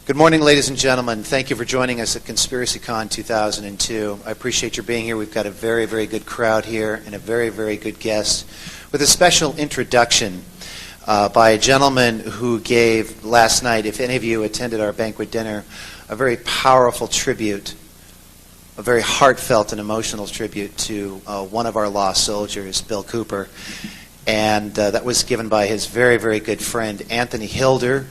Good morning, ladies and gentlemen. Thank you for joining us at ConspiracyCon 2002. I appreciate your being here. We've got a very, very good crowd here and a very, very good guest with a special introduction by a gentleman who gave last night, if any of you attended our banquet dinner, a very powerful tribute, a very heartfelt and emotional tribute to one of our lost soldiers, Bill Cooper. And that was given by his very, very good friend, Anthony Hilder,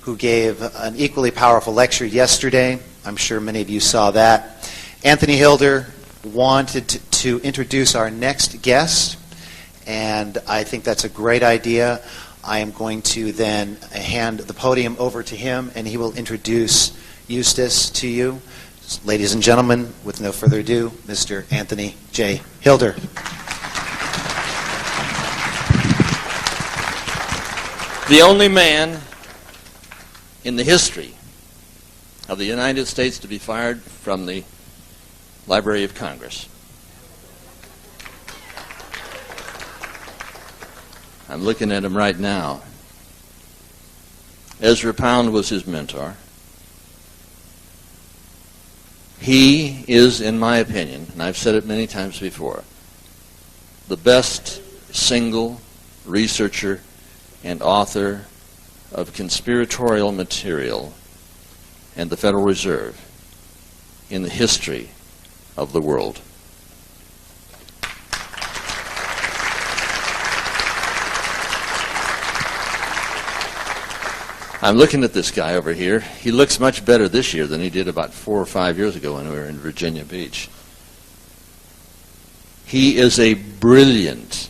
who gave an equally powerful lecture yesterday. I'm sure many of you saw that. Anthony Hilder wanted to introduce our next guest, and I think that's a great idea. I am going to then hand the podium over to him, and he will introduce Eustace to you. Ladies and gentlemen, with no further ado, Mr. Anthony J. Hilder. The only man in the history of the United States to be fired from the Library of Congress. I'm looking at him right now. Ezra Pound was his mentor. He is, in my opinion, and I've said it many times before, the best single researcher and author of conspiratorial material and the Federal Reserve in the history of the world. I'm looking at this guy over here. He looks much better this year than he did about 4 or 5 years ago when we were in Virginia Beach. He is a brilliant,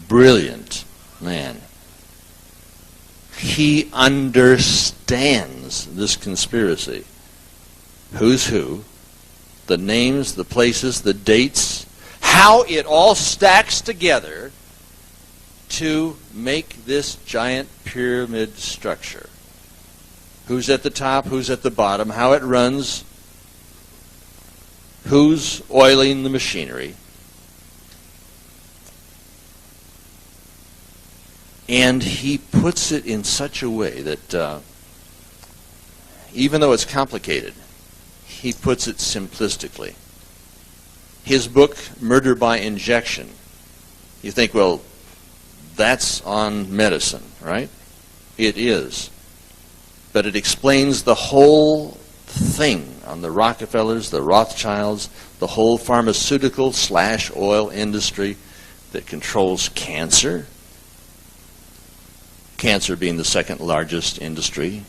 brilliant man. He understands this conspiracy. Who's who, the names, the places, the dates, how it all stacks together to make this giant pyramid structure. Who's at the top, who's at the bottom, how it runs, who's oiling the machinery. And he puts it in such a way that even though it's complicated, he puts it simplistically. His book, Murder by Injection, you think, well, that's on medicine, right? It is. But it explains the whole thing on the Rockefellers, the Rothschilds, the whole pharmaceutical/oil industry that controls cancer. Cancer being the second largest industry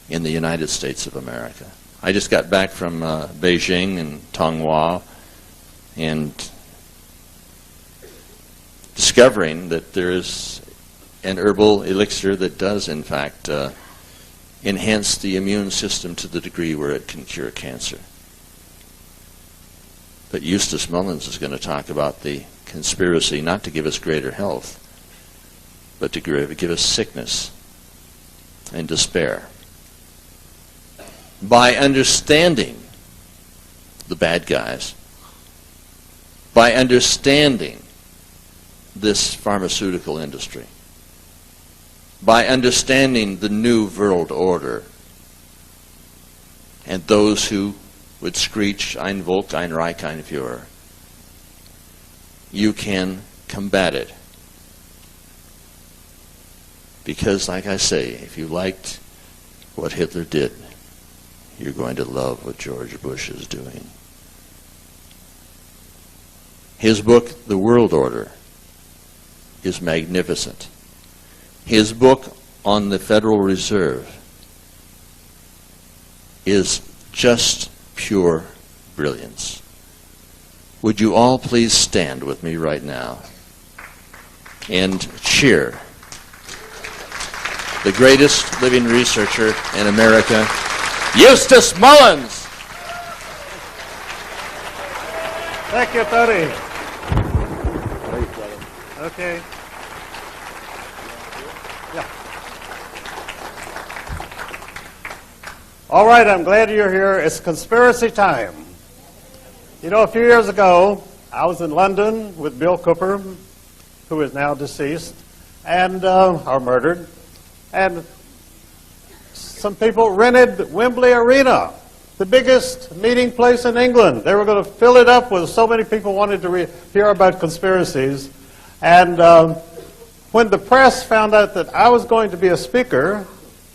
in the United States of America. I just got back from Beijing and Tonghua and discovering that there is an herbal elixir that does, in fact, enhance the immune system to the degree where it can cure cancer. But Eustace Mullins is going to talk about the conspiracy not to give us greater health, but to give us sickness and despair. By understanding the bad guys, by understanding this pharmaceutical industry, by understanding the New World Order, and those who would screech, Ein Volk, ein Reich, ein Führer, you can combat it. Because, like I say, if you liked what Hitler did, you're going to love what George Bush is doing. His book, The World Order, is magnificent. His book on the Federal Reserve is just pure brilliance. Would you all please stand with me right now and cheer the greatest living researcher in America, Eustace Mullins. Thank you, Tony. Okay. Yeah. All right, I'm glad you're here. It's conspiracy time. You know, a few years ago, I was in London with Bill Cooper, who is now deceased, and or murdered. And some people rented Wembley Arena, the biggest meeting place in England. They were going to fill it up with so many people wanted to hear about conspiracies. And when the press found out that I was going to be a speaker,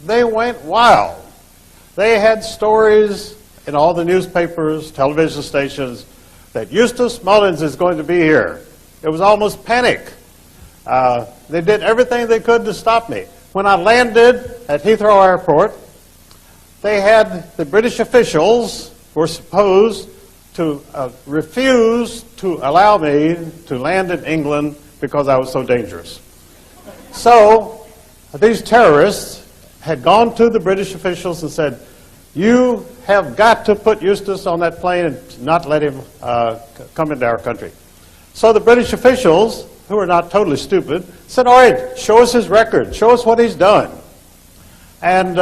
they went wild. They had stories in all the newspapers, television stations, that Eustace Mullins is going to be here. It was almost panic. They did everything they could to stop me. When I landed at Heathrow Airport, they had the British officials were supposed to refuse to allow me to land in England because I was so dangerous. So these terrorists had gone to the British officials and said, "You have got to put Eustace on that plane and not let him come into our country." So the British officials, who are not totally stupid, said, "All right, show us his record. Show us what he's done." And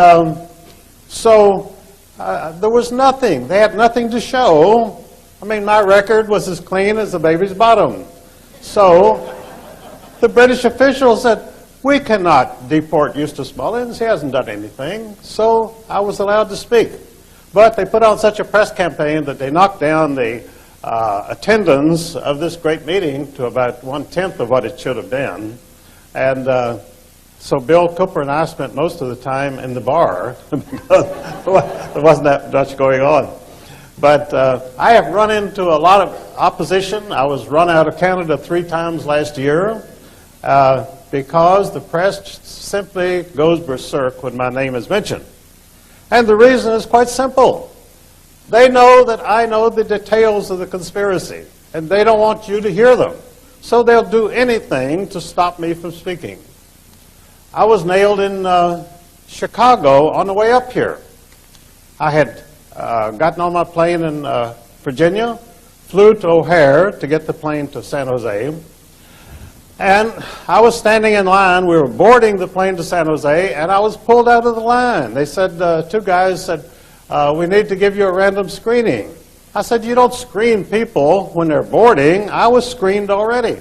so there was nothing. They had nothing to show. I mean, my record was as clean as the baby's bottom. So the British officials said, "We cannot deport Eustace Mullins. He hasn't done anything." So I was allowed to speak. But they put on such a press campaign that they knocked down the attendance of this great meeting to about 1/10 of what it should have been. And so Bill Cooper and I spent most of the time in the bar because there wasn't that much going on. But I have run into a lot of opposition. I was run out of Canada 3 times last year because the press simply goes berserk when my name is mentioned. And the reason is quite simple. They know that I know the details of the conspiracy, and they don't want you to hear them. So they'll do anything to stop me from speaking. I was nailed in Chicago on the way up here. I had gotten on my plane in Virginia, flew to O'Hare to get the plane to San Jose, and I was standing in line. We were boarding the plane to San Jose, and I was pulled out of the line. They said, 2 guys said, "We need to give you a random screening." I said, "You don't screen people when they're boarding." I was screened already.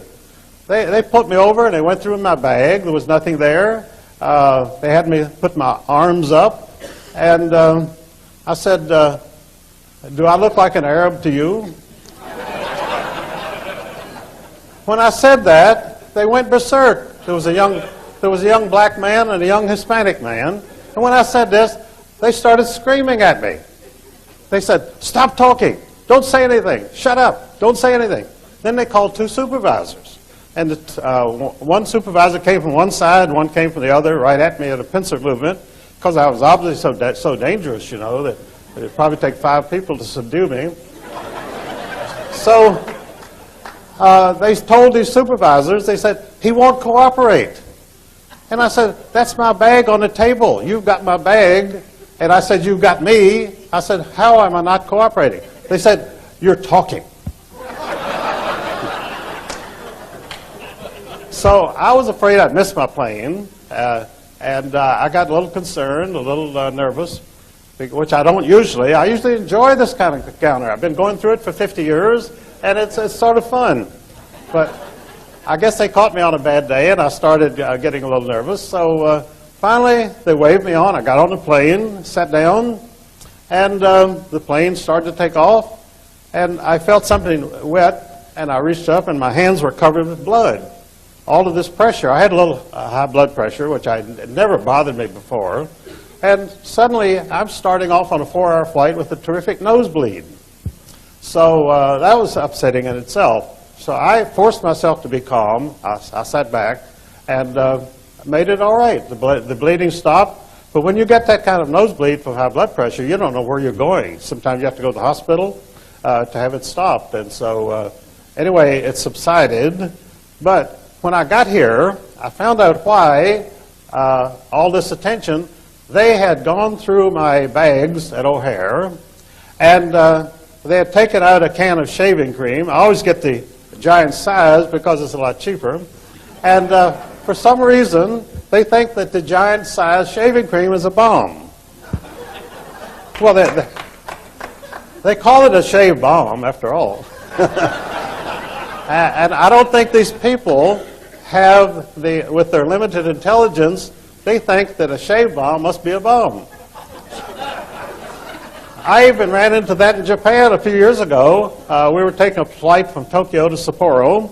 They put me over and they went through my bag. There was nothing there. They had me put my arms up. And I said, "Do I look like an Arab to you?" When I said that, they went berserk. There was a young black man and a young Hispanic man. And when I said this, they started screaming at me. They said, "Stop talking. Don't say anything. Shut up. Don't say anything." Then they called 2 supervisors. And one supervisor came from one side, one came from the other, right at me at a pincer movement, because I was obviously so dangerous, you know, that it would probably take 5 people to subdue me. So they told these supervisors, they said, "He won't cooperate." And I said, "That's my bag on the table. You've got my bag." And I said, "You've got me." I said, "How am I not cooperating?" They said, "You're talking." So I was afraid I'd miss my plane, and I got a little concerned, a little nervous, which I don't usually. I usually enjoy this kind of encounter. I've been going through it for 50 years, and it's sort of fun. But I guess they caught me on a bad day, and I started getting a little nervous. So finally, they waved me on. I got on the plane, sat down, and the plane started to take off, and I felt something wet, and I reached up, and my hands were covered with blood. All of this pressure. I had a little high blood pressure, which had never bothered me before. And suddenly, I'm starting off on a 4-hour flight with a terrific nosebleed. So that was upsetting in itself. So I forced myself to be calm. I sat back and made it all right. The bleeding stopped. But when you get that kind of nosebleed from high blood pressure, you don't know where you're going. Sometimes you have to go to the hospital to have it stopped. And so anyway, it subsided. But when I got here, I found out why all this attention. They had gone through my bags at O'Hare, and they had taken out a can of shaving cream. I always get the giant size because it's a lot cheaper. And for some reason, they think that the giant size shaving cream is a bomb. Well, they call it a shave bomb, after all. And I don't think these people have, with their limited intelligence, they think that a shave bomb must be a bomb. I even ran into that in Japan a few years ago. We were taking a flight from Tokyo to Sapporo,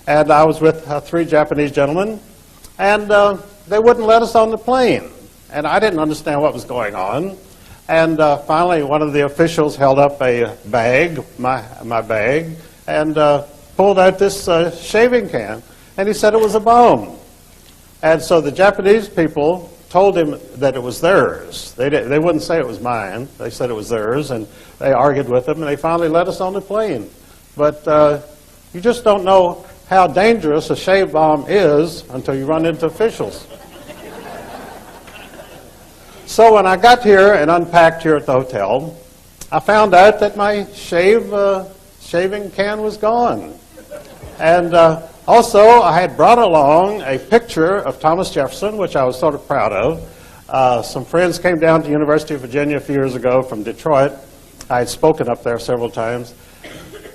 and I was with 3 Japanese gentlemen, and they wouldn't let us on the plane. And I didn't understand what was going on. And finally, one of the officials held up a bag, my bag, and pulled out this shaving can, and he said it was a bomb. And so the Japanese people told him that it was theirs. They wouldn't say it was mine. They said it was theirs, and they argued with him, and they finally let us on the plane. But you just don't know how dangerous a shave bomb is until you run into officials. So when I got here and unpacked here at the hotel, I found out that my shaving can was gone. And also, I had brought along a picture of Thomas Jefferson, which I was sort of proud of. Some friends came down to the University of Virginia a few years ago from Detroit. I had spoken up there several times.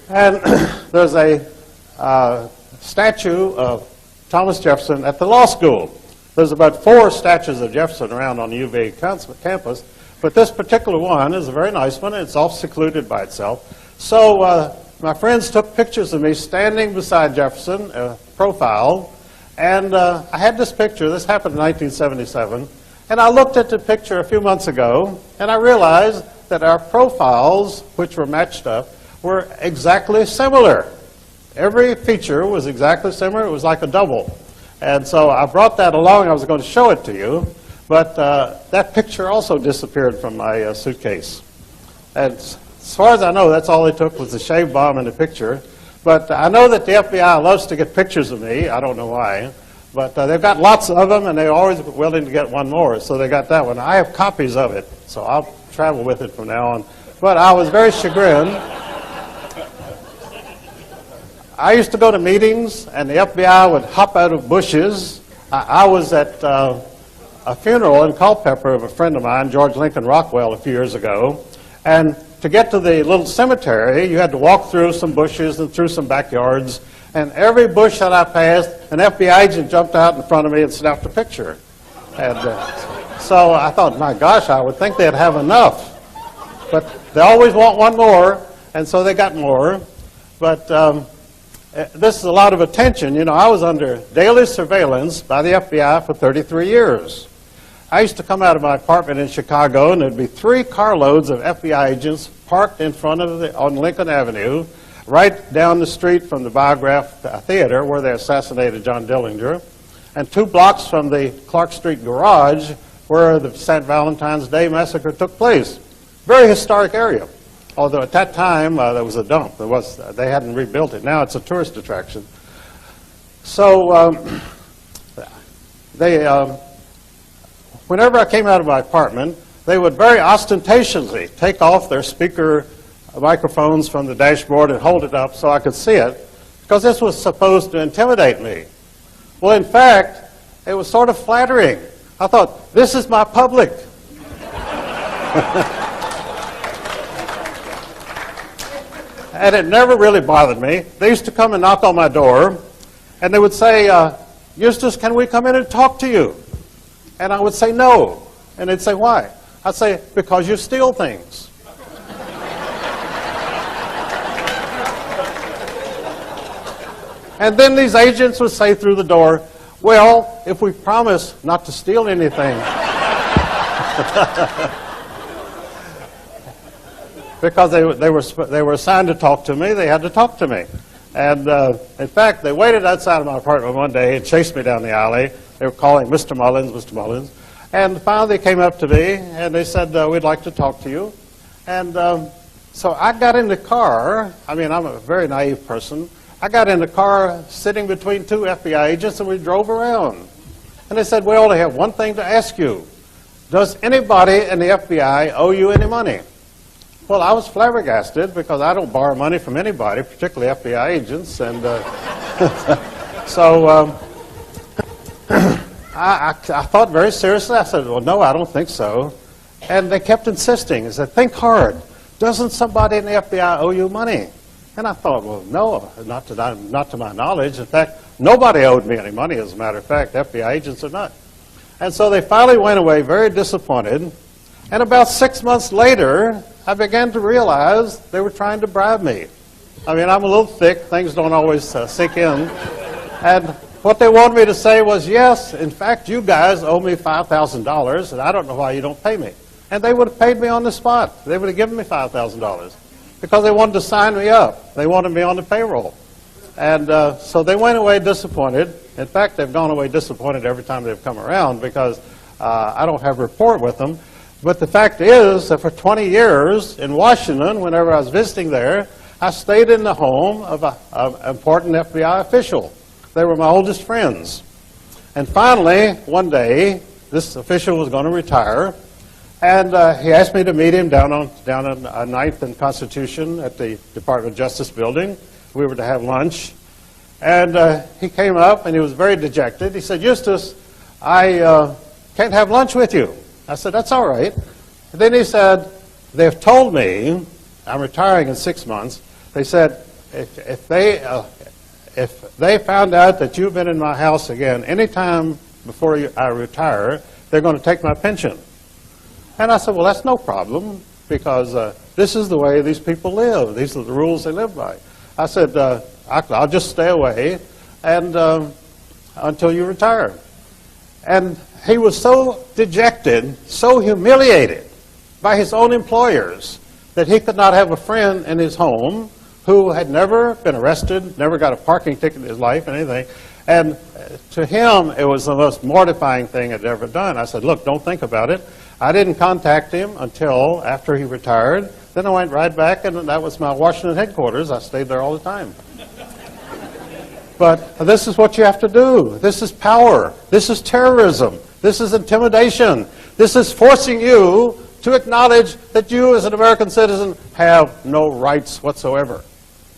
And there's a statue of Thomas Jefferson at the law school. There's about 4 statues of Jefferson around on the UVA campus, but this particular one is a very nice one, and it's all secluded by itself. So my friends took pictures of me standing beside Jefferson, profile, and I had this picture. This happened in 1977, and I looked at the picture a few months ago, and I realized that our profiles, which were matched up, were exactly similar. Every feature was exactly similar. It was like a double. And so I brought that along. I was going to show it to you, but that picture also disappeared from my suitcase. And as far as I know, that's all they took was the shave bomb and the picture. But I know that the FBI loves to get pictures of me. I don't know why. But they've got lots of them, and they're always willing to get one more. So they got that one. I have copies of it, so I'll travel with it from now on. But I was very chagrined. I used to go to meetings, and the FBI would hop out of bushes. I was at a funeral in Culpeper of a friend of mine, George Lincoln Rockwell, a few years ago. And to get to the little cemetery, you had to walk through some bushes and through some backyards. And every bush that I passed, an FBI agent jumped out in front of me and snapped a picture. And so I thought, my gosh, I would think they'd have enough. But they always want one more, and so they got more. But this is a lot of attention. You know, I was under daily surveillance by the FBI for 33 years. I used to come out of my apartment in Chicago, and there'd be 3 carloads of FBI agents parked in front of on Lincoln Avenue, right down the street from the Biograph Theater where they assassinated John Dillinger, and 2 blocks from the Clark Street garage where the St. Valentine's Day massacre took place. Very historic area. Although at that time there was a dump. They hadn't rebuilt it. Now it's a tourist attraction. So whenever I came out of my apartment, they would very ostentatiously take off their speaker microphones from the dashboard and hold it up so I could see it, because this was supposed to intimidate me. Well, in fact, it was sort of flattering. I thought, this is my public. And it never really bothered me. They used to come and knock on my door, and they would say, Eustace, can we come in and talk to you? And I would say no. And they'd say, why? I'd say, because you steal things. And then these agents would say through the door, well, if we promise not to steal anything. Because they were assigned to talk to me, they had to talk to me. And in fact, they waited outside of my apartment one day and chased me down the alley. They were calling Mr. Mullins, Mr. Mullins. And finally they came up to me and they said, we'd like to talk to you. And so I got in the car. I mean, I'm a very naive person. I got in the car sitting between 2 FBI agents, and we drove around. And they said, we only have one thing to ask you. Does anybody in the FBI owe you any money? Well, I was flabbergasted because I don't borrow money from anybody, particularly FBI agents. And so I thought very seriously. I said, well, no, I don't think so. And they kept insisting. They said, think hard. Doesn't somebody in the FBI owe you money? And I thought, well, no, not to my knowledge. In fact, nobody owed me any money, as a matter of fact. FBI agents are not. And so they finally went away very disappointed. And about 6 months later, I began to realize they were trying to bribe me. I mean, I'm a little thick. Things don't always sink in. And what they wanted me to say was, yes, in fact, you guys owe me $5,000, and I don't know why you don't pay me. And they would have paid me on the spot. They would have given me $5,000 because they wanted to sign me up. They wanted me on the payroll. And so they went away disappointed. In fact, they've gone away disappointed every time they've come around because I don't have rapport with them. But the fact is that for 20 years in Washington, whenever I was visiting there, I stayed in the home of an important FBI official. They were my oldest friends. And finally, one day, this official was going to retire, and he asked me to meet him down on 9th and Constitution at the Department of Justice building. We were to have lunch. And he came up, and he was very dejected. He said, Eustace, I can't have lunch with you. I said, that's all right. And then he said, they've told me, I'm retiring in 6 months, they said, if they found out that you've been in my house again any time before I retire, they're going to take my pension. And I said, well, that's no problem, because this is the way these people live. These are the rules they live by. I said, I'll just stay away and until you retire. And he was so dejected, so humiliated by his own employers that he could not have a friend in his home who had never been arrested, never got a parking ticket in his life, and anything. And to him, it was the most mortifying thing I'd ever done. I said, look, don't think about it. I didn't contact him until after he retired. Then I went right back, and that was my Washington headquarters. I stayed there all the time. But this is what you have to do. This is power. This is terrorism. This is intimidation. This is forcing you to acknowledge that you as an American citizen have no rights whatsoever.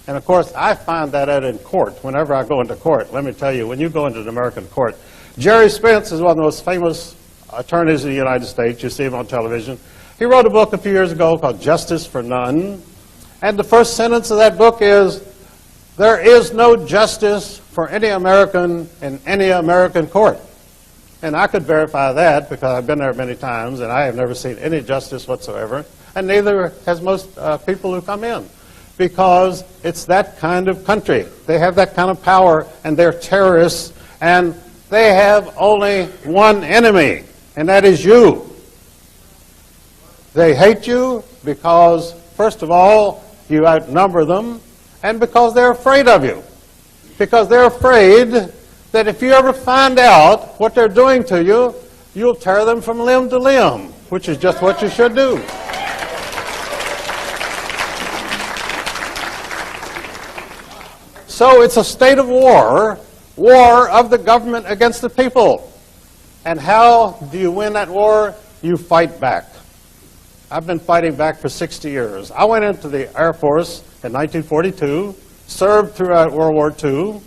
And of course, I find that out in court. Whenever I go into court, let me tell you, when you go into an American court, Jerry Spence is one of the most famous attorneys in the United States. You see him on television. He wrote a book a few years ago called Justice for None. And the first sentence of that book is, there is no justice for any American in any American court. And I could verify that because I've been there many times and I have never seen any justice whatsoever. And neither has most people who come in. Because it's that kind of country. They have that kind of power, and they're terrorists, and they have only one enemy, and that is you. They hate you because, first of all, you outnumber them, and because they're afraid of you. Because they're afraid that if you ever find out what they're doing to you, you'll tear them from limb to limb, which is just what you should do. So it's a state of war, war of the government against the people. And how do you win that war? You fight back. I've been fighting back for 60 years. I went into the Air Force in 1942, served throughout World War II,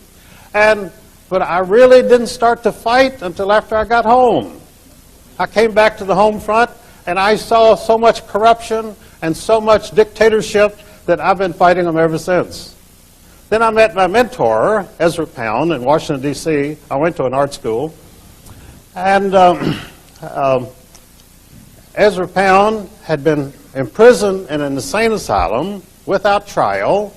but I really didn't start to fight until after I got home. I came back to the home front, and I saw so much corruption and so much dictatorship that I've been fighting them ever since. Then I met my mentor, Ezra Pound, in Washington, D.C. I went to an art school. And Ezra Pound had been imprisoned in an insane asylum without trial.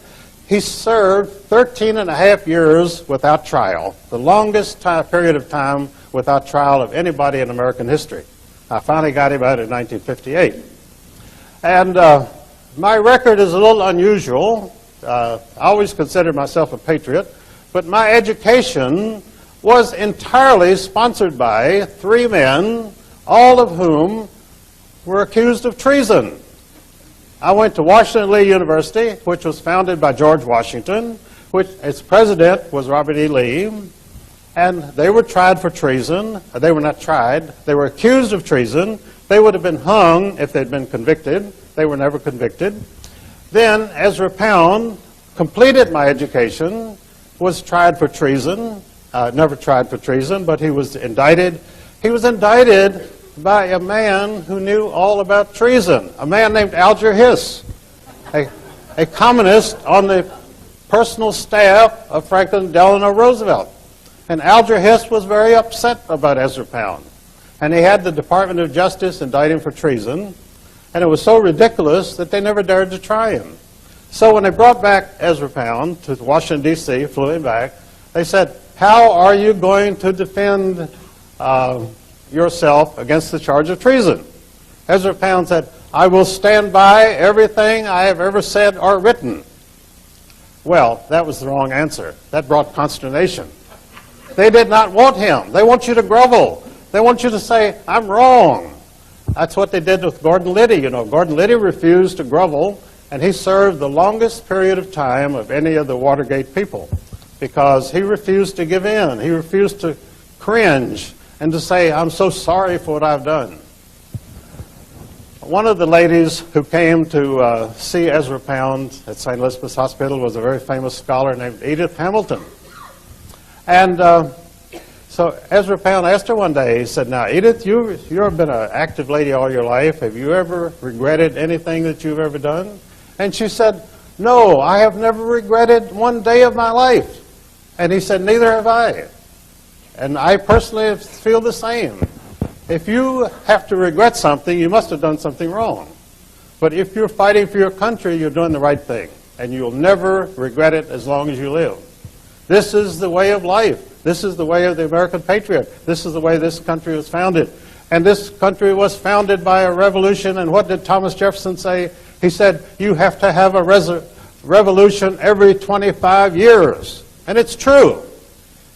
He served 13 and a half years without trial, the longest period of time without trial of anybody in American history. I finally got him out in 1958. And my record is a little unusual. I always considered myself a patriot, but my education was entirely sponsored by 3 men, all of whom were accused of treason. I went to Washington Lee University, which was founded by George Washington, which its president was Robert E. Lee, and they were tried for treason. They were not tried. They were accused of treason. They would have been hung if they'd been convicted. They were never convicted. Then Ezra Pound completed my education, was tried for treason, never tried for treason, but he was indicted. He was indicted by a man who knew all about treason, a man named Alger Hiss, a communist on the personal staff of Franklin Delano Roosevelt. And Alger Hiss was very upset about Ezra Pound. And he had the Department of Justice indict him for treason. And it was so ridiculous that they never dared to try him. So when they brought back Ezra Pound to Washington, D.C., flew him back, they said, how are you going to defend yourself against the charge of treason? Ezra Pound said, I will stand by everything I have ever said or written. Well, that was the wrong answer. That brought consternation. They did not want him. They want you to grovel. They want you to say, I'm wrong. That's what they did with Gordon Liddy. You know, Gordon Liddy refused to grovel, and he served the longest period of time of any of the Watergate people because he refused to give in. He refused to cringe and to say, I'm so sorry for what I've done. One of the ladies who came to see Ezra Pound at St. Elizabeth's Hospital was a very famous scholar named Edith Hamilton. And so Ezra Pound asked her one day, he said, now, Edith, you've been an active lady all your life. Have you ever regretted anything that you've ever done? And she said, no, I have never regretted one day of my life. And he said, neither have I. And I personally feel the same. If you have to regret something, you must have done something wrong. But if you're fighting for your country, you're doing the right thing. And you'll never regret it as long as you live. This is the way of life. This is the way of the American patriot. This is the way this country was founded. And this country was founded by a revolution. And what did Thomas Jefferson say? He said, you have to have a revolution every 25 years. And it's true.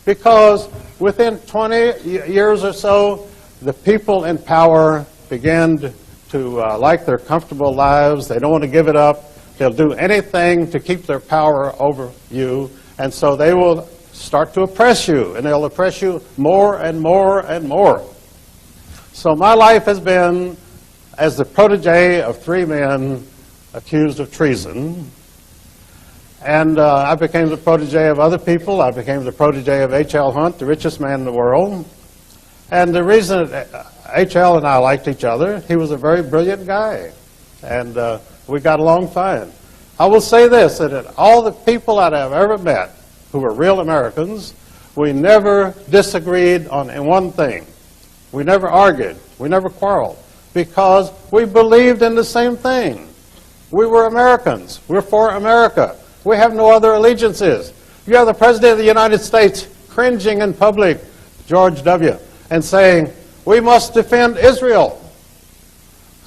Because within 20 years or so, the people in power began to like their comfortable lives. They don't want to give it up. They'll do anything to keep their power over you. And so they will start to oppress you, and they'll oppress you more and more and more. So my life has been as the protege of 3 men accused of treason. And I became the protege of other people. I became the protege of H.L. Hunt, the richest man in the world. And the reason H.L. and I liked each other, he was a very brilliant guy. And we got along fine. I will say this, that all the people that I've ever met who were real Americans, we never disagreed on one thing. We never argued. We never quarreled. Because we believed in the same thing. We were Americans. We're for America. We have no other allegiances. You have the President of the United States cringing in public, George W., and saying, we must defend Israel.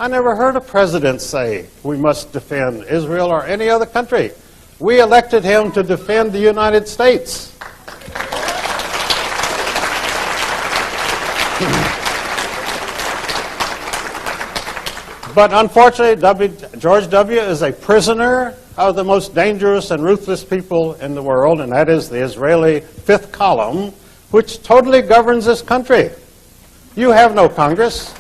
I never heard a president say we must defend Israel or any other country. We elected him to defend the United States. But unfortunately, George W. is a prisoner of the most dangerous and ruthless people in the world, and that is the Israeli fifth column, which totally governs this country. You have no Congress.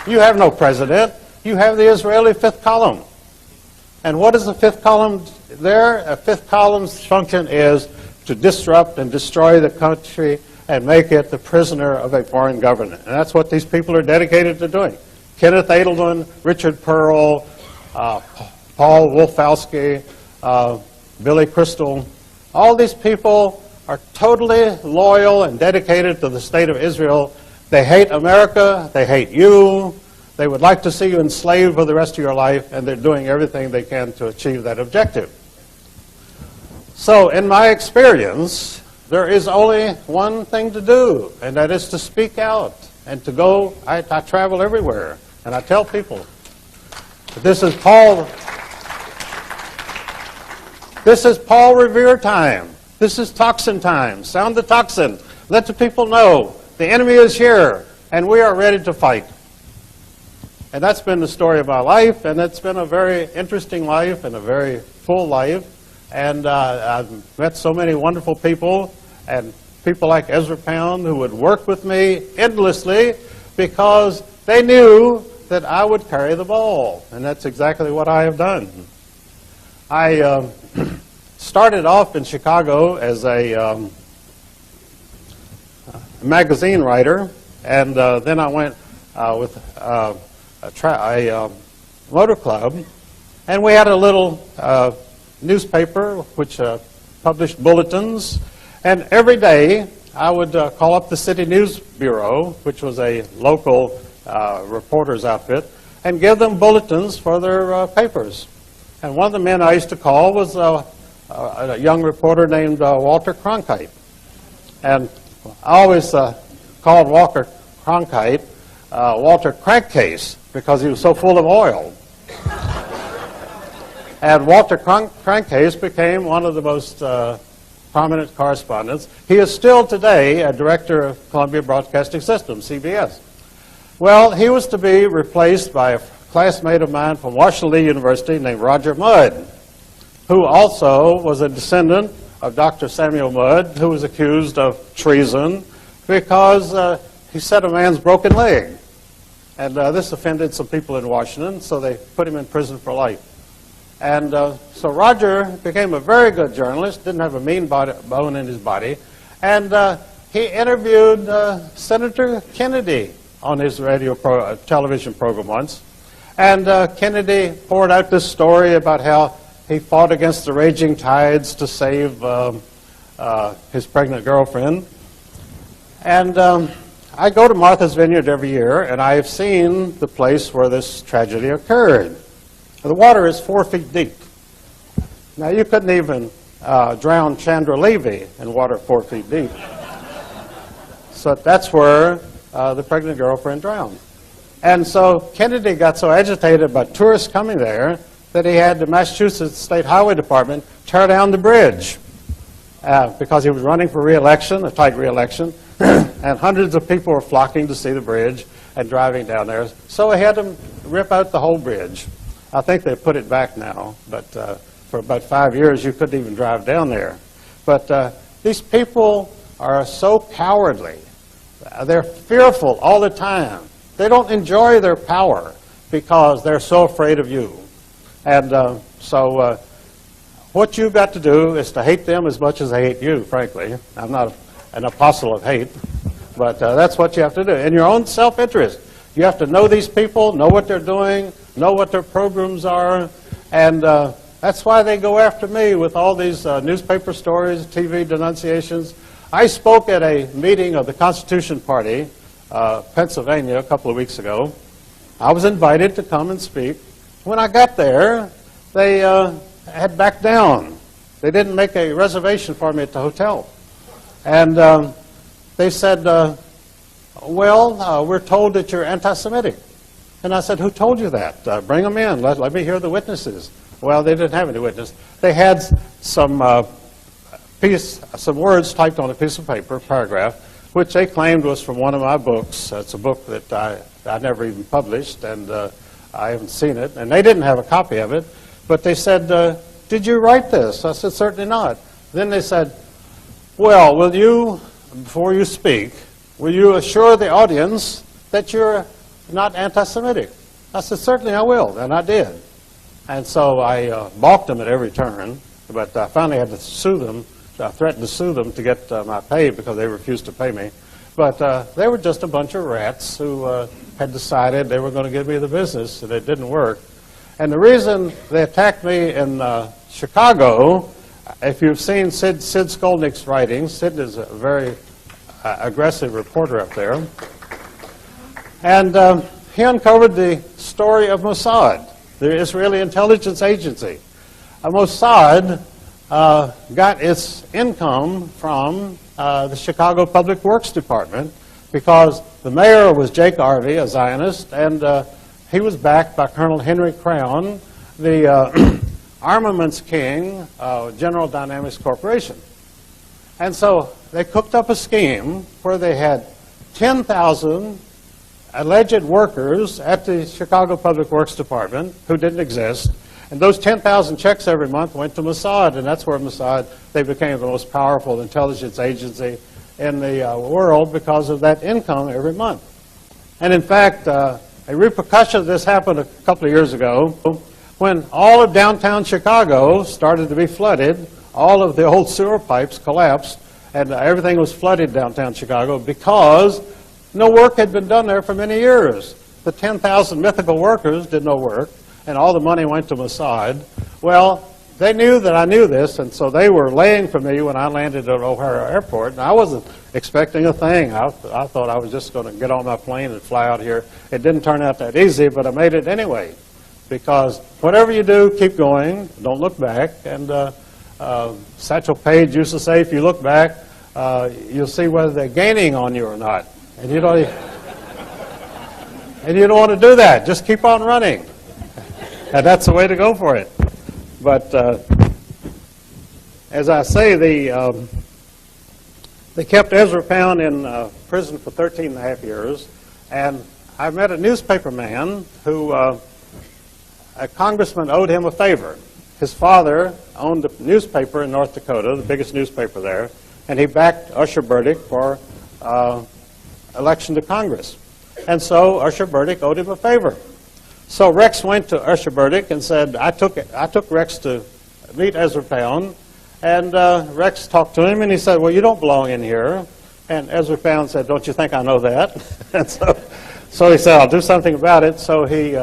You have no president. You have the Israeli fifth column. And what is the fifth column there? A fifth column's function is to disrupt and destroy the country and make it the prisoner of a foreign government. And that's what these people are dedicated to doing. Kenneth Edelman, Richard Pearl, Paul Wolfowski, Billy Crystal, all these people are totally loyal and dedicated to the state of Israel. They hate America. They hate you. They would like to see you enslaved for the rest of your life, and they're doing everything they can to achieve that objective. So, in my experience, there is only one thing to do, and that is to speak out and to go. I travel everywhere, and I tell people, this is Paul Revere time. This is toxin time. Sound the toxin. Let the people know the enemy is here, and we are ready to fight. And that's been the story of my life, and it's been a very interesting life and a very full life. And I've met so many wonderful people, and people like Ezra Pound who would work with me endlessly because they knew that I would carry the ball. And that's exactly what I have done. I started off in Chicago as a magazine writer, and then I went with a motor club, and we had a little newspaper which published bulletins, and every day I would call up the City News Bureau, which was a local reporter's outfit, and give them bulletins for their papers. And one of the men I used to call was a young reporter named Walter Cronkite. And I always called Walter Cronkite Walter Crankcase because he was so full of oil. And Walter Crankcase became one of the most prominent correspondents. He is still today a director of Columbia Broadcasting System, CBS. Well, he was to be replaced by a classmate of mine from Washington Lee University named Roger Mudd, who also was a descendant of Dr. Samuel Mudd, who was accused of treason because he set a man's broken leg. And this offended some people in Washington, so they put him in prison for life. And so Roger became a very good journalist, didn't have a mean bone in his body, and he interviewed Senator Kennedy on his television program once. And Kennedy poured out this story about how he fought against the raging tides to save his pregnant girlfriend. And I go to Martha's Vineyard every year, and I have seen the place where this tragedy occurred. The water is 4 feet deep. Now, you couldn't even drown Chandra Levy in water 4 feet deep. So that's where the pregnant girlfriend drowned. And so Kennedy got so agitated about tourists coming there that he had the Massachusetts State Highway Department tear down the bridge because he was running for re-election, a tight re-election, and hundreds of people were flocking to see the bridge and driving down there. So he had them rip out the whole bridge. I think they put it back now, but for about 5 years you couldn't even drive down there. But these people are so cowardly. They're fearful all the time. They don't enjoy their power because they're so afraid of you. And so what you've got to do is to hate them as much as they hate you, frankly. I'm not an apostle of hate, but that's what you have to do. In your own self-interest, you have to know these people, know what they're doing, know what their programs are, and that's why they go after me with all these newspaper stories, TV denunciations. I spoke at a meeting of the Constitution Party, Pennsylvania, a couple of weeks ago. I was invited to come and speak. When I got there, they had backed down. They didn't make a reservation for me at the hotel. And they said, well, we're told that you're anti-Semitic. And I said, who told you that? Bring them in. Let me hear the witnesses. Well, they didn't have any witnesses. They had some words typed on a piece of paper, paragraph, which they claimed was from one of my books. It's a book that I never even published, and I haven't seen it. And they didn't have a copy of it. But they said, did you write this? I said, certainly not. Then they said, well, will you, before you speak, will you assure the audience that you're not anti-Semitic? I said, certainly I will, and I did. And so I balked them at every turn, but I finally had to sue them. I threatened to sue them to get my pay because they refused to pay me. But they were just a bunch of rats who had decided they were going to give me the business, and it didn't work. And the reason they attacked me in Chicago, if you've seen Sid Skolnick's writings, Sid is a very aggressive reporter up there. And he uncovered the story of Mossad, the Israeli intelligence agency. Mossad got its income from the Chicago Public Works Department because the mayor was Jake Arvey, a Zionist, and he was backed by Colonel Henry Crown, the armaments king of General Dynamics Corporation. And so they cooked up a scheme where they had 10,000 alleged workers at the Chicago Public Works Department who didn't exist. And those 10,000 checks every month went to Mossad, and that's where Mossad, they became the most powerful intelligence agency in the world because of that income every month. And in fact, a repercussion of this happened a couple of years ago when all of downtown Chicago started to be flooded. All of the old sewer pipes collapsed, and everything was flooded downtown Chicago because no work had been done there for many years. The 10,000 mythical workers did no work, and all the money went to Mossad. Well, they knew that I knew this, and so they were laying for me when I landed at O'Hare Airport, and I wasn't expecting a thing. I thought I was just going to get on my plane and fly out here. It didn't turn out that easy, but I made it anyway, because whatever you do, keep going, don't look back. And Satchel Paige used to say, if you look back, you'll see whether they're gaining on you or not. And you don't want to do that. Just keep on running. And that's the way to go for it. But as I say, they kept Ezra Pound in prison for 13 and a half years. And I met a newspaper man who, a congressman owed him a favor. His father owned a newspaper in North Dakota, the biggest newspaper there, and he backed Usher Burdick for election to Congress. And so Usher Burdick owed him a favor. So Rex went to Usher Burdick and said, I took Rex to meet Ezra Pound, and Rex talked to him, and he said, well, you don't belong in here. And Ezra Pound said, don't you think I know that? And so he said, I'll do something about it. So he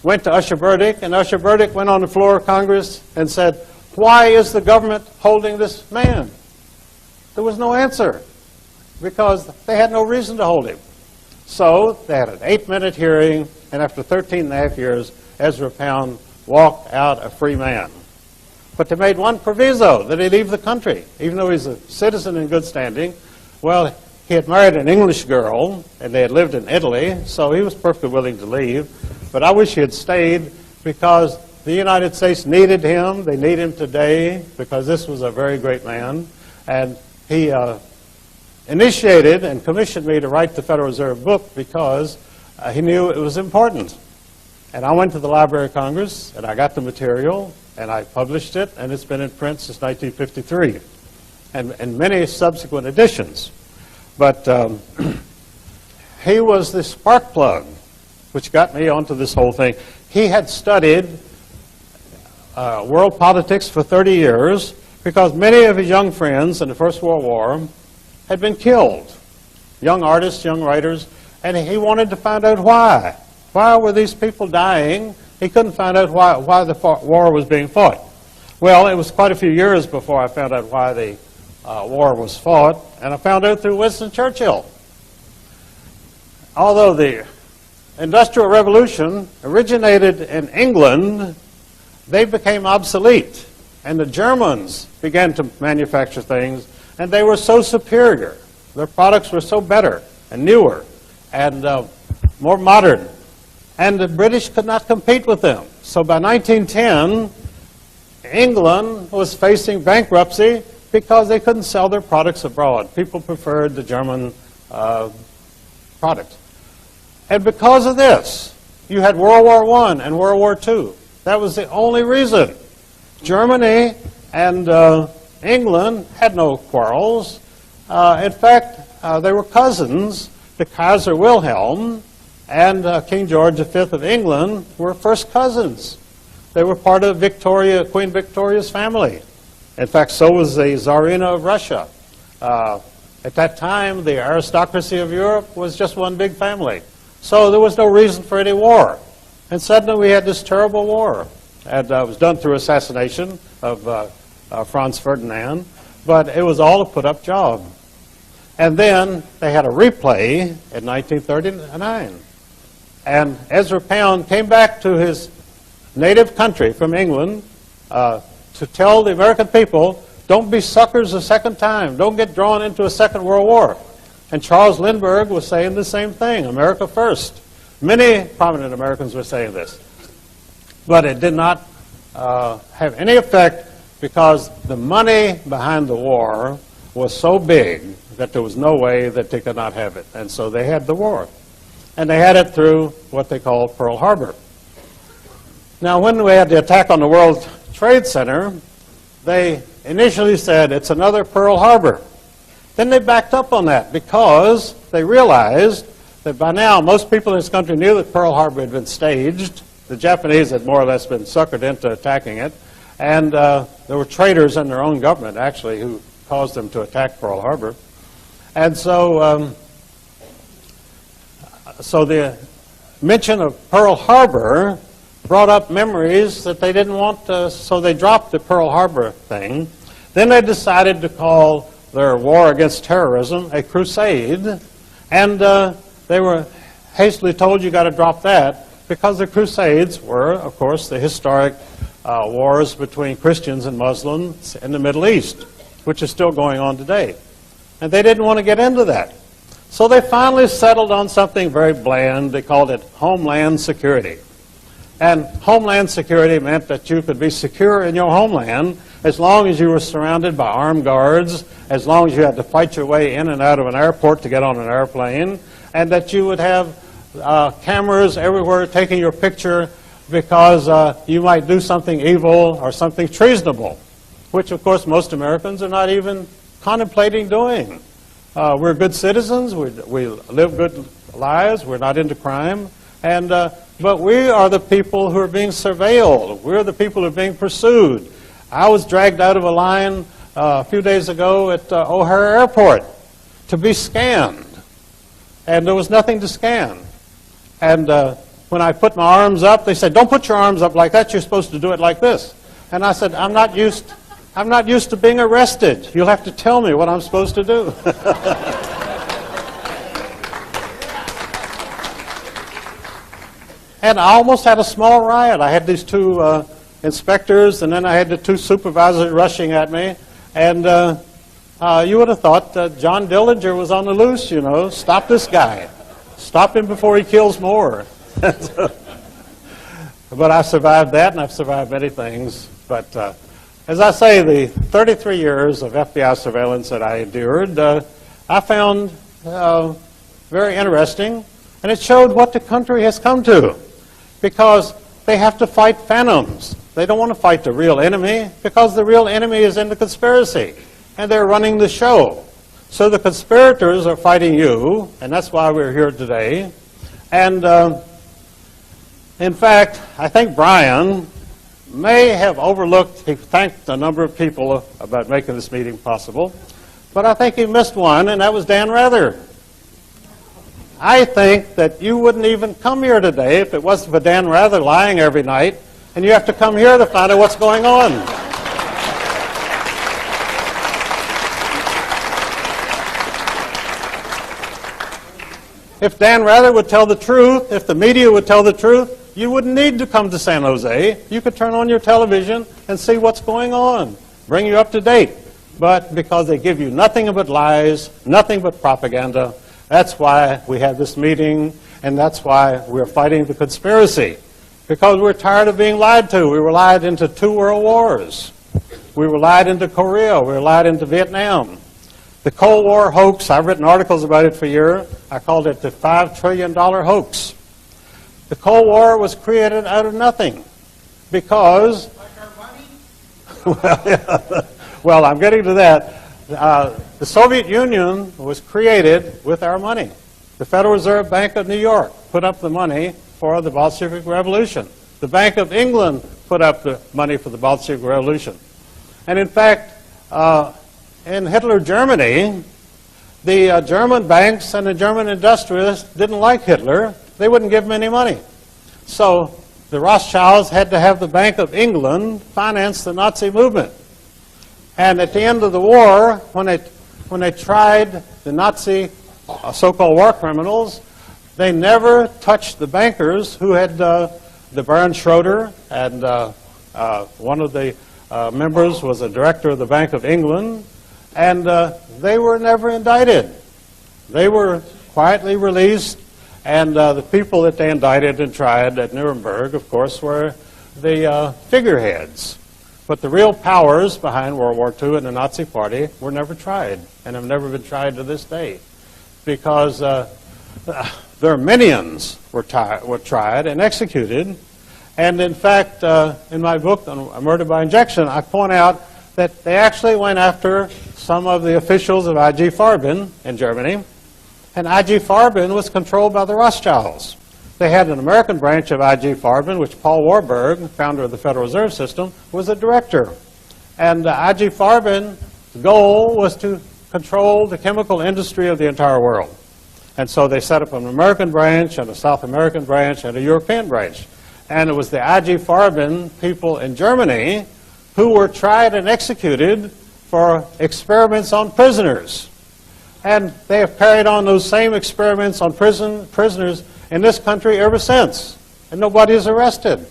went to Usher Burdick, and Usher Burdick went on the floor of Congress and said, why is the government holding this man? There was no answer, because they had no reason to hold him. So they had an 8-minute hearing, and after 13 and a half years, Ezra Pound walked out a free man. But they made one proviso, that he leave the country, even though he's a citizen in good standing. Well, he had married an English girl, and they had lived in Italy, so he was perfectly willing to leave. But I wish he had stayed, because the United States needed him. They need him today, because this was a very great man. And he initiated and commissioned me to write the Federal Reserve book, because he knew it was important. And I went to the Library of Congress, and I got the material, and I published it, and it's been in print since 1953, and many subsequent editions. But he was the spark plug which got me onto this whole thing. He had studied world politics for 30 years, because many of his young friends in the First World War had been killed, young artists, young writers, and he wanted to find out why. Why were these people dying? He couldn't find out why the war was being fought. Well, it was quite a few years before I found out why the war was fought, and I found out through Winston Churchill. Although the Industrial Revolution originated in England, they became obsolete, and the Germans began to manufacture things, and they were so superior. Their products were so better and newer and more modern, and the British could not compete with them. So by 1910, England was facing bankruptcy because they couldn't sell their products abroad. People preferred the German product. And because of this, you had World War I and World War II. That was the only reason. Germany and England had no quarrels. In fact, they were cousins. The Kaiser Wilhelm and King George V of England were first cousins. They were part of Queen Victoria's family. In fact, so was the Tsarina of Russia. At that time, the aristocracy of Europe was just one big family. So there was no reason for any war. And suddenly we had this terrible war. And it was done through assassination of Franz Ferdinand, but it was all a put-up job. And then they had a replay in 1939. And Ezra Pound came back to his native country from England to tell the American people, don't be suckers a second time. Don't get drawn into a Second World War. And Charles Lindbergh was saying the same thing, America first. Many prominent Americans were saying this. But it did not have any effect, because the money behind the war was so big that there was no way that they could not have it. And so they had the war. And they had it through what they called Pearl Harbor. Now, when we had the attack on the World Trade Center, they initially said it's another Pearl Harbor. Then they backed up on that, because they realized that by now most people in this country knew that Pearl Harbor had been staged. The Japanese had more or less been suckered into attacking it. And there were traitors in their own government, actually, who caused them to attack Pearl Harbor. And so, so the mention of Pearl Harbor brought up memories that they didn't want to, so they dropped the Pearl Harbor thing. Then they decided to call their war against terrorism a crusade, and they were hastily told you got to drop that because the Crusades were, of course, the historic wars between Christians and Muslims in the Middle East, which is still going on today. And they didn't want to get into that. So they finally settled on something very bland. They called it Homeland Security. And Homeland Security meant that you could be secure in your homeland as long as you were surrounded by armed guards, as long as you had to fight your way in and out of an airport to get on an airplane, and that you would have cameras everywhere taking your picture because you might do something evil or something treasonable, which, of course, most Americans are not even contemplating doing. We're good citizens. We live good lives. We're not into crime. But we are the people who are being surveilled. We're the people who are being pursued. I was dragged out of a line a few days ago at O'Hare Airport to be scanned. And there was nothing to scan. And when I put my arms up, they said, "Don't put your arms up like that. You're supposed to do it like this." And I said, I'm not used to being arrested. You'll have to tell me what I'm supposed to do. And I almost had a small riot. I had these two inspectors, and then I had the two supervisors rushing at me. And you would have thought John Dillinger was on the loose, you know. Stop this guy. Stop him before he kills more. But I survived that, and I've survived many things. But as I say, the 33 years of FBI surveillance that I endured, I found very interesting, and it showed what the country has come to. Because they have to fight phantoms. They don't want to fight the real enemy, because the real enemy is in the conspiracy, and they're running the show. So the conspirators are fighting you, and that's why we're here today. And in fact, I think Brian may have overlooked, he thanked a number of people about making this meeting possible, but I think he missed one, and that was Dan Rather. I think that you wouldn't even come here today if it wasn't for Dan Rather lying every night, and you have to come here to find out what's going on. If Dan Rather would tell the truth, if the media would tell the truth, you wouldn't need to come to San Jose. You could turn on your television and see what's going on, bring you up to date. But because they give you nothing but lies, nothing but propaganda, that's why we have this meeting, and that's why we're fighting the conspiracy. Because we're tired of being lied to. We were lied into 2 world wars. We were lied into Korea. We were lied into Vietnam. The Cold War hoax, I've written articles about it for years. I called it the $5 trillion hoax. The Cold War was created out of nothing because... Like our money? Well, I'm getting to that. The Soviet Union was created with our money. The Federal Reserve Bank of New York put up the money for the Bolshevik Revolution. The Bank of England put up the money for the Bolshevik Revolution. And in fact, in Hitler Germany, the German banks and the German industrialists didn't like Hitler. They wouldn't give him any money. So the Rothschilds had to have the Bank of England finance the Nazi movement. And at the end of the war, when they tried the Nazi so-called war criminals, they never touched the bankers who had the Baron Schroeder, and one of the members was a director of the Bank of England, and they were never indicted. They were quietly released, and the people that they indicted and tried at Nuremberg, of course, were the figureheads. But the real powers behind World War II and the Nazi Party were never tried, and have never been tried to this day, because their minions were tried and executed. And in fact, in my book, on Murder by Injection, I point out that they actually went after some of the officials of IG Farben in Germany, and IG Farben was controlled by the Rothschilds. They had an American branch of IG Farben, which Paul Warburg, founder of the Federal Reserve System, was a director. And IG Farben's goal was to control the chemical industry of the entire world. And so they set up an American branch and a South American branch and a European branch. and it was the IG Farben people in Germany who were tried and executed for experiments on prisoners. And they have carried on those same experiments on prisoners in this country ever since, and nobody is arrested.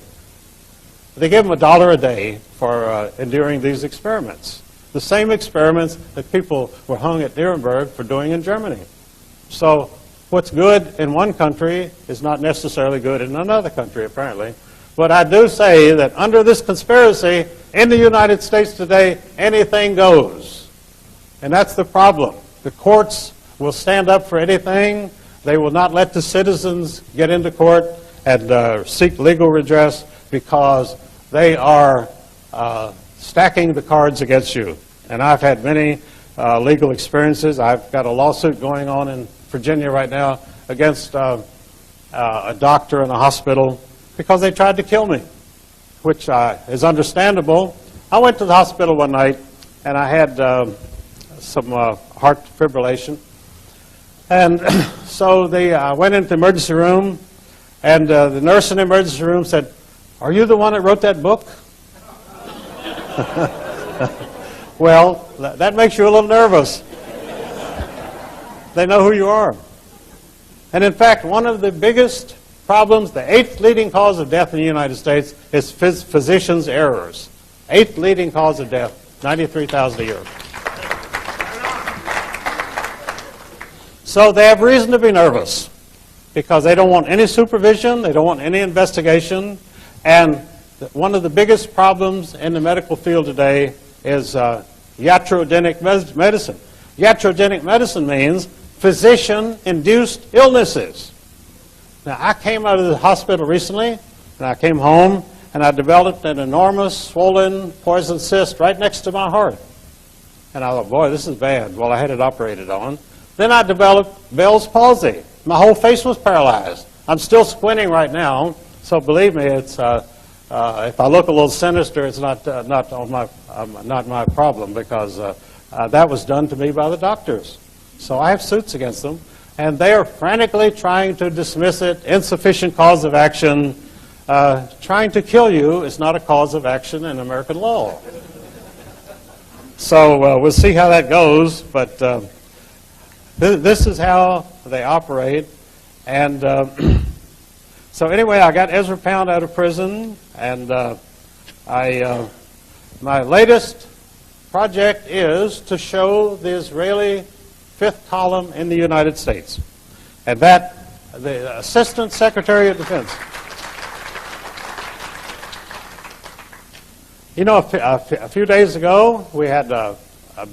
They give them $1 a day for enduring these experiments. The same experiments that people were hung at Nuremberg for doing in Germany. So what's good in one country is not necessarily good in another country, apparently. But I do say that under this conspiracy, in the United States today, anything goes. And that's the problem. The courts will stand up for anything. They will not let the citizens get into court and seek legal redress because they are stacking the cards against you. And I've had many legal experiences. I've got a lawsuit going on in Virginia right now against a doctor in a hospital because they tried to kill me, which is understandable. I went to the hospital one night and I had some heart fibrillation. And so they went into the emergency room, and the nurse in the emergency room said, "Are you the one that wrote that book?" Well, that makes you a little nervous. They know who you are. And in fact, one of the biggest problems, the 8th leading cause of death in the United States is physicians' errors. 8th leading cause of death, 93,000 a year. So they have reason to be nervous because they don't want any supervision, they don't want any investigation, and one of the biggest problems in the medical field today is iatrogenic medicine. Iatrogenic medicine means physician-induced illnesses. Now, I came out of the hospital recently, and I came home, and I developed an enormous swollen poison cyst right next to my heart. And I thought, boy, this is bad. Well, I had it operated on. Then I developed Bell's palsy. My whole face was paralyzed. I'm still squinting right now, so believe me, it's if I look a little sinister, it's not my problem because that was done to me by the doctors. So I have suits against them, and they are frantically trying to dismiss it. Insufficient cause of action. Trying to kill you is not a cause of action in American law. So we'll see how that goes, but this is how they operate. And so anyway, I got Ezra Pound out of prison, and my latest project is to show the Israeli fifth column in the United States. And that, the Assistant Secretary of Defense. You know, a few days ago, we had a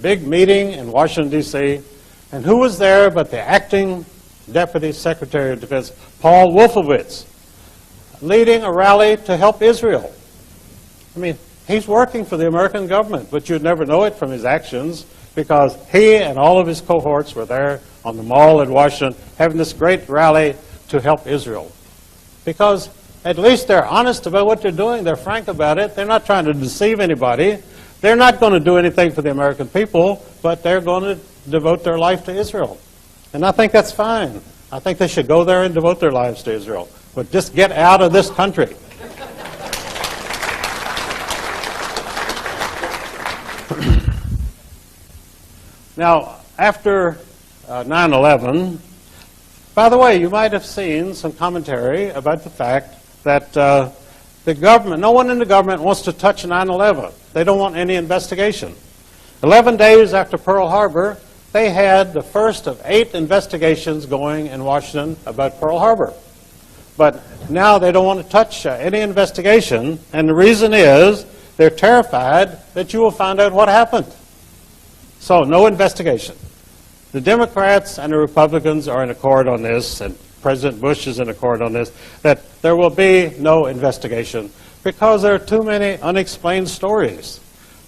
big meeting in Washington, D.C., and who was there but the acting Deputy Secretary of Defense, Paul Wolfowitz, leading a rally to help Israel. I mean, he's working for the American government, but you'd never know it from his actions because he and all of his cohorts were there on the mall in Washington having this great rally to help Israel. Because at least they're honest about what they're doing. They're frank about it. They're not trying to deceive anybody. They're not going to do anything for the American people, but they're going to devote their life to Israel. And I think that's fine. I think they should go there and devote their lives to Israel. But just get out of this country. Now, after 9/11, by the way, you might have seen some commentary about the fact that the government, no one in the government wants to touch 9/11. They don't want any investigation. 11 days after Pearl Harbor, they had the first of 8 investigations going in Washington about Pearl Harbor. But now they don't want to touch any investigation, and the reason is they're terrified that you will find out what happened. So, no investigation. The Democrats and the Republicans are in accord on this, and President Bush is in accord on this, that there will be no investigation because there are too many unexplained stories.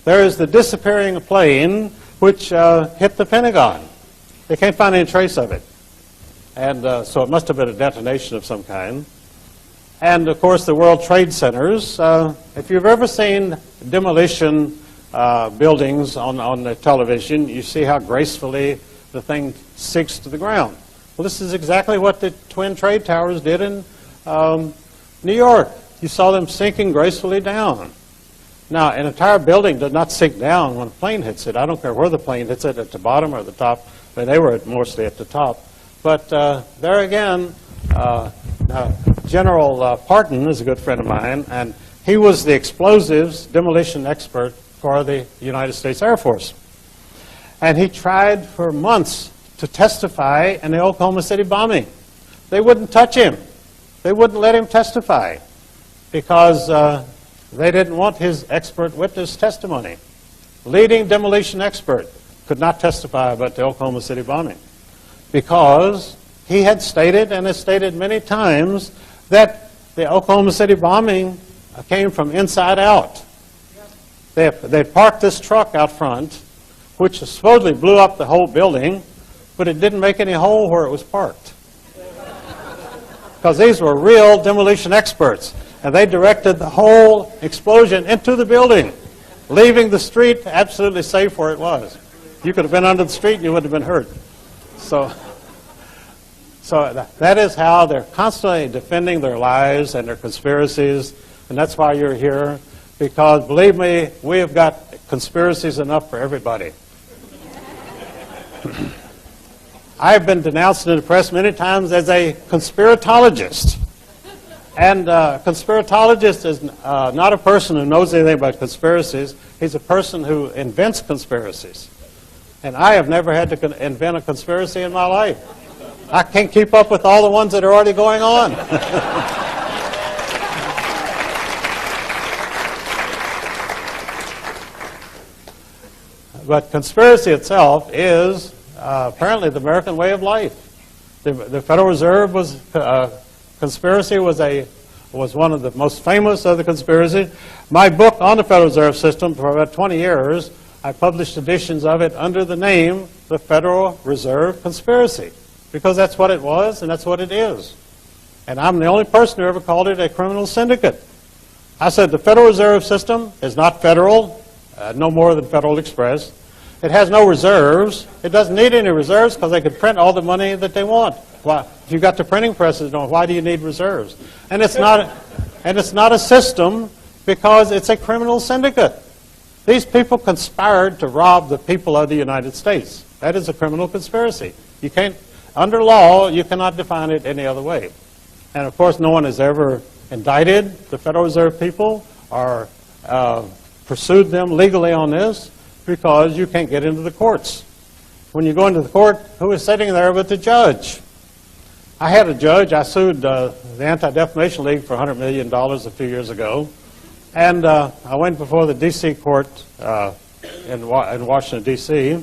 There is the disappearing plane which hit the Pentagon. They can't find any trace of it. And so it must have been a detonation of some kind. And, of course, the World Trade Centers. If you've ever seen demolition buildings on the television, you see how gracefully the thing sinks to the ground. Well, this is exactly what the Twin Trade Towers did in New York. you saw them sinking gracefully down. Now, an entire building does not sink down when a plane hits it. I don't care where the plane hits it, at the bottom or the top, but they were mostly at the top. But there again, General Parton is a good friend of mine, and he was the explosives demolition expert for the United States Air Force. And he tried for months to testify in the Oklahoma City bombing. They wouldn't touch him. They wouldn't let him testify because they didn't want his expert witness testimony. Leading demolition expert could not testify about the Oklahoma City bombing because he had stated, and has stated many times, that the Oklahoma City bombing came from inside out. They parked this truck out front, which supposedly blew up the whole building, but it didn't make any hole where it was parked. Because these were real demolition experts, and they directed the whole explosion into the building, leaving the street absolutely safe where it was. You could have been under the street and you wouldn't have been hurt. So that is how they're constantly defending their lies and their conspiracies, and that's why you're here, because believe me, we have got conspiracies enough for everybody. I have been denounced in the press many times as a conspiratologist. And a conspiratologist is not a person who knows anything about conspiracies. He's a person who invents conspiracies. And I have never had to invent a conspiracy in my life. I can't keep up with all the ones that are already going on. But conspiracy itself is apparently the American way of life. The Federal Reserve conspiracy was one of the most famous of the conspiracies. My book on the Federal Reserve System for about 20 years, I published editions of it under the name The Federal Reserve Conspiracy, because that's what it was and that's what it is. And I'm the only person who ever called it a criminal syndicate. I said the Federal Reserve System is not federal, no more than Federal Express. It has no reserves. It doesn't need any reserves because they could print all the money that they want. Why, if you've got the printing presses, why do you need reserves? And it's not a system because it's a criminal syndicate. These people conspired to rob the people of the United States. That is a criminal conspiracy. You can't, under law, you cannot define it any other way. And of course, no one has ever indicted the Federal Reserve people or pursued them legally on this, because you can't get into the courts. When you go into the court, who is sitting there but the judge? I had a judge. I sued the Anti-Defamation League for $100 million a few years ago. And I went before the D.C. court in Washington, D.C.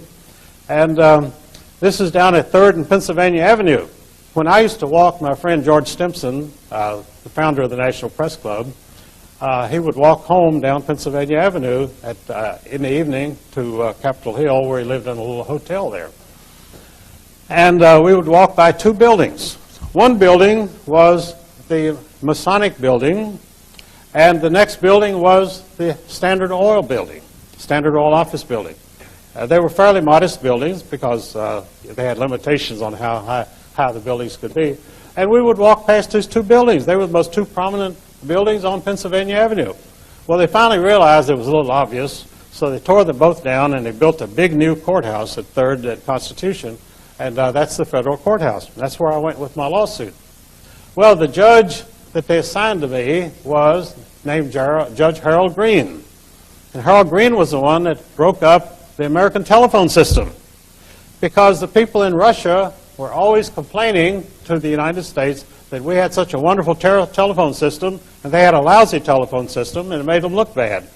And this is down at 3rd and Pennsylvania Avenue. When I used to walk, my friend George Stimson, the founder of the National Press Club, he would walk home down Pennsylvania Avenue in the evening to Capitol Hill, where he lived in a little hotel there. And we would walk by two buildings. One building was the Masonic building, and the next building was the Standard Oil building, Standard Oil office building. They were fairly modest buildings because they had limitations on how high the buildings could be. And we would walk past these two buildings. They were the most two prominent buildings on Pennsylvania Avenue. Well, they finally realized it was a little obvious, so they tore them both down and they built a big new courthouse at 3rd and Constitution, and that's the federal courthouse. That's where I went with my lawsuit. Well, the judge that they assigned to me was named Judge Harold Green. And Harold Green was the one that broke up the American telephone system, because the people in Russia were always complaining to the United States that we had such a wonderful telephone system, and they had a lousy telephone system, and it made them look bad.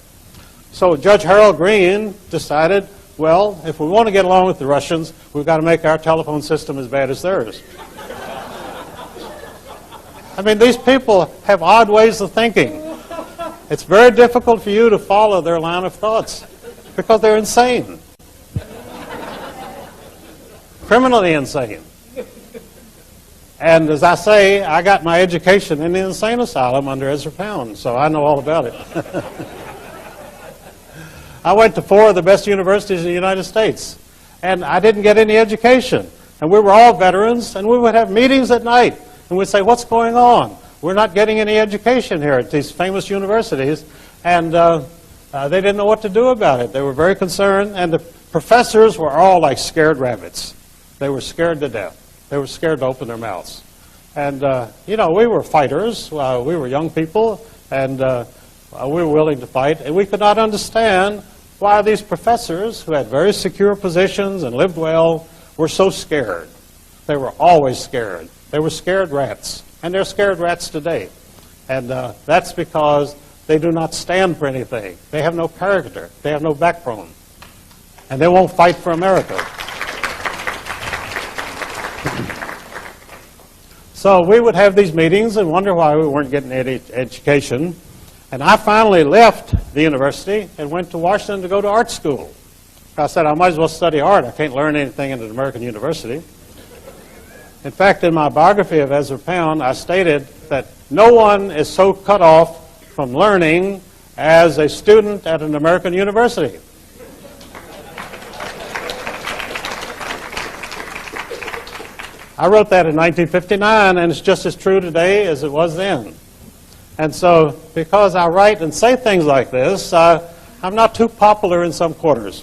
So Judge Harold Green decided, well, if we want to get along with the Russians, we've got to make our telephone system as bad as theirs. I mean, these people have odd ways of thinking. It's very difficult for you to follow their line of thoughts because they're insane. Criminally insane. And as I say, I got my education in the insane asylum under Ezra Pound, so I know all about it. I went to 4 of the best universities in the United States, and I didn't get any education. And we were all veterans, and we would have meetings at night, and we'd say, what's going on? we're not getting any education here at these famous universities, and they didn't know what to do about it. They were very concerned, and the professors were all like scared rabbits. They were scared to death. They were scared to open their mouths. And, you know, we were fighters. We were young people, and we were willing to fight. And we could not understand why these professors, who had very secure positions and lived well, were so scared. They were always scared. They were scared rats. And they're scared rats today. And that's because they do not stand for anything. They have no character. They have no backbone. And they won't fight for America. So we would have these meetings and wonder why we weren't getting any education. And I finally left the university and went to Washington to go to art school. I said, I might as well study art. I can't learn anything in an American university. In fact, in my biography of Ezra Pound, I stated that no one is so cut off from learning as a student at an American university. I wrote that in 1959, and it's just as true today as it was then. And so, because I write and say things like this, I'm not too popular in some quarters.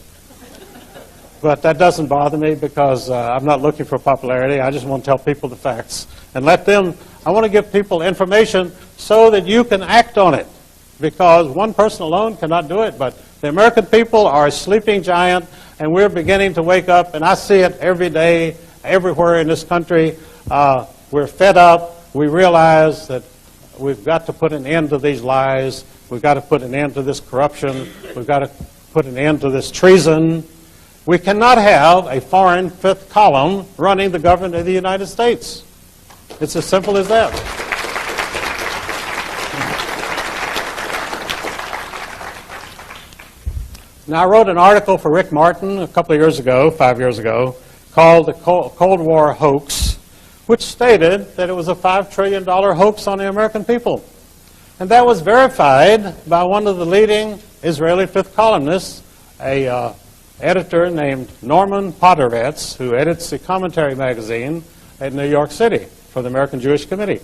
But that doesn't bother me because I'm not looking for popularity. I just want to tell people the facts and let them, I want to give people information so that you can act on it. Because one person alone cannot do it, but the American people are a sleeping giant, and we're beginning to wake up, and I see it every day, everywhere in this country. We're fed up. We realize that we've got to put an end to these lies. We've got to put an end to this corruption. We've got to put an end to this treason. We cannot have a foreign fifth column running the government of the United States. It's as simple as that. Now, I wrote an article for Rick Martin a couple of years ago, 5 years ago, called The Cold War Hoax, which stated that it was a $5 trillion hoax on the American people. And that was verified by one of the leading Israeli fifth columnists, a editor named Norman Podhoretz, who edits the Commentary magazine in New York City for the American Jewish Committee.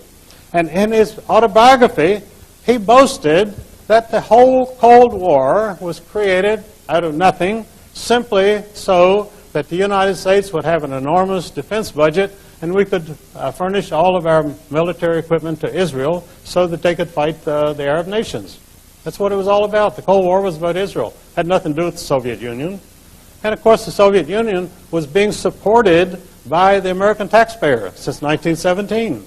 And in his autobiography, he boasted that the whole Cold War was created out of nothing, simply so that the United States would have an enormous defense budget and we could furnish all of our military equipment to Israel so that they could fight the Arab nations. That's what it was all about. The Cold War was about Israel. It had nothing to do with the Soviet Union. And of course, the Soviet Union was being supported by the American taxpayer since 1917.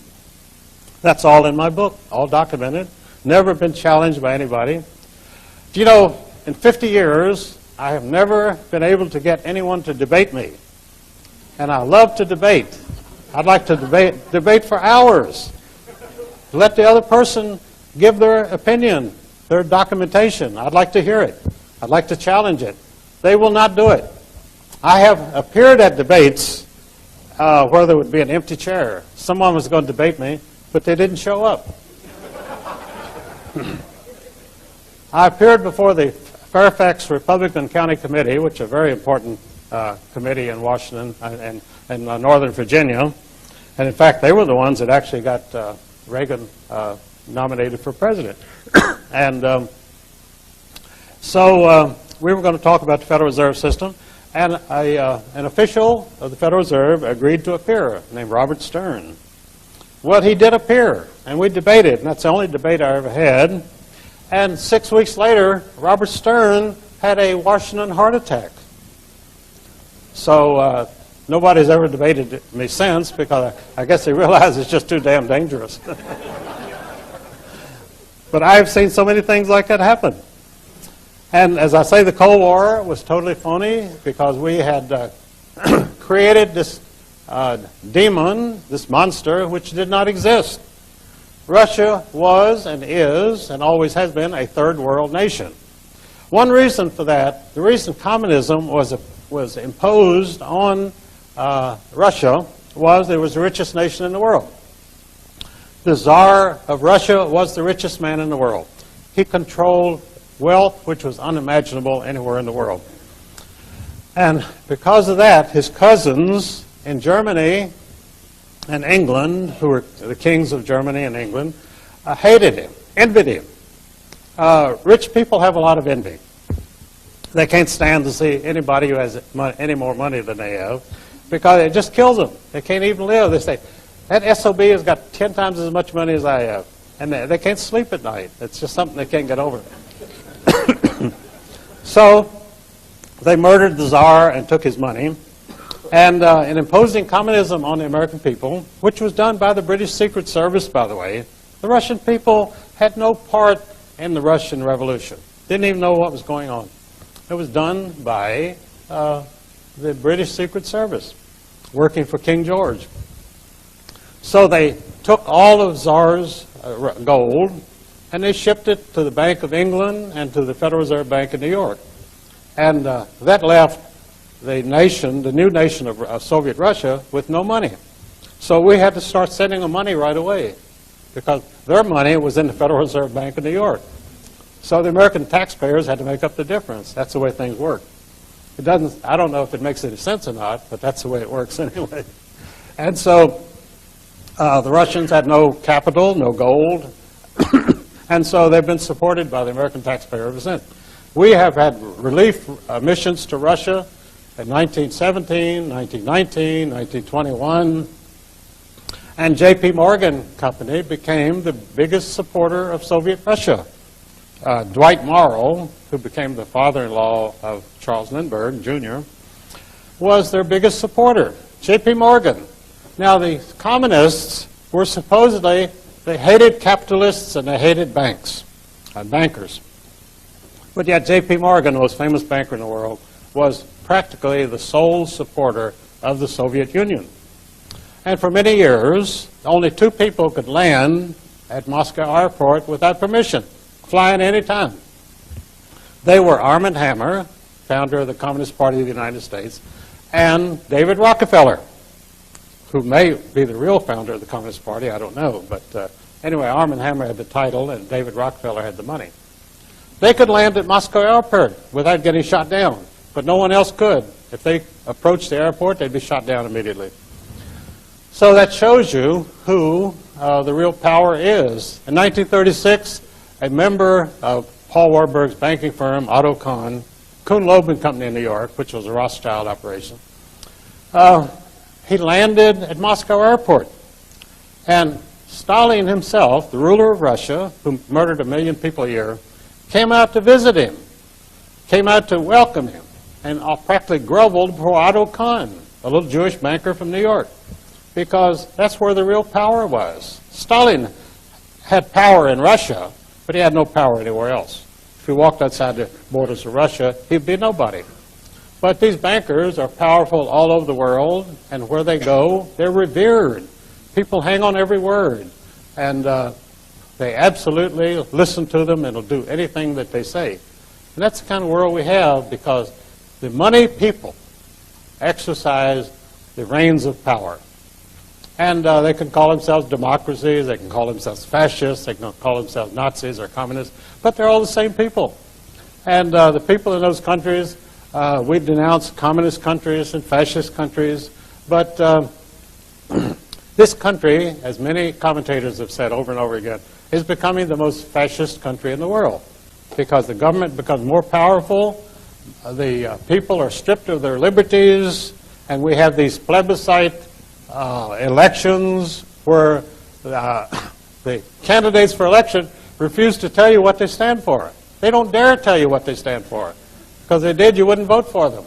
That's all in my book, all documented, never been challenged by anybody. Do you know, in 50 years, I have never been able to get anyone to debate me. And I love to debate. I'd like to debate for hours. Let the other person give their opinion, their documentation. I'd like to hear it. I'd like to challenge it. They will not do it. I have appeared at debates where there would be an empty chair. Someone was going to debate me, but they didn't show up. I appeared before the Fairfax Republican County Committee, which is a very important committee in Washington and Northern Virginia. And in fact, they were the ones that actually got Reagan nominated for president. And so we were going to talk about the Federal Reserve System, and an official of the Federal Reserve agreed to appear, named Robert Stern. Well, he did appear, and we debated, and that's the only debate I ever had. And 6 weeks later, Robert Stern had a Washington heart attack. So nobody's ever debated me since, because I guess they realize it's just too damn dangerous. But I've seen so many things like that happen. And as I say, the Cold War was totally phony because we had created this demon, this monster, which did not exist. Russia was and is and always has been a third world nation. One reason for that, the reason communism was imposed on Russia was it was the richest nation in the world. The Tsar of Russia was the richest man in the world. He controlled wealth which was unimaginable anywhere in the world. And because of that, his cousins in Germany and England, who were the kings of Germany and England, hated him, envied him. Rich people have a lot of envy. They can't stand to see anybody who has any more money than they have because it just kills them. They can't even live. They say, that SOB has got 10 times as much money as I have. And they can't sleep at night. It's just something they can't get over. So they murdered the Tsar and took his money. And in imposing communism on the American people, which was done by the British Secret Service, by the way, the Russian people had no part in the Russian Revolution. Didn't even know what was going on. It was done by the British Secret Service, working for King George. So they took all of Tsar's gold, and they shipped it to the Bank of England and to the Federal Reserve Bank in New York. And that left the nation, the new nation of Soviet Russia, with no money. So we had to start sending them money right away because their money was in the Federal Reserve Bank in New York. So the American taxpayers had to make up the difference. That's the way things work. It doesn't, I don't know if it makes any sense or not, but that's the way it works anyway. And so the Russians had no capital, no gold, and so they've been supported by the American taxpayer ever since. We have had relief missions to Russia in 1917, 1919, 1921, and J.P. Morgan Company became the biggest supporter of Soviet Russia. Dwight Morrow, who became the father-in-law of Charles Lindbergh, Jr., was their biggest supporter. J.P. Morgan. Now, the communists were supposedly, they hated capitalists and they hated banks, bankers. But yet J.P. Morgan, the most famous banker in the world, was practically the sole supporter of the Soviet Union. And for many years, only 2 people could land at Moscow airport without permission, flying any time. They were Armand Hammer, founder of the Communist Party of the United States, and David Rockefeller, who may be the real founder of the Communist Party, I don't know. But anyway, Armand Hammer had the title and David Rockefeller had the money. They could land at Moscow airport without getting shot down, but no one else could. If they approached the airport, they'd be shot down immediately. So that shows you who the real power is. In 1936, a member of Paul Warburg's banking firm, Otto Kahn, Kuhn-Loeb and Company in New York, which was a Rothschild operation, he landed at Moscow airport. And Stalin himself, the ruler of Russia, who murdered 1 million people a year, came out to visit him, came out to welcome him, and practically groveled before Otto Kahn, a little Jewish banker from New York, because that's where the real power was. Stalin had power in Russia, but he had no power anywhere else. If he walked outside the borders of Russia, he'd be nobody. But these bankers are powerful all over the world, and where they go, they're revered. People hang on every word, and they absolutely listen to them and will do anything that they say. And that's the kind of world we have because the money people exercise the reins of power. And they can call themselves democracies, they can call themselves fascists, they can call themselves Nazis or communists, but they're all the same people. And the people in those countries, we denounce communist countries and fascist countries, but this country, as many commentators have said over and over again, is becoming the most fascist country in the world because the government becomes more powerful, the people are stripped of their liberties, and we have these plebiscite elections where the candidates for election refuse to tell you what they stand for. They don't dare tell you what they stand for, because if they did, you wouldn't vote for them.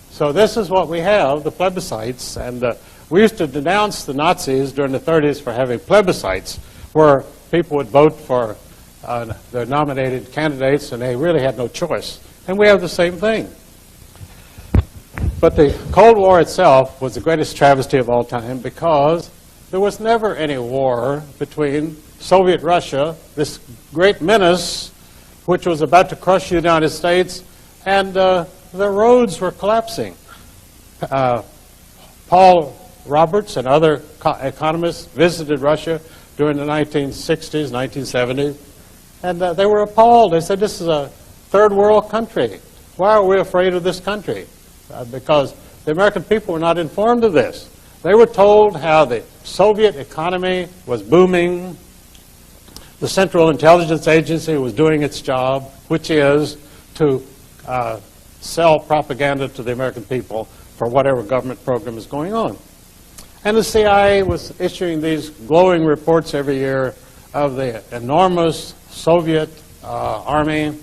So this is what we have, the plebiscites, and we used to denounce the Nazis during the 30s for having plebiscites where people would vote for their nominated candidates and they really had no choice. And we have the same thing. But the Cold War itself was the greatest travesty of all time because there was never any war between Soviet Russia, this great menace which was about to crush the United States, and the roads were collapsing. Paul Roberts and other economists visited Russia during the 1960s, 1970s, and they were appalled. They said, this is a third world country. Why are we afraid of this country? Because the American people were not informed of this. They were told how the Soviet economy was booming, the Central Intelligence Agency was doing its job, which is to sell propaganda to the American people for whatever government program is going on. And the CIA was issuing these glowing reports every year of the enormous Soviet army,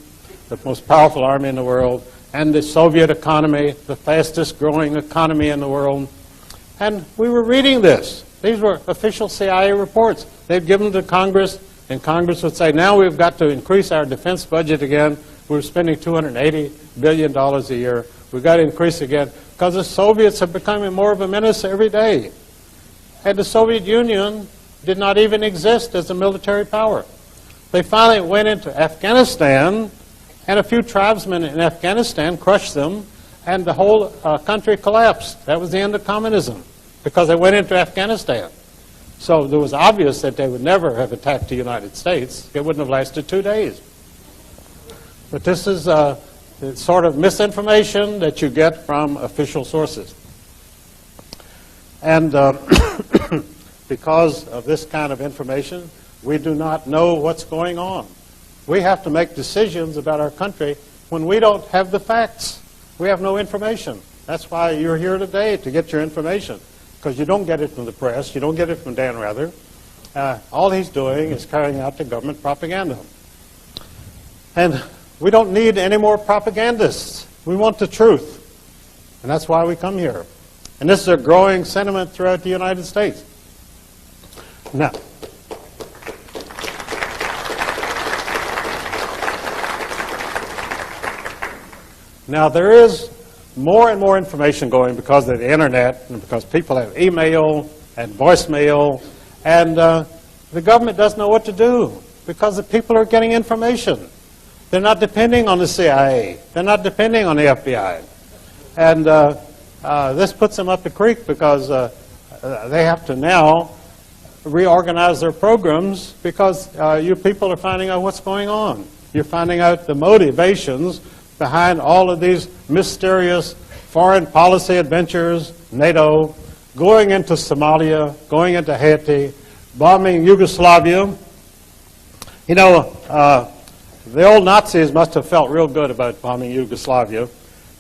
the most powerful army in the world, and the Soviet economy, the fastest growing economy in the world. And we were reading this. These were official CIA reports. They'd given them to Congress, and Congress would say, now we've got to increase our defense budget again. We're spending $280 billion a year. We've got to increase again, because the Soviets are becoming more of a menace every day. And the Soviet Union did not even exist as a military power. They finally went into Afghanistan, and a few tribesmen in Afghanistan crushed them, and the whole country collapsed. That was the end of communism, because they went into Afghanistan. So it was obvious that they would never have attacked the United States. It wouldn't have lasted 2 days. But this is the sort of misinformation that you get from official sources. And because of this kind of information, we do not know what's going on. We have to make decisions about our country when we don't have the facts. We have no information. That's why you're here today, to get your information, because you don't get it from the press. You don't get it from Dan Rather. All he's doing is carrying out the government propaganda. And we don't need any more propagandists. We want the truth. And that's why we come here. And this is a growing sentiment throughout the United States. Now there is more and more information going because of the internet and because people have email and voicemail, and the government doesn't know what to do because the people are getting information. They're not depending on the CIA. They're not depending on the FBI. And this puts them up the creek because they have to now reorganize their programs because you people are finding out what's going on. You're finding out the motivations behind all of these mysterious foreign policy adventures, NATO, going into Somalia, going into Haiti, bombing Yugoslavia. You know, the old Nazis must have felt real good about bombing Yugoslavia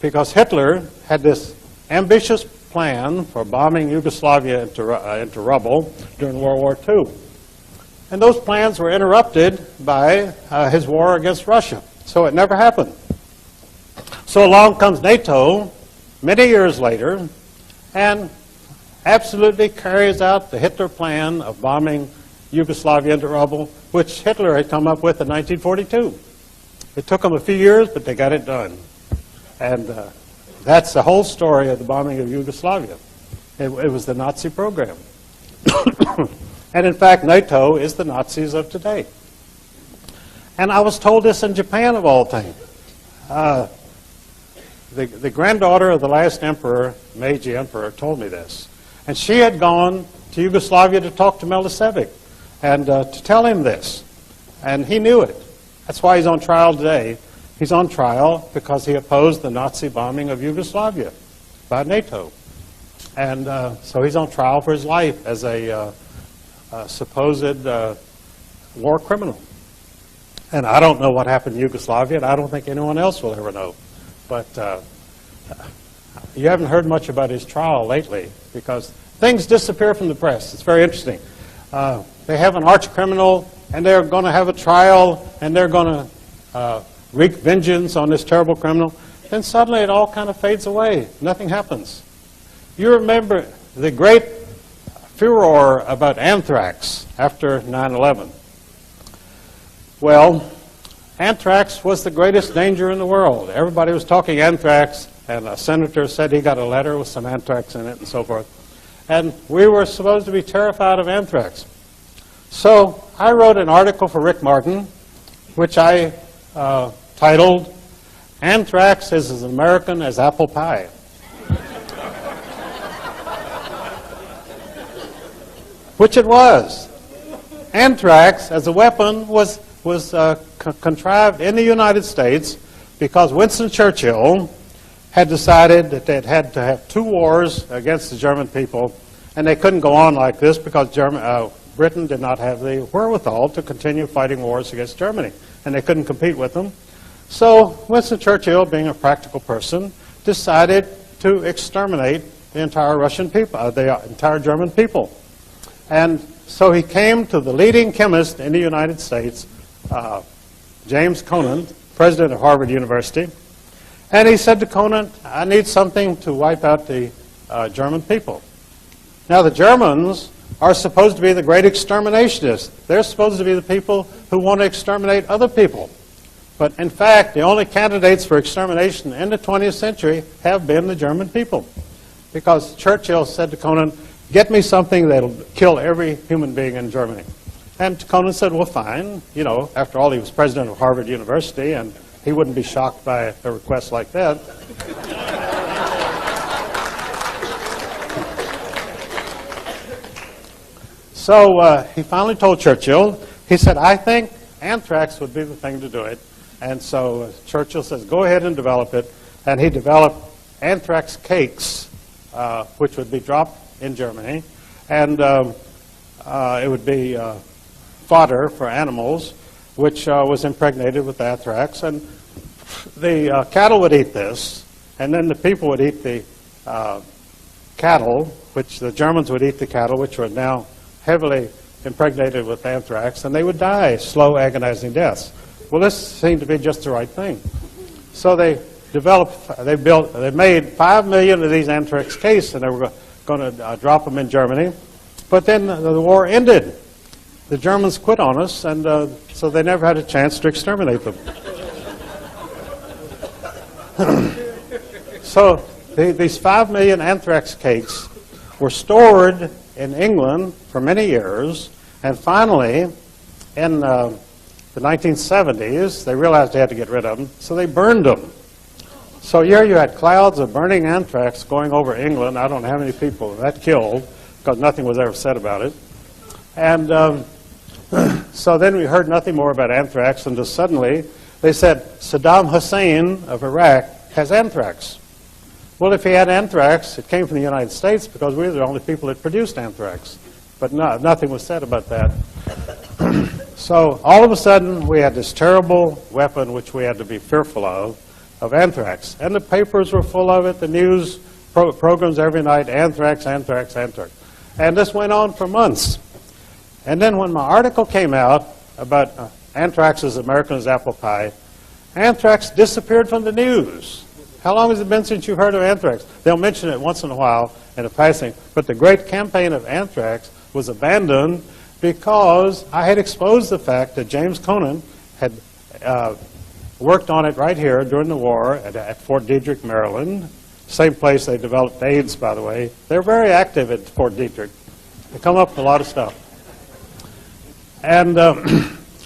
because Hitler had this ambitious plan for bombing Yugoslavia into rubble during World War II. And those plans were interrupted by his war against Russia. So it never happened. So along comes NATO many years later and absolutely carries out the Hitler plan of bombing Yugoslavia into rubble, which Hitler had come up with in 1942. It took them a few years, but they got it done. And that's the whole story of the bombing of Yugoslavia. It was the Nazi program. And in fact, NATO is the Nazis of today. And I was told this in Japan, of all things. The granddaughter of the last emperor, Meiji Emperor, told me this. And she had gone to Yugoslavia to talk to Milicevic and to tell him this. And he knew it. That's why he's on trial today. He's on trial because he opposed the Nazi bombing of Yugoslavia by NATO. And so he's on trial for his life as a supposed war criminal. And I don't know what happened in Yugoslavia, and I don't think anyone else will ever know. But you haven't heard much about his trial lately because things disappear from the press. It's very interesting. They have an arch criminal, and they're going to have a trial, and they're going to wreak vengeance on this terrible criminal. Then suddenly it all kind of fades away. Nothing happens. You remember the great furor about anthrax after 9/11. Well, anthrax was the greatest danger in the world. Everybody was talking anthrax, and a senator said he got a letter with some anthrax in it and so forth. And we were supposed to be terrified of anthrax. So I wrote an article for Rick Martin, which I titled, "Anthrax is as American as Apple Pie." Which it was. Anthrax as a weapon was contrived in the United States because Winston Churchill had decided that they had to have 2 wars against the German people, and they couldn't go on like this because Britain did not have the wherewithal to continue fighting wars against Germany, and they couldn't compete with them. So Winston Churchill, being a practical person, decided to exterminate the entire Russian people, the entire German people. And so he came to the leading chemist in the United States, James Conant, president of Harvard University, and he said to Conant, I need something to wipe out the German people. Now the Germans are supposed to be the great exterminationists. They're supposed to be the people who want to exterminate other people. But in fact, the only candidates for extermination in the 20th century have been the German people. Because Churchill said to Conant, get me something that'll kill every human being in Germany. And Conant said, well, fine. You know, after all, he was president of Harvard University, and he wouldn't be shocked by a request like that. So he finally told Churchill, he said, I think anthrax would be the thing to do it. And so Churchill says, go ahead and develop it. And he developed anthrax cakes, which would be dropped in Germany. And it would be fodder for animals, which was impregnated with anthrax. And the cattle would eat this, and then the people would eat the cattle, which the Germans would eat the cattle, which were now heavily impregnated with anthrax, and they would die slow, agonizing deaths. Well, this seemed to be just the right thing. So they made 5 million of these anthrax cases, and they were going to drop them in Germany. But then the war ended. The Germans quit on us, and so they never had a chance to exterminate them. So these 5 million anthrax cakes were stored in England for many years, and finally, in the 1970s, they realized they had to get rid of them, so they burned them. So here you had clouds of burning anthrax going over England. I don't know how many people that killed, because nothing was ever said about it. And so then we heard nothing more about anthrax until suddenly they said Saddam Hussein of Iraq has anthrax. Well, if he had anthrax, it came from the United States because we were the only people that produced anthrax. But nothing was said about that. So all of a sudden, we had this terrible weapon which we had to be fearful of anthrax. And the papers were full of it, the news programs every night, anthrax, anthrax, anthrax. And this went on for months. And then when my article came out about anthrax as American as apple pie, anthrax disappeared from the news. How long has it been since you've heard of anthrax? They'll mention it once in a while in a passing. But the great campaign of anthrax was abandoned because I had exposed the fact that James Conant had worked on it right here during the war at Fort Detrick, Maryland. Same place they developed AIDS, by the way. They're very active at Fort Detrick. They come up with a lot of stuff. And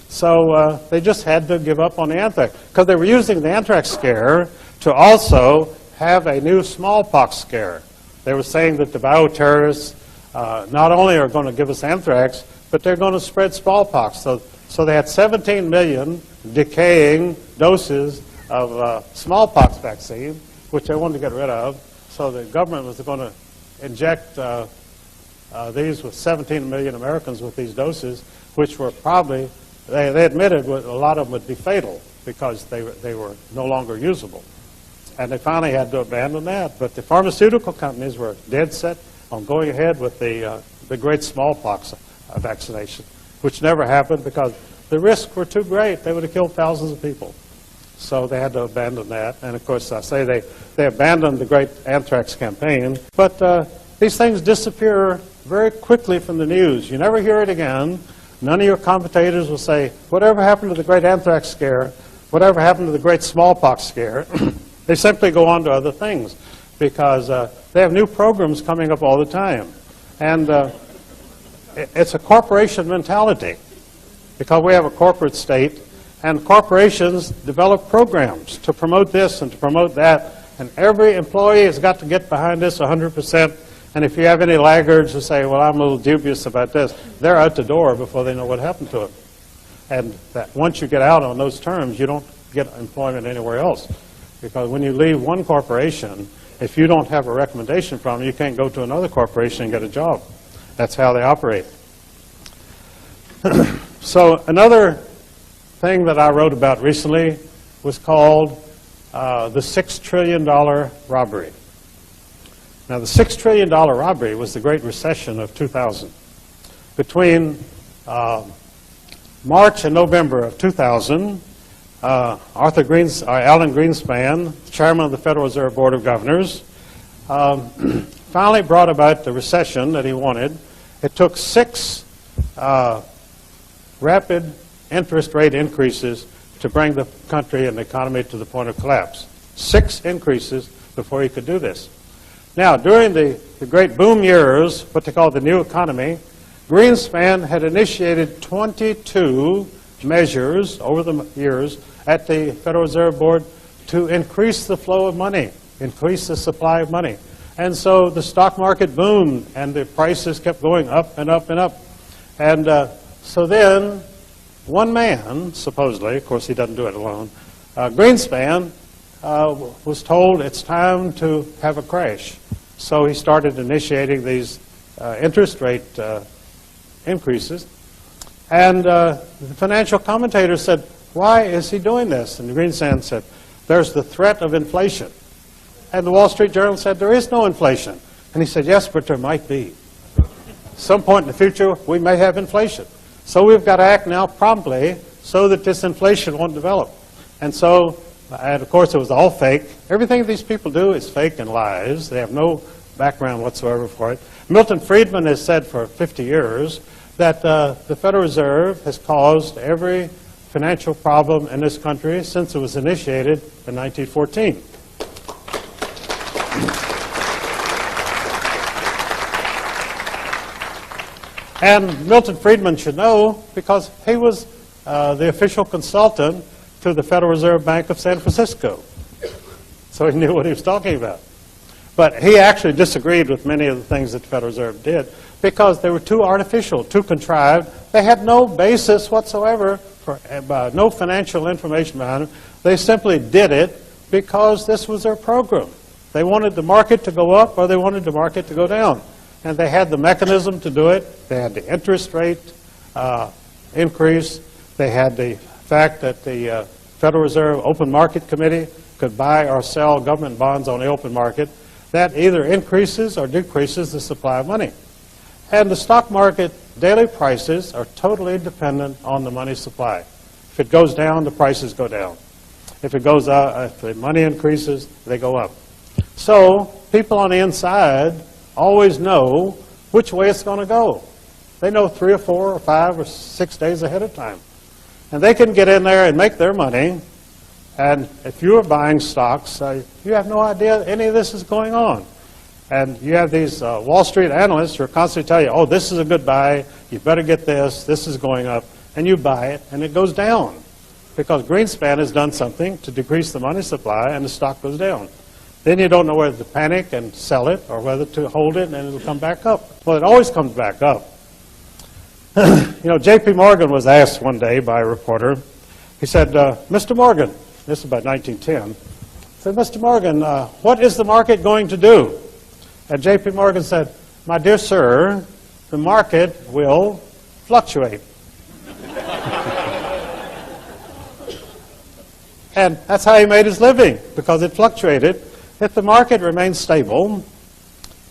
so they just had to give up on the anthrax because they were using the anthrax scare to also have a new smallpox scare. They were saying that the bioterrorists not only are going to give us anthrax, but they're going to spread smallpox. So they had 17 million decaying doses of smallpox vaccine, which they wanted to get rid of. So the government was going to inject these with 17 million Americans with these doses, which were probably, they admitted a lot of them would be fatal because they were no longer usable. And they finally had to abandon that. But the pharmaceutical companies were dead set on going ahead with the great smallpox vaccination, which never happened because the risks were too great. They would have killed thousands of people. So they had to abandon that. And of course, I say they abandoned the great anthrax campaign. But these things disappear very quickly from the news. You never hear it again. None of your commentators will say, whatever happened to the great anthrax scare, whatever happened to the great smallpox scare. They simply go on to other things because they have new programs coming up all the time. And it's a corporation mentality because we have a corporate state, and corporations develop programs to promote this and to promote that, and every employee has got to get behind this 100%. And if you have any laggards who say, well, I'm a little dubious about this, they're out the door before they know what happened to them. And that once you get out on those terms, you don't get employment anywhere else. Because when you leave one corporation, if you don't have a recommendation from them, you can't go to another corporation and get a job. That's how they operate. So another thing that I wrote about recently was called the $6 trillion robbery. Now, the $6 trillion robbery was the Great Recession of 2000. Between March and November of 2000, Alan Greenspan, chairman of the Federal Reserve Board of Governors, finally brought about the recession that he wanted. It took 6 rapid interest rate increases to bring the country and the economy to the point of collapse. 6 increases before he could do this. Now, during the great boom years, what they call the new economy, Greenspan had initiated 22 measures over the years at the Federal Reserve Board to increase the flow of money, increase the supply of money. And so the stock market boomed, and the prices kept going up and up and up. And so then one man, supposedly, of course he doesn't do it alone, Greenspan was told it's time to have a crash. So he started initiating these interest rate increases. And the financial commentators said, why is he doing this? And Greenspan said, there's the threat of inflation. And the Wall Street Journal said, there is no inflation. And he said, yes, but there might be. Some point in the future, we may have inflation. So we've got to act now promptly so that this inflation won't develop. And so, and of course, it was all fake. Everything these people do is fake and lies. They have no background whatsoever for it. Milton Friedman has said for 50 years that the Federal Reserve has caused every financial problem in this country since it was initiated in 1914. And Milton Friedman should know because he was the official consultant to the Federal Reserve Bank of San Francisco. So he knew what he was talking about. But he actually disagreed with many of the things that the Federal Reserve did because they were too artificial, too contrived. They had no basis whatsoever, for no financial information behind them. They simply did it because this was their program. They wanted the market to go up or they wanted the market to go down. And they had the mechanism to do it. They had the interest rate increase. They had the fact that the Federal Reserve Open Market Committee could buy or sell government bonds on the open market. That either increases or decreases the supply of money. And the stock market daily prices are totally dependent on the money supply. If it goes down, the prices go down. If it goes up, if the money increases, they go up. So people on the inside always know which way it's going to go. They know 3 or 4 or 5 or 6 days ahead of time. And they can get in there and make their money. And if you are buying stocks, you have no idea any of this is going on. And you have these Wall Street analysts who are constantly telling you, oh, this is a good buy, you better get this is going up. And you buy it, and it goes down. Because Greenspan has done something to decrease the money supply, and the stock goes down. Then you don't know whether to panic and sell it or whether to hold it and it'll come back up. Well, it always comes back up. You know, J.P. Morgan was asked one day by a reporter, he said, Mr. Morgan, this is about 1910, he said, Mr. Morgan, what is the market going to do? And J.P. Morgan said, my dear sir, the market will fluctuate. And that's how he made his living, because it fluctuated. If the market remains stable,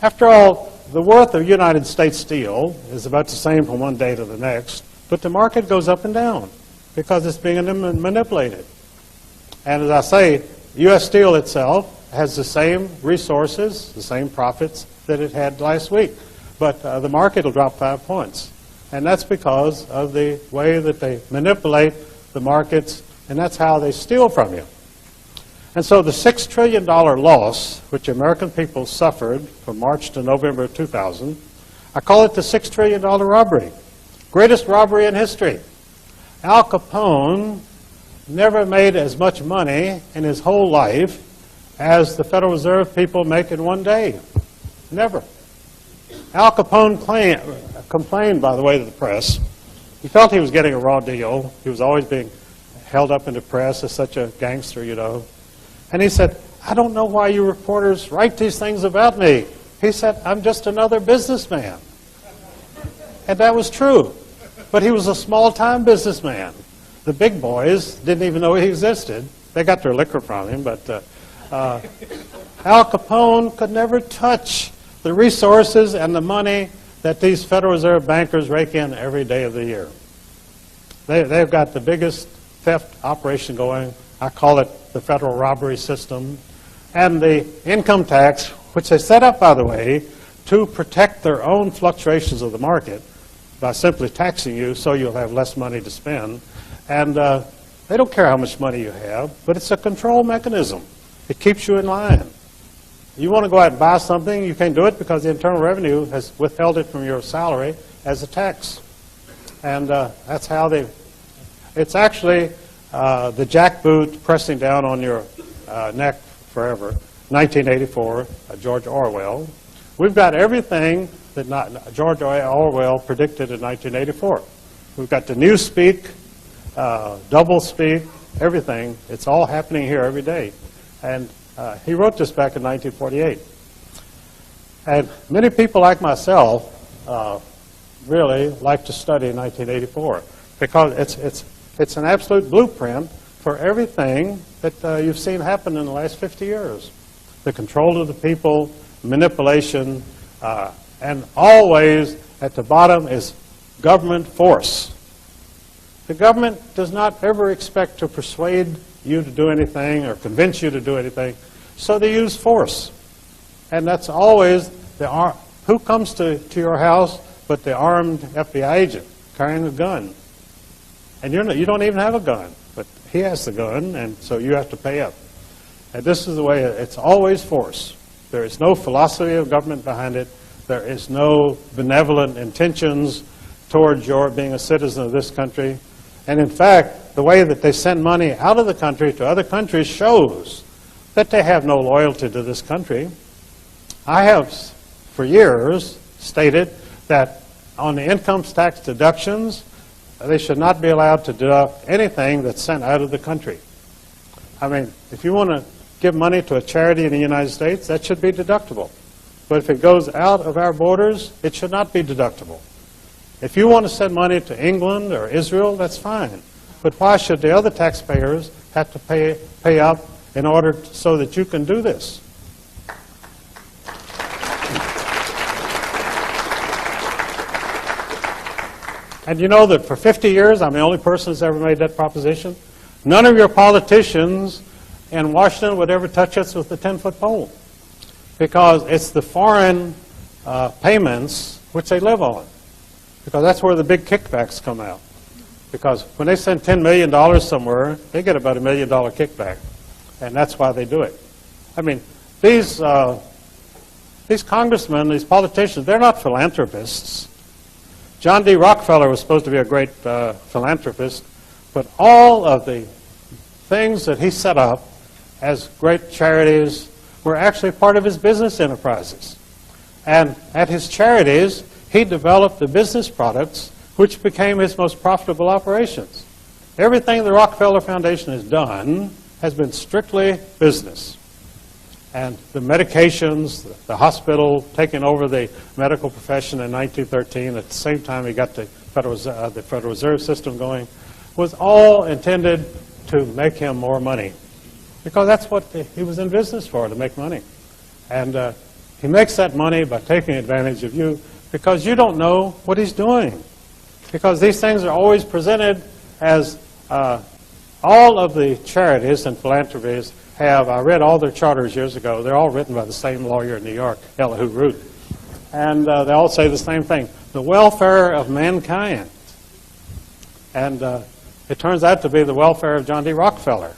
after all, the worth of United States steel is about the same from one day to the next, but the market goes up and down because it's being manipulated. And as I say, U.S. Steel itself has the same resources, the same profits that it had last week, but the market will drop 5 points. And that's because of the way that they manipulate the markets, and that's how they steal from you. And so the $6 trillion loss, which American people suffered from March to November of 2000, I call it the $6 trillion robbery. Greatest robbery in history. Al Capone never made as much money in his whole life as the Federal Reserve people make in one day. Never. Al Capone complained, by the way, to the press. He felt he was getting a raw deal. He was always being held up in the press as such a gangster, you know. And he said, I don't know why you reporters write these things about me. He said, I'm just another businessman. And that was true. But he was a small-time businessman. The big boys didn't even know he existed. They got their liquor from him, but Al Capone could never touch the resources and the money that these Federal Reserve bankers rake in every day of the year. They've got the biggest theft operation going. I call it the federal robbery system. And the income tax, which they set up, by the way, to protect their own fluctuations of the market by simply taxing you so you'll have less money to spend. And they don't care how much money you have, but it's a control mechanism. It keeps you in line. You want to go out and buy something, you can't do it because the Internal Revenue has withheld it from your salary as a tax. And that's how it's actually the jackboot pressing down on your neck forever. 1984, George Orwell. We've got everything that George Orwell predicted in 1984. We've got the newspeak, double speak, everything. It's all happening here every day. And he wrote this back in 1948. And many people like myself really like to study 1984 because it's an absolute blueprint for everything that you've seen happen in the last 50 years. The control of the people, manipulation, and always at the bottom is government force. The government does not ever expect to persuade you to do anything or convince you to do anything, so they use force. And that's always who comes to your house but the armed FBI agent carrying a gun. And you don't even have a gun, but he has the gun, and so you have to pay up. And this is the way it's always force. There is no philosophy of government behind it. There is no benevolent intentions towards your being a citizen of this country. And in fact, the way that they send money out of the country to other countries shows that they have no loyalty to this country. I have, for years, stated that on the income tax deductions, they should not be allowed to deduct anything that's sent out of the country. I mean, if you want to give money to a charity in the United States, that should be deductible. But if it goes out of our borders, it should not be deductible. If you want to send money to England or Israel, that's fine. But why should the other taxpayers have to pay up in order so that you can do this? And you know that for 50 years, I'm the only person who's ever made that proposition. None of your politicians in Washington would ever touch us with a 10-foot pole, because it's the foreign payments which they live on, because that's where the big kickbacks come out. Because when they send $10 million somewhere, they get about $1 million kickback, and that's why they do it. I mean, these congressmen, these politicians, they're not philanthropists. John D. Rockefeller was supposed to be a great philanthropist, but all of the things that he set up as great charities were actually part of his business enterprises. And at his charities, he developed the business products which became his most profitable operations. Everything the Rockefeller Foundation has done has been strictly business. And the medications, the hospital taking over the medical profession in 1913, at the same time he got the Federal Reserve System going, was all intended to make him more money. Because that's what he was in business for, to make money. And he makes that money by taking advantage of you because you don't know what he's doing. Because these things are always presented as all of the charities and philanthropies have, I read all their charters years ago, they're all written by the same lawyer in New York, Elihu Root. And they all say the same thing, the welfare of mankind. And it turns out to be the welfare of John D. Rockefeller.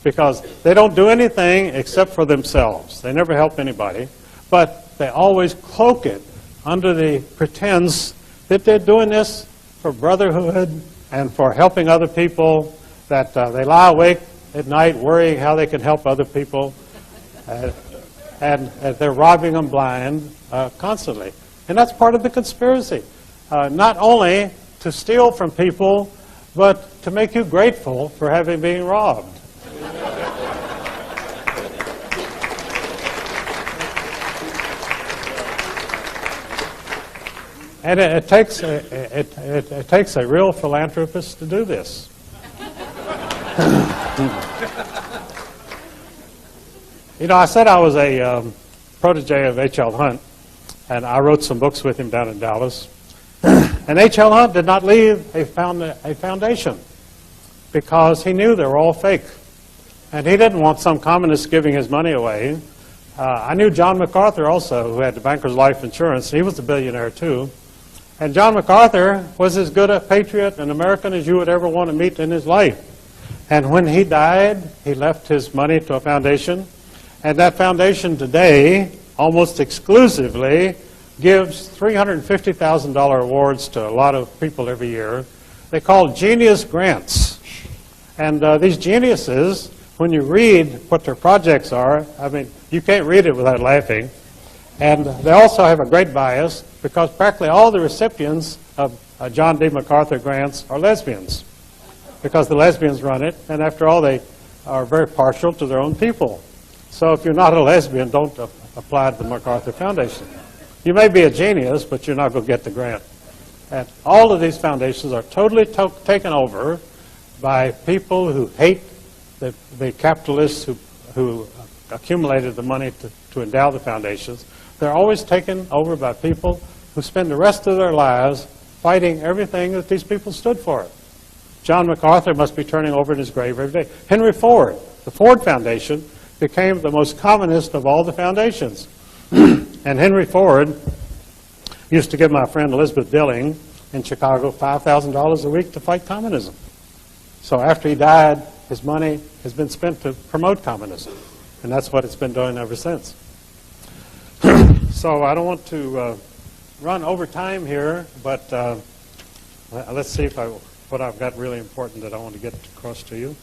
Because they don't do anything except for themselves. They never help anybody. But they always cloak it under the pretense that they're doing this for brotherhood and for helping other people, that they lie awake at night worrying how they can help other people, and they're robbing them blind constantly. And that's part of the conspiracy. Not only to steal from people, but to make you grateful for having been robbed. And it takes a real philanthropist to do this. You know, I said I was a protege of H.L. Hunt, and I wrote some books with him down in Dallas. And H.L. Hunt did not leave a foundation because he knew they were all fake. And he didn't want some communist giving his money away. I knew John MacArthur also, who had the Bankers Life Insurance. He was a billionaire too. And John MacArthur was as good a patriot and American as you would ever want to meet in his life. And when he died, he left his money to a foundation. And that foundation today almost exclusively gives $350,000 awards to a lot of people every year. They call genius grants. And these geniuses, when you read what their projects are, I mean, you can't read it without laughing. And they also have a great bias because practically all the recipients of John D. MacArthur grants are lesbians because the lesbians run it, and after all, they are very partial to their own people. So if you're not a lesbian, don't apply to the MacArthur Foundation. You may be a genius, but you're not going to get the grant. And all of these foundations are totally taken over by people who hate the capitalists who accumulated the money to endow the foundations. They're always taken over by people who spend the rest of their lives fighting everything that these people stood for. John MacArthur must be turning over in his grave every day. Henry Ford, the Ford Foundation, became the most communist of all the foundations. And Henry Ford used to give my friend Elizabeth Dilling in Chicago $5,000 a week to fight communism. So after he died, his money has been spent to promote communism. And that's what it's been doing ever since. So I don't want to run over time here, but let's see if what I've got really important that I want to get across to you.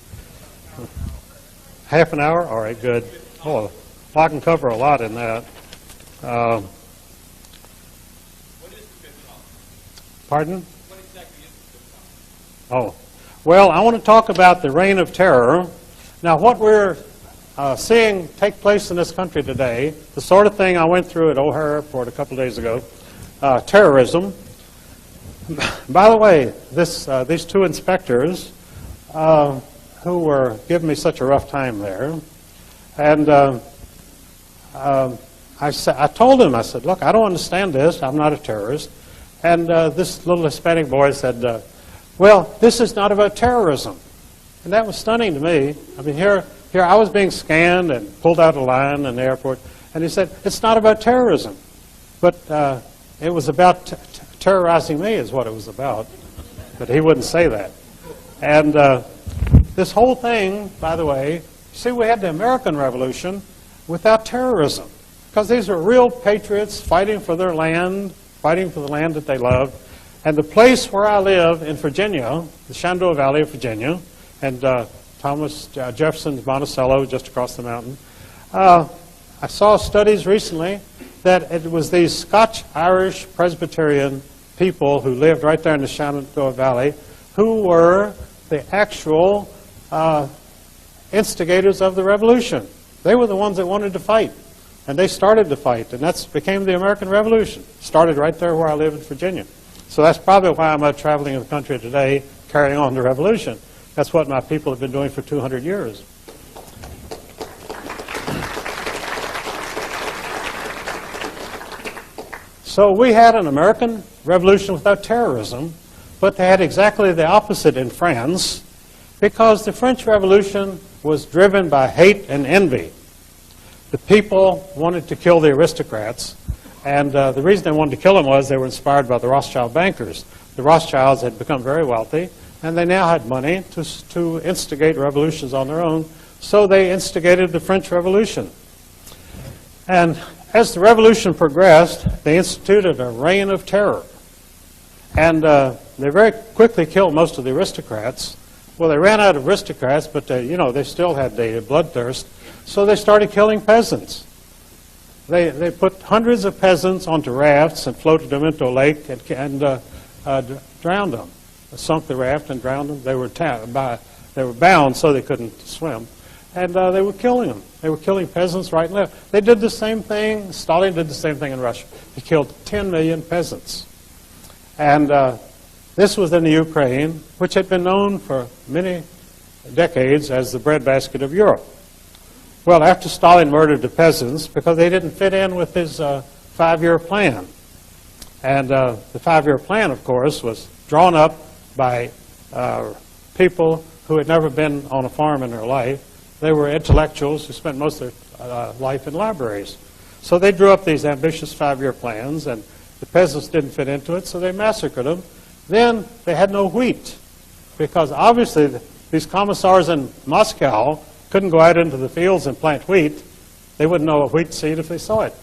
Half an hour? All right, good. Oh, I can cover a lot in that. What is the fifth column? Pardon? What exactly is the fifth Oh, column? well, I want to talk about the reign of terror. Now, what we're seeing take place in this country today, the sort of thing I went through at O'Hare Airport a couple of days ago, terrorism. By the way, these two inspectors who were giving me such a rough time there, and I told them, I said, look, I don't understand this. I'm not a terrorist. And this little Hispanic boy said, well, this is not about terrorism. And that was stunning to me. I mean, here I was being scanned and pulled out of line in the airport, and he said, it's not about terrorism. But it was about terrorizing me is what it was about. But he wouldn't say that. And this whole thing, by the way, see, we had the American Revolution without terrorism. Because these are real patriots fighting for their land, fighting for the land that they loved. And the place where I live in Virginia, the Shenandoah Valley of Virginia, and Thomas Jefferson's Monticello just across the mountain, I saw studies recently that it was these Scotch-Irish Presbyterian people who lived right there in the Shenandoah Valley who were the actual instigators of the revolution. They were the ones that wanted to fight. And they started the fight, and that became the American Revolution. Started right there where I live in Virginia. So that's probably why I'm out traveling in the country today, carrying on the revolution. That's what my people have been doing for 200 years. So we had an American Revolution without terrorism, but they had exactly the opposite in France, because the French Revolution was driven by hate and envy. The people wanted to kill the aristocrats, and the reason they wanted to kill them was they were inspired by the Rothschild bankers. The Rothschilds had become very wealthy, and they now had money to instigate revolutions on their own, so they instigated the French Revolution. And as the revolution progressed, they instituted a reign of terror. And they very quickly killed most of the aristocrats. Well, they ran out of aristocrats, but they still had the bloodthirst. So they started killing peasants. They put hundreds of peasants onto rafts and floated them into a lake and drowned them. They sunk the raft and drowned them. They were bound so they couldn't swim. And they were killing them. They were killing peasants right and left. They did the same thing. Stalin did the same thing in Russia. He killed 10 million peasants. And this was in the Ukraine, which had been known for many decades as the breadbasket of Europe. Well, after Stalin murdered the peasants because they didn't fit in with his 5-year plan. And the 5-year plan, of course, was drawn up by people who had never been on a farm in their life. They were intellectuals who spent most of their life in libraries. So they drew up these ambitious 5-year plans, and the peasants didn't fit into it, so they massacred them. Then they had no wheat, because obviously these commissars in Moscow couldn't go out into the fields and plant wheat. They wouldn't know a wheat seed if they saw it.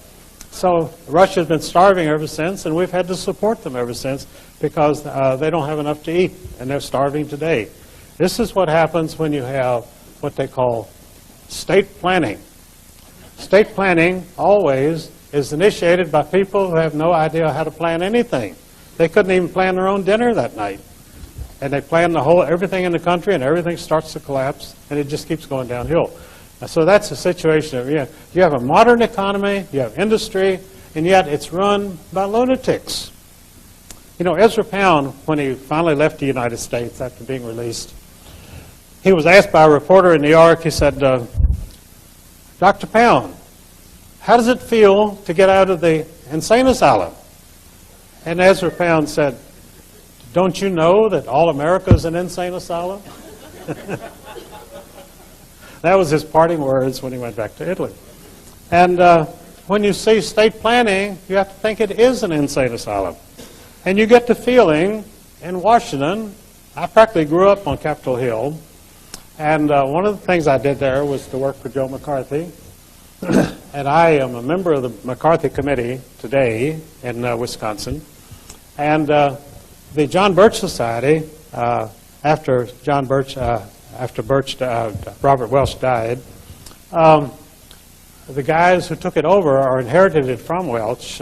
So Russia's been starving ever since, and we've had to support them ever since because they don't have enough to eat, and they're starving today. This is what happens when you have what they call state planning. State planning always is initiated by people who have no idea how to plan anything. They couldn't even plan their own dinner that night. And they plan everything in the country, and everything starts to collapse, and it just keeps going downhill. So that's the situation. You have a modern economy, you have industry, and yet it's run by lunatics. You know, Ezra Pound, when he finally left the United States after being released, he was asked by a reporter in New York, he said, Dr. Pound, how does it feel to get out of the insane asylum? And Ezra Pound said, don't you know that all America is an insane asylum? That was his parting words when he went back to Italy. And when you see state planning, you have to think it is an insane asylum. And you get the feeling in Washington, I practically grew up on Capitol Hill, and one of the things I did there was to work for Joe McCarthy. And I am a member of the McCarthy Committee today in Wisconsin. And the John Birch Society, after Robert Welch died, the guys who took it over or inherited it from Welch,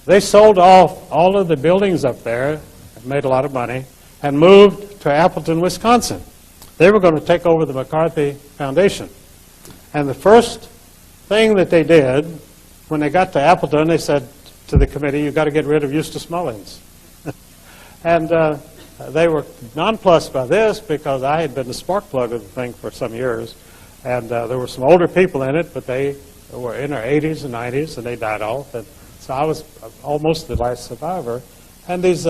they sold off all of the buildings up there, made a lot of money, and moved to Appleton, Wisconsin. They were going to take over the McCarthy Foundation. And the first thing that they did, when they got to Appleton, they said to the committee, you've got to get rid of Eustace Mullins. And they were nonplussed by this because I had been the spark plug of the thing for some years. And there were some older people in it, but they were in their 80s and 90s, and they died off. And so I was almost the last survivor. And these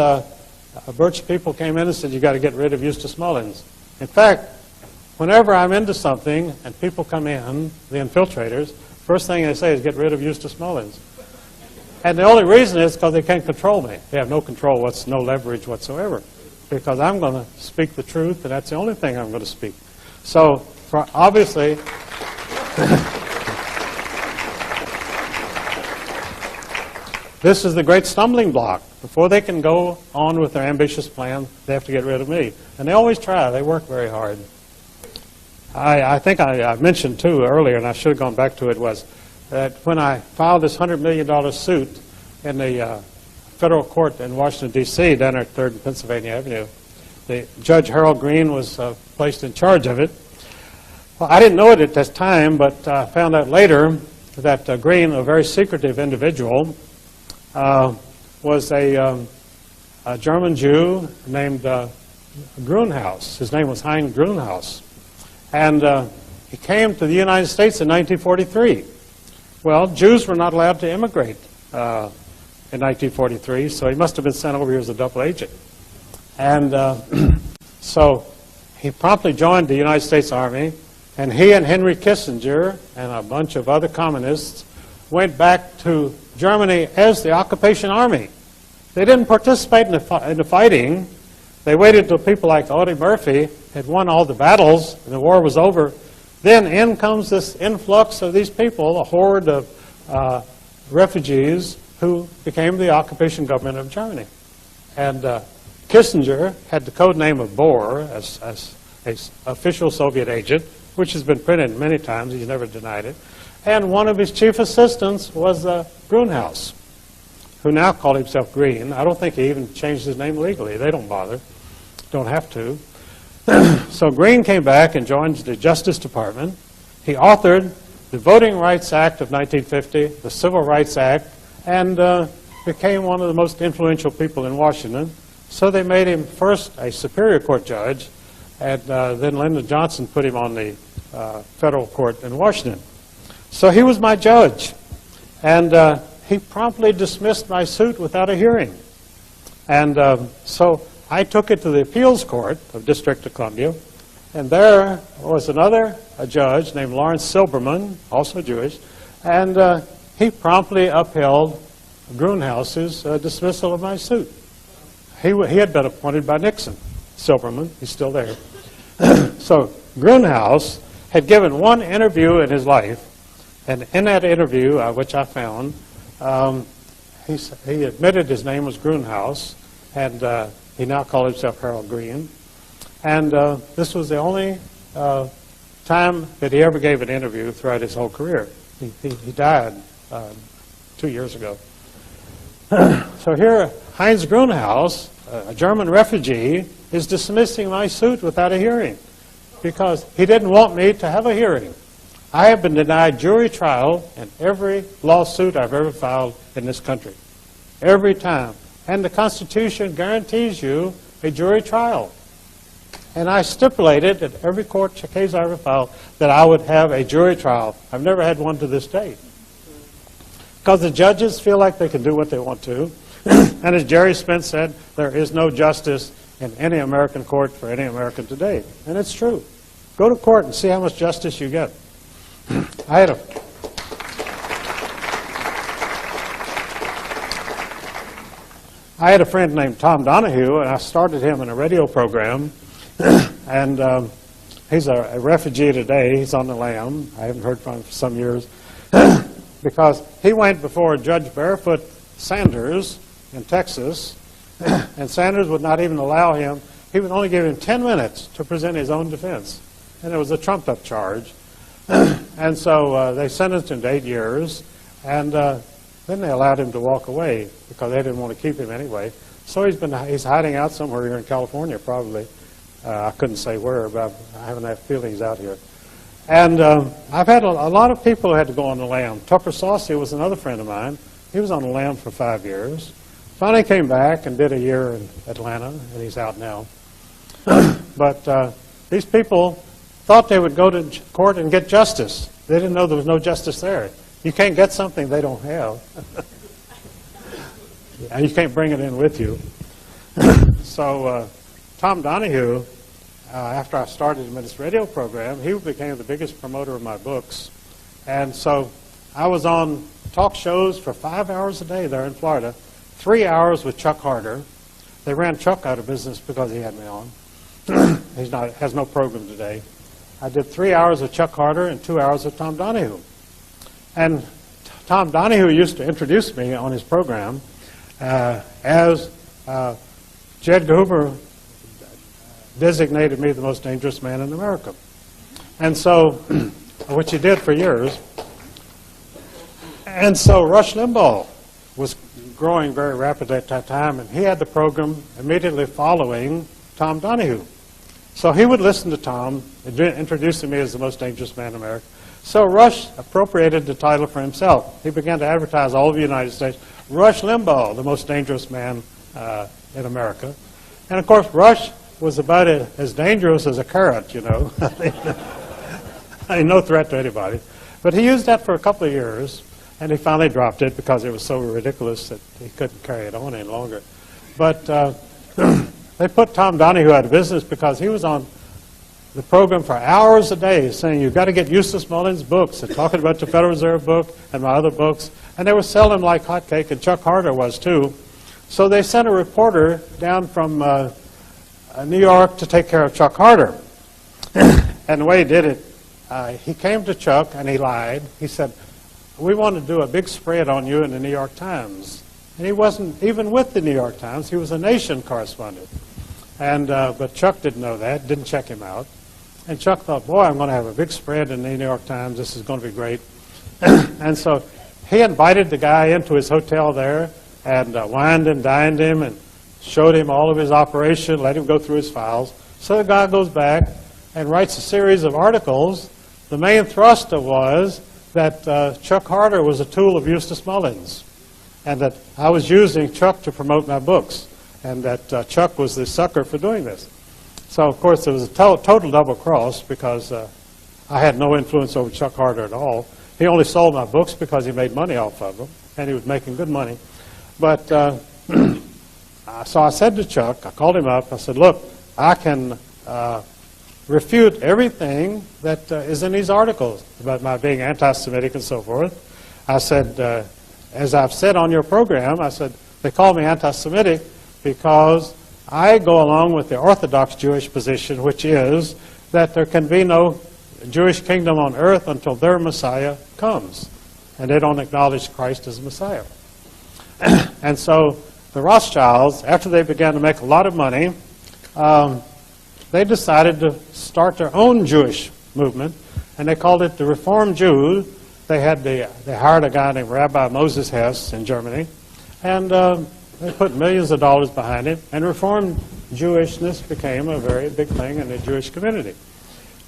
Birch people came in and said, you've got to get rid of Eustace Mullins. In fact, whenever I'm into something and people come in, the infiltrators, first thing they say is get rid of Eustace Mullins. And the only reason is because they can't control me. They have no control, no leverage whatsoever. Because I'm going to speak the truth, and that's the only thing I'm going to speak. So, obviously, this is the great stumbling block. Before they can go on with their ambitious plan, they have to get rid of me. And they always try. They work very hard. I think I mentioned, too, earlier, and I should have gone back to it, was that when I filed this $100 million suit in the federal court in Washington, D.C., down at 3rd and Pennsylvania Avenue, Judge Harold Green was placed in charge of it. Well, I didn't know it at this time, but I found out later that Green, a very secretive individual, was a German Jew named Grunhaus. His name was Hein Grunhaus. And he came to the United States in 1943. Well, Jews were not allowed to immigrate in 1943, so he must have been sent over here as a double agent. And so he promptly joined the United States Army, and he and Henry Kissinger and a bunch of other communists went back to Germany as the occupation army. They didn't participate in the fighting. They waited until people like Audie Murphy had won all the battles and the war was over. Then in comes this influx of these people, a horde of refugees who became the occupation government of Germany. And Kissinger had the code name of Bohr as an official Soviet agent, which has been printed many times. He's never denied it. And one of his chief assistants was Grunhaus, who now called himself Green. I don't think he even changed his name legally. They don't bother. Don't have to. So Green came back and joined the Justice Department. He authored the Voting Rights Act of 1950, the Civil Rights Act, and became one of the most influential people in Washington. So they made him first a Superior Court judge, and then Lyndon Johnson put him on the federal court in Washington. So he was my judge, and he promptly dismissed my suit without a hearing. And so I took it to the appeals court of District of Columbia, and there was another judge named Lawrence Silberman, also Jewish, and he promptly upheld Grunhaus's dismissal of my suit. He had been appointed by Nixon, Silberman. He's still there. So Grunhaus had given one interview in his life, and in that interview, which I found, he admitted his name was Grunhaus, and he now called himself Harold Green. And this was the only time that he ever gave an interview throughout his whole career. He died 2 years ago. So here, Heinz Grunhaus, a German refugee, is dismissing my suit without a hearing because he didn't want me to have a hearing. I have been denied jury trial in every lawsuit I've ever filed in this country. Every time. And the Constitution guarantees you a jury trial. And I stipulated at every court case I ever filed that I would have a jury trial. I've never had one to this day. Because the judges feel like they can do what they want to. And as Jerry Spence said, there is no justice in any American court for any American today. And it's true. Go to court and see how much justice you get. I had a friend named Tom Donahue, and I started him in a radio program. And he's a refugee today. He's on the lam. I haven't heard from him for some years. Because he went before Judge Barefoot Sanders in Texas, and Sanders would not even allow him. He would only give him 10 minutes to present his own defense. And it was a trumped-up charge. And so they sentenced him to 8 years, and then they allowed him to walk away because they didn't want to keep him anyway. So he's hiding out somewhere here in California, probably. I couldn't say where, but I haven't had feelings out here. And I've had a lot of people who had to go on the lam. Tupper Saucy was another friend of mine. He was on the lam for 5 years. Finally came back and did a year in Atlanta, and he's out now. But these people thought they would go to court and get justice. They didn't know there was no justice there. You can't get something they don't have. And you can't bring it in with you. So Tom Donahue, after I started him in this radio program, he became the biggest promoter of my books. And so I was on talk shows for 5 hours a day there in Florida, 3 hours with Chuck Harder. They ran Chuck out of business because he had me on. Has no program today. I did 3 hours with Chuck Harder and 2 hours with Tom Donahue. And Tom Donahue used to introduce me on his program as J. Edgar Hoover designated me the most dangerous man in America. And so, which he did for years. And so Rush Limbaugh was growing very rapidly at that time, and he had the program immediately following Tom Donahue. So he would listen to Tom, introducing me as the most dangerous man in America. So Rush appropriated the title for himself. He began to advertise all over the United States, Rush Limbaugh, the most dangerous man in America. And of course, Rush was about as dangerous as a carrot, you know. I mean, no threat to anybody. But he used that for a couple of years, and he finally dropped it because it was so ridiculous that he couldn't carry it on any longer. But they put Tom Donahue out of business because he was on the program for hours a day saying, you've got to get Eustace Mullins' books, and talking about the Federal Reserve book and my other books. And they were selling like hotcake, and Chuck Harder was too. So they sent a reporter down from New York to take care of Chuck Harder. And the way he did it, he came to Chuck and he lied. He said, we want to do a big spread on you in the New York Times. And he wasn't even with the New York Times. He was a Nation correspondent. And but Chuck didn't know that, didn't check him out. And Chuck thought, boy, I'm going to have a big spread in the New York Times. This is going to be great. And so he invited the guy into his hotel there and wined and dined him and showed him all of his operation, let him go through his files. So the guy goes back and writes a series of articles. The main thrust was that Chuck Harder was a tool of Eustace Mullins. and that I was using Chuck to promote my books, and that Chuck was the sucker for doing this. So, of course, it was a total double cross because I had no influence over Chuck Harder at all. He only sold my books because he made money off of them, and he was making good money. But so I said to Chuck, I called him up, I said, look, I can refute everything that is in these articles about my being anti-Semitic and so forth. I said, as I've said on your program, I said, they call me anti-Semitic because I go along with the Orthodox Jewish position, which is that there can be no Jewish kingdom on earth until their Messiah comes. And they don't acknowledge Christ as Messiah. And so the Rothschilds, after they began to make a lot of money, they decided to start their own Jewish movement, and they called it the Reform Jews. They hired a guy named Rabbi Moses Hess in Germany, and they put millions of dollars behind it, and Reformed Jewishness became a very big thing in the Jewish community.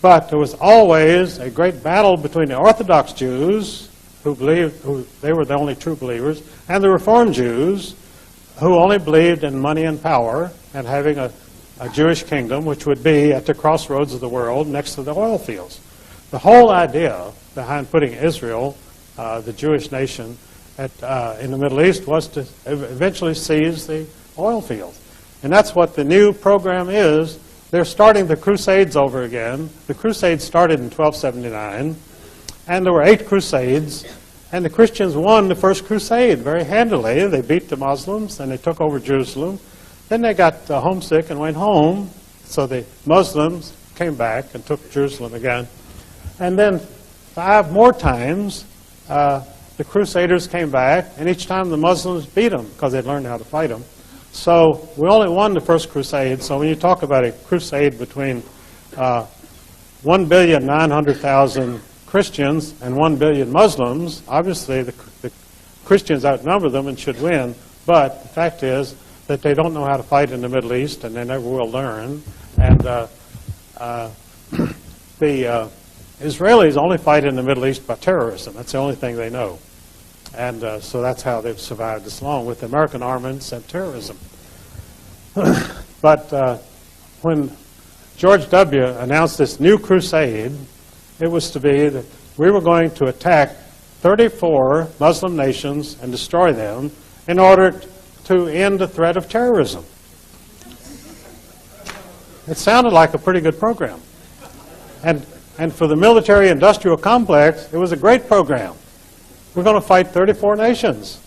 But there was always a great battle between the Orthodox Jews, who they were the only true believers, and the Reformed Jews, who only believed in money and power and having a Jewish kingdom, which would be at the crossroads of the world next to the oil fields. The whole idea behind putting Israel, the Jewish nation, in the Middle East was to eventually seize the oil fields. And that's what the new program is. They're starting the Crusades over again. The Crusades started in 1279, and there were 8 Crusades, and the Christians won the first Crusade very handily. They beat the Muslims, and they took over Jerusalem. Then they got homesick and went home, so the Muslims came back and took Jerusalem again. And then 5 more times, the Crusaders came back, and each time the Muslims beat them because they'd learned how to fight them. So we only won the first crusade. So when you talk about a crusade between 1,900,000 Christians and 1 billion Muslims, obviously the Christians outnumber them and should win. But the fact is that they don't know how to fight in the Middle East, and they never will learn. And the Israelis only fight in the Middle East by terrorism. That's the only thing they know. And so that's how they've survived this long, with American armaments and terrorism. But when George W. announced this new crusade, it was to be that we were going to attack 34 Muslim nations and destroy them in order to end the threat of terrorism. It sounded like a pretty good program. And for the military-industrial complex, it was a great program. We're going to fight 34 nations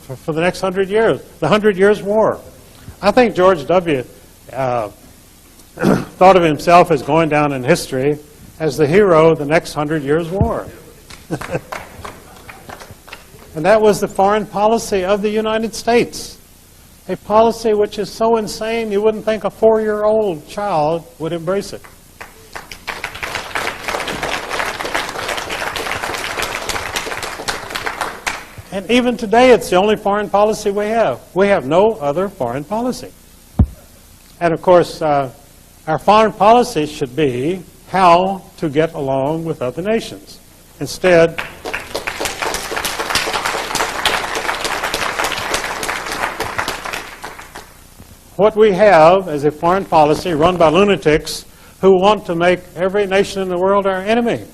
for the next 100 years, the 100 Years' War. I think George W. thought of himself as going down in history as the hero of the next 100 Years' War. And that was the foreign policy of the United States, a policy which is so insane you wouldn't think a 4-year-old child would embrace it. And even today, it's the only foreign policy we have. We have no other foreign policy. And of course, our foreign policy should be how to get along with other nations. Instead, what we have is a foreign policy run by lunatics who want to make every nation in the world our enemy.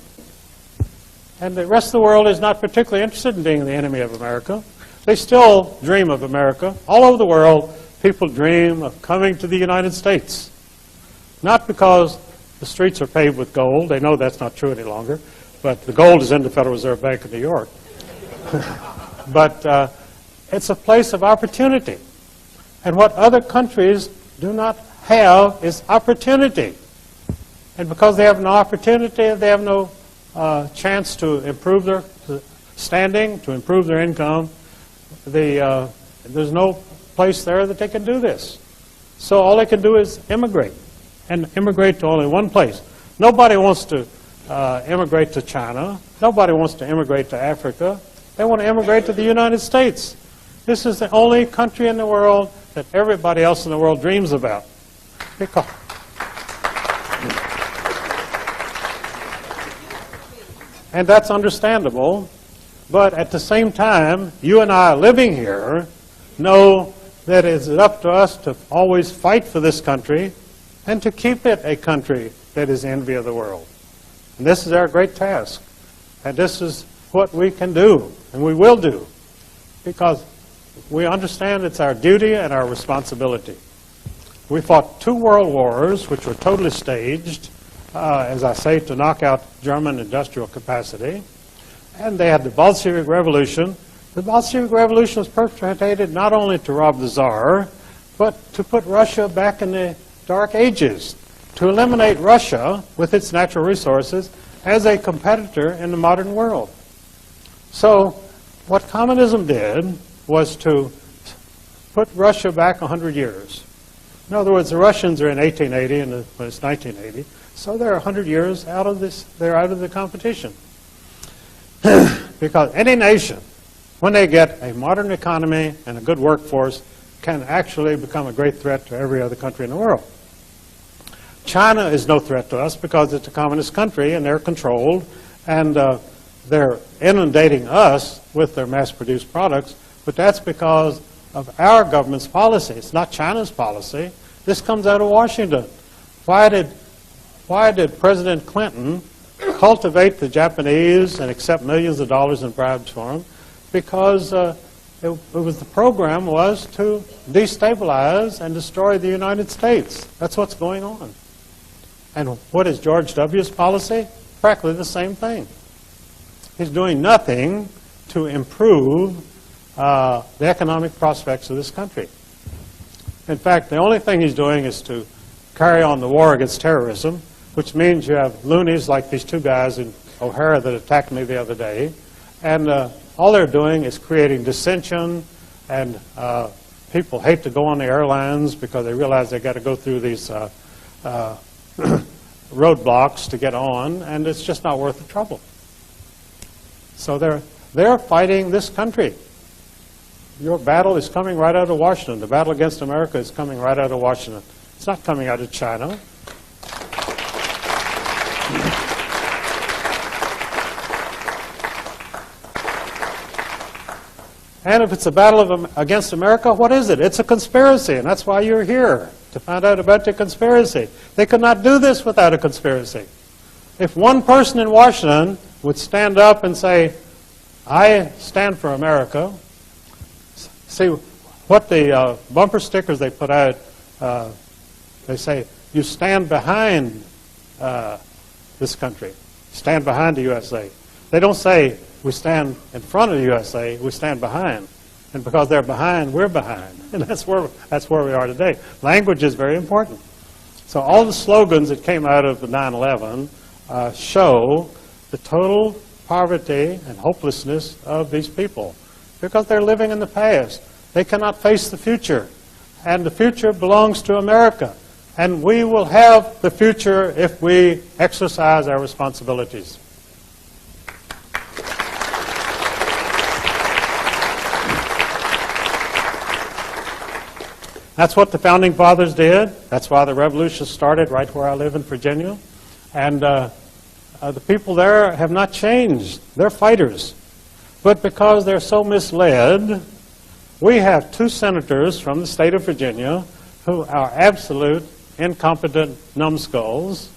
And the rest of the world is not particularly interested in being the enemy of America. They still dream of America. All over the world, people dream of coming to the United States. Not because the streets are paved with gold. They know that's not true any longer. But the gold is in the Federal Reserve Bank of New York. But it's a place of opportunity. And what other countries do not have is opportunity. And because they have no opportunity, they have no chance to improve their standing, to improve their income. There's no place there that they can do this. So all they can do is immigrate, and immigrate to only one place. Nobody wants to immigrate to China. Nobody wants to immigrate to Africa. They want to immigrate to the United States. This is the only country in the world that everybody else in the world dreams about. And that's understandable But at the same time, you and I living here know that it's up to us to always fight for this country and to keep it a country that is the envy of the world. And this is our great task. And this is what we can do, and we will do, because we understand it's our duty and our responsibility. We fought 2 world wars, which were totally staged, as I say, to knock out German industrial capacity. And they had the Bolshevik Revolution. The Bolshevik Revolution was perpetrated not only to rob the Tsar, but to put Russia back in the Dark Ages, to eliminate Russia with its natural resources as a competitor in the modern world. So what communism did was to put Russia back 100 years. In other words, the Russians are in 1880 and it's 1980, so they're 100 years out of this, they're out of the competition. Because any nation, when they get a modern economy and a good workforce, can actually become a great threat to every other country in the world. China is no threat to us because it's a communist country and they're controlled, and they're inundating us with their mass-produced products, but that's because of our government's policy. It's not China's policy. This comes out of Washington. Why did President Clinton cultivate the Japanese and accept millions of dollars in bribes for them? Because the program was to destabilize and destroy the United States. That's what's going on. And what is George W.'s policy? Practically the same thing. He's doing nothing to improve the economic prospects of this country. In fact, the only thing he's doing is to carry on the war against terrorism, which means you have loonies like these 2 guys in O'Hara that attacked me the other day, and all they're doing is creating dissension, and people hate to go on the airlines because they realize they've got to go through these roadblocks to get on, and it's just not worth the trouble. So they're fighting this country. Your battle is coming right out of Washington. The battle against America is coming right out of Washington. It's not coming out of China. And if it's a battle against America, what is it? It's a conspiracy, and that's why you're here, to find out about the conspiracy. They could not do this without a conspiracy. If one person in Washington would stand up and say, I stand for America, see what the bumper stickers they put out, they say, you stand behind this country, stand behind the USA. They don't say, we stand in front of the USA, we stand behind. And because they're behind, we're behind. And that's where we are today. Language is very important. So all the slogans that came out of the 9/11 show the total poverty and hopelessness of these people because they're living in the past. They cannot face the future. And the future belongs to America. And we will have the future if we exercise our responsibilities. That's what the Founding Fathers did. That's why the revolution started right where I live in Virginia. And the people there have not changed. They're fighters. But because they're so misled, we have 2 senators from the state of Virginia who are absolute incompetent numbskulls.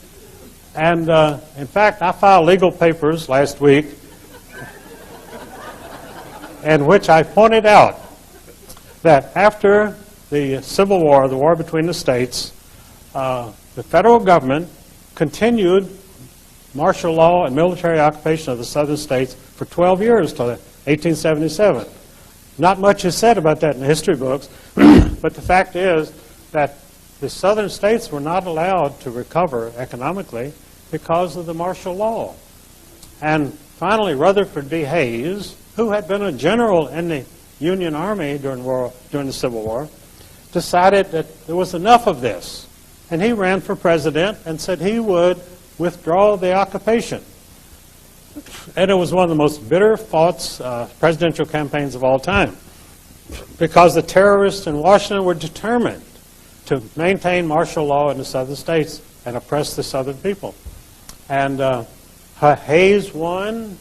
And in fact, I filed legal papers last week in which I pointed out that after the Civil War, the war between the states, the federal government continued martial law and military occupation of the southern states for 12 years till 1877. Not much is said about that in the history books, but the fact is that the southern states were not allowed to recover economically because of the martial law. And finally, Rutherford B. Hayes, who had been a general in the Union Army during the Civil War, decided that there was enough of this. And he ran for president and said he would withdraw the occupation. And it was one of the most bitter fought presidential campaigns of all time because the terrorists in Washington were determined to maintain martial law in the southern states and oppress the southern people. And Hayes won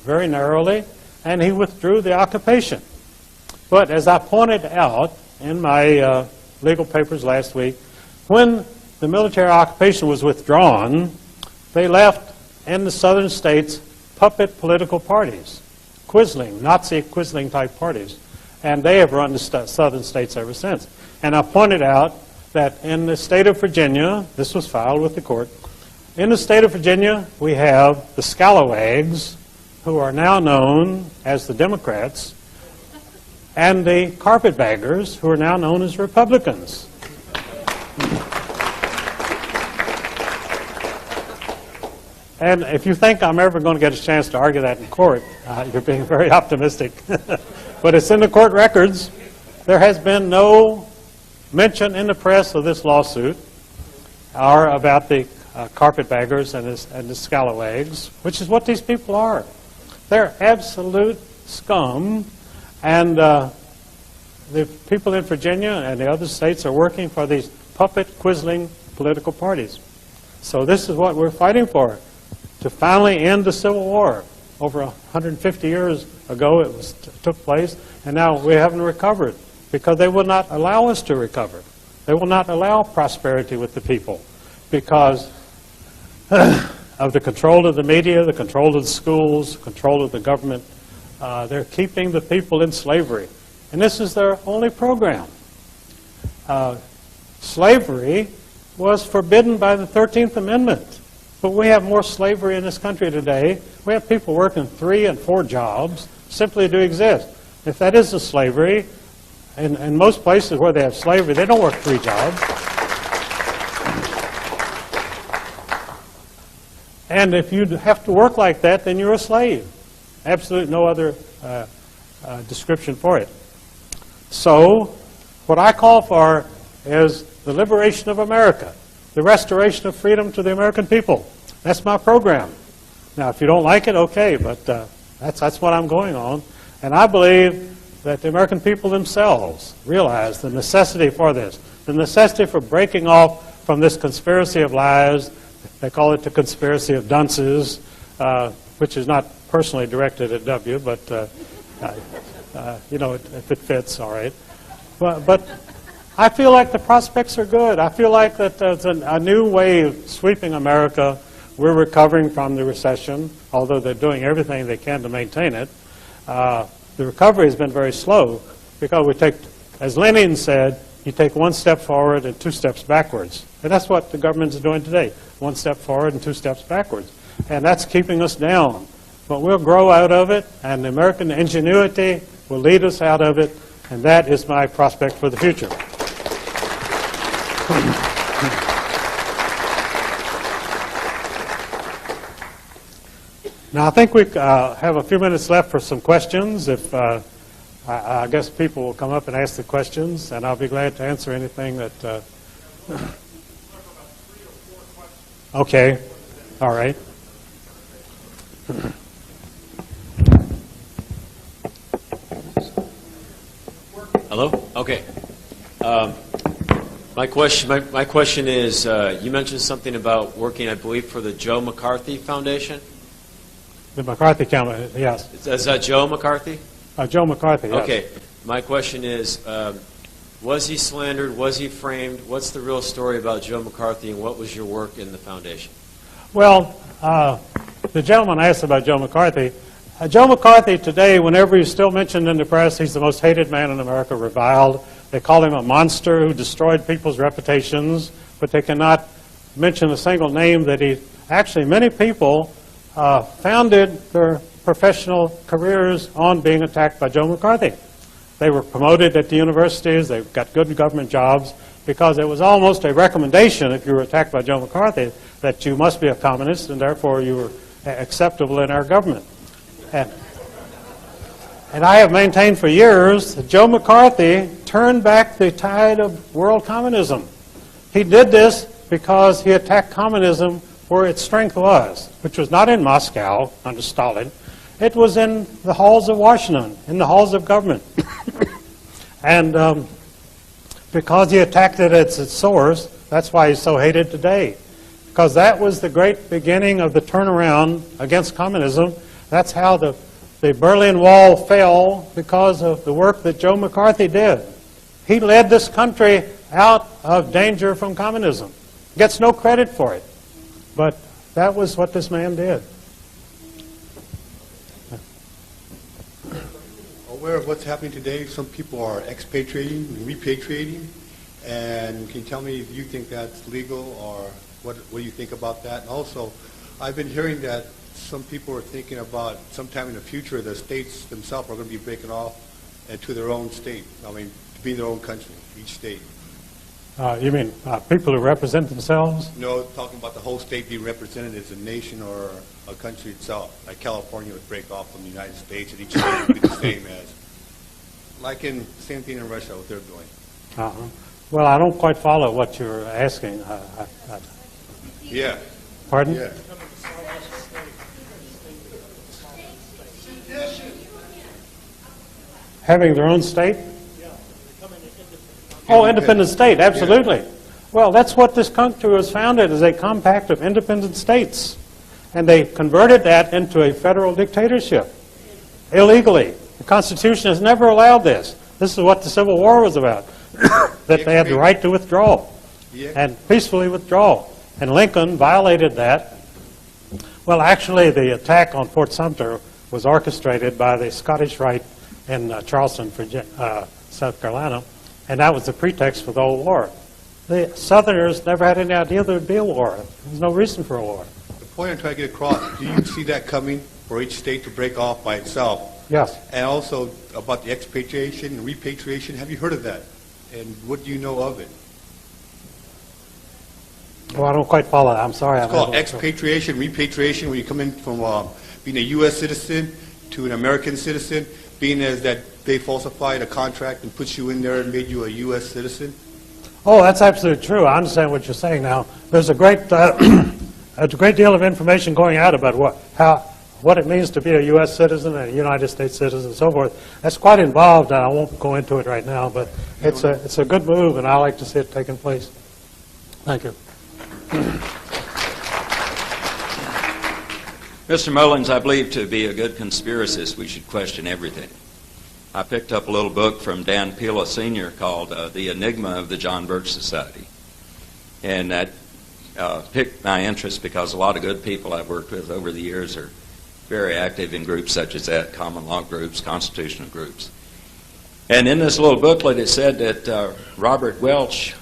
very narrowly, and he withdrew the occupation. But as I pointed out in my legal papers last week, when the military occupation was withdrawn, they left in the southern states puppet political parties, Quisling, Nazi Quisling type parties, and they have run the southern states ever since. And I pointed out that in the state of Virginia, this was filed with the court, in the state of Virginia we have the scalawags, who are now known as the Democrats, and the carpetbaggers, who are now known as Republicans. And if you think I'm ever going to get a chance to argue that in court, you're being very optimistic. But it's in the court records. There has been no mention in the press of this lawsuit or about the carpetbaggers and the scalawags, which is what these people are. They're absolute scum, and the people in Virginia and the other states are working for these puppet Quisling political parties. So this is what we're fighting for, to finally end the Civil War. Over 150 years ago it took place, and now we haven't recovered because they will not allow us to recover. They will not allow prosperity with the people because of the control of the media, the control of the schools, control of the government. They're keeping the people in slavery. And this is their only program. Slavery was forbidden by the 13th Amendment. But we have more slavery in this country today. We have people working 3 and 4 jobs simply to exist. If that is a slavery, in most places where they have slavery, they don't work 3 jobs. And if you have to work like that, then you're a slave. Absolutely no other description for it. So what I call for is the liberation of America, the restoration of freedom to the American people. That's my program. Now, if you don't like it, okay, but that's what I'm going on. And I believe that the American people themselves realize the necessity for this, the necessity for breaking off from this conspiracy of lies. They call it the conspiracy of dunces, which is not personally directed at W, but you know, if it fits, all right. But I feel like the prospects are good. I feel like that there's a new wave sweeping America. We're recovering from the recession, although they're doing everything they can to maintain it. The recovery has been very slow because we take, as Lenin said, you take 1 step forward and 2 steps backwards. And that's what the government is doing today, 1 step forward and 2 steps backwards. And that's keeping us down. But we'll grow out of it, and the American ingenuity will lead us out of it, and that is my prospect for the future. Now, I think we have a few minutes left for some questions. If I guess people will come up and ask the questions, and I'll be glad to answer anything that... Okay. All right. Hello? Okay. My question is, you mentioned something about working, I believe, for the Joe McCarthy Foundation. The McCarthy Campaign, yes. Is that Joe McCarthy? Joe McCarthy, yes. Okay. My question is, was he slandered? Was he framed? What's the real story about Joe McCarthy, and what was your work in the foundation? Well, the gentleman asked about Joe McCarthy. Joe McCarthy today, whenever he's still mentioned in the press, he's the most hated man in America, reviled. They call him a monster who destroyed people's reputations, but they cannot mention a single name that he... Actually, many people founded their professional careers on being attacked by Joe McCarthy. They were promoted at the universities, they got good government jobs, because it was almost a recommendation, if you were attacked by Joe McCarthy, that you must be a communist, and therefore you were acceptable in our government. And I have maintained for years that Joe McCarthy turned back the tide of world communism. He did this because he attacked communism where its strength was, which was not in Moscow under Stalin. It was in the halls of Washington, in the halls of government. And because he attacked it at its source, that's why he's so hated today. Because that was the great beginning of the turnaround against communism. That's how the the Berlin Wall fell because of the work that Joe McCarthy did. He led this country out of danger from communism. Gets no credit for it. But that was what this man did. Aware of what's happening today, some people are expatriating and repatriating, and can you tell me if you think that's legal, or what do you think about that? And also, I've been hearing that some people are thinking about sometime in the future the states themselves are going to be breaking off to their own state, I mean, to be in their own country, each state. You mean people who represent themselves? No, talking about the whole state being represented as a nation or a country itself, like California would break off from the United States, and each state would be the same as, like in same thing in Russia, what they're doing. Well, I don't quite follow what you're asking. Yeah. Pardon? Yeah. Having their own state? Oh, independent state, absolutely. Well, that's what this country was founded, as a compact of independent states. And they converted that into a federal dictatorship, illegally. The Constitution has never allowed this. This is what the Civil War was about, that they had the right to withdraw, and peacefully withdraw. And Lincoln violated that. Well, actually, the attack on Fort Sumter was orchestrated by the Scottish Rite in Charleston, South Carolina, and that was the pretext for the whole war. The Southerners never had any idea there would be a war. There was no reason for a war. The point I'm trying to get across, do you see that coming for each state to break off by itself? Yes. And also about the expatriation and repatriation, have you heard of that? And what do you know of it? Well, I don't quite follow that. I'm sorry. It's called expatriation, repatriation, when you come in from being a U.S. citizen to an American citizen, being as that they falsified a contract and put you in there and made you a U.S. citizen. Oh, that's absolutely true. I understand what you're saying now. There's a great deal of information going out about what it means to be a U.S. citizen and a United States citizen and so forth. That's quite involved, and I won't go into it right now, but it's a good move, and I like to see it taking place. Thank you. Mr. Mullins, I believe to be a good conspiracist, we should question everything. I picked up a little book from Dan Pila Sr. called The Enigma of the John Birch Society. And that piqued my interest because a lot of good people I've worked with over the years are very active in groups such as that, common law groups, constitutional groups. And in this little booklet it said that Robert Welch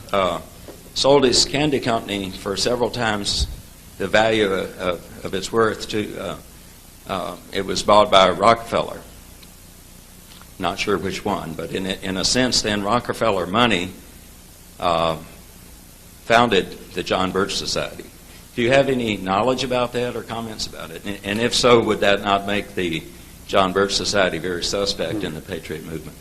sold his candy company for several times the value of its worth to, it was bought by Rockefeller. Not sure which one, but in a sense then Rockefeller money founded the John Birch Society. Do you have any knowledge about that or comments about it? And if so, would that not make the John Birch Society very suspect in the Patriot movement?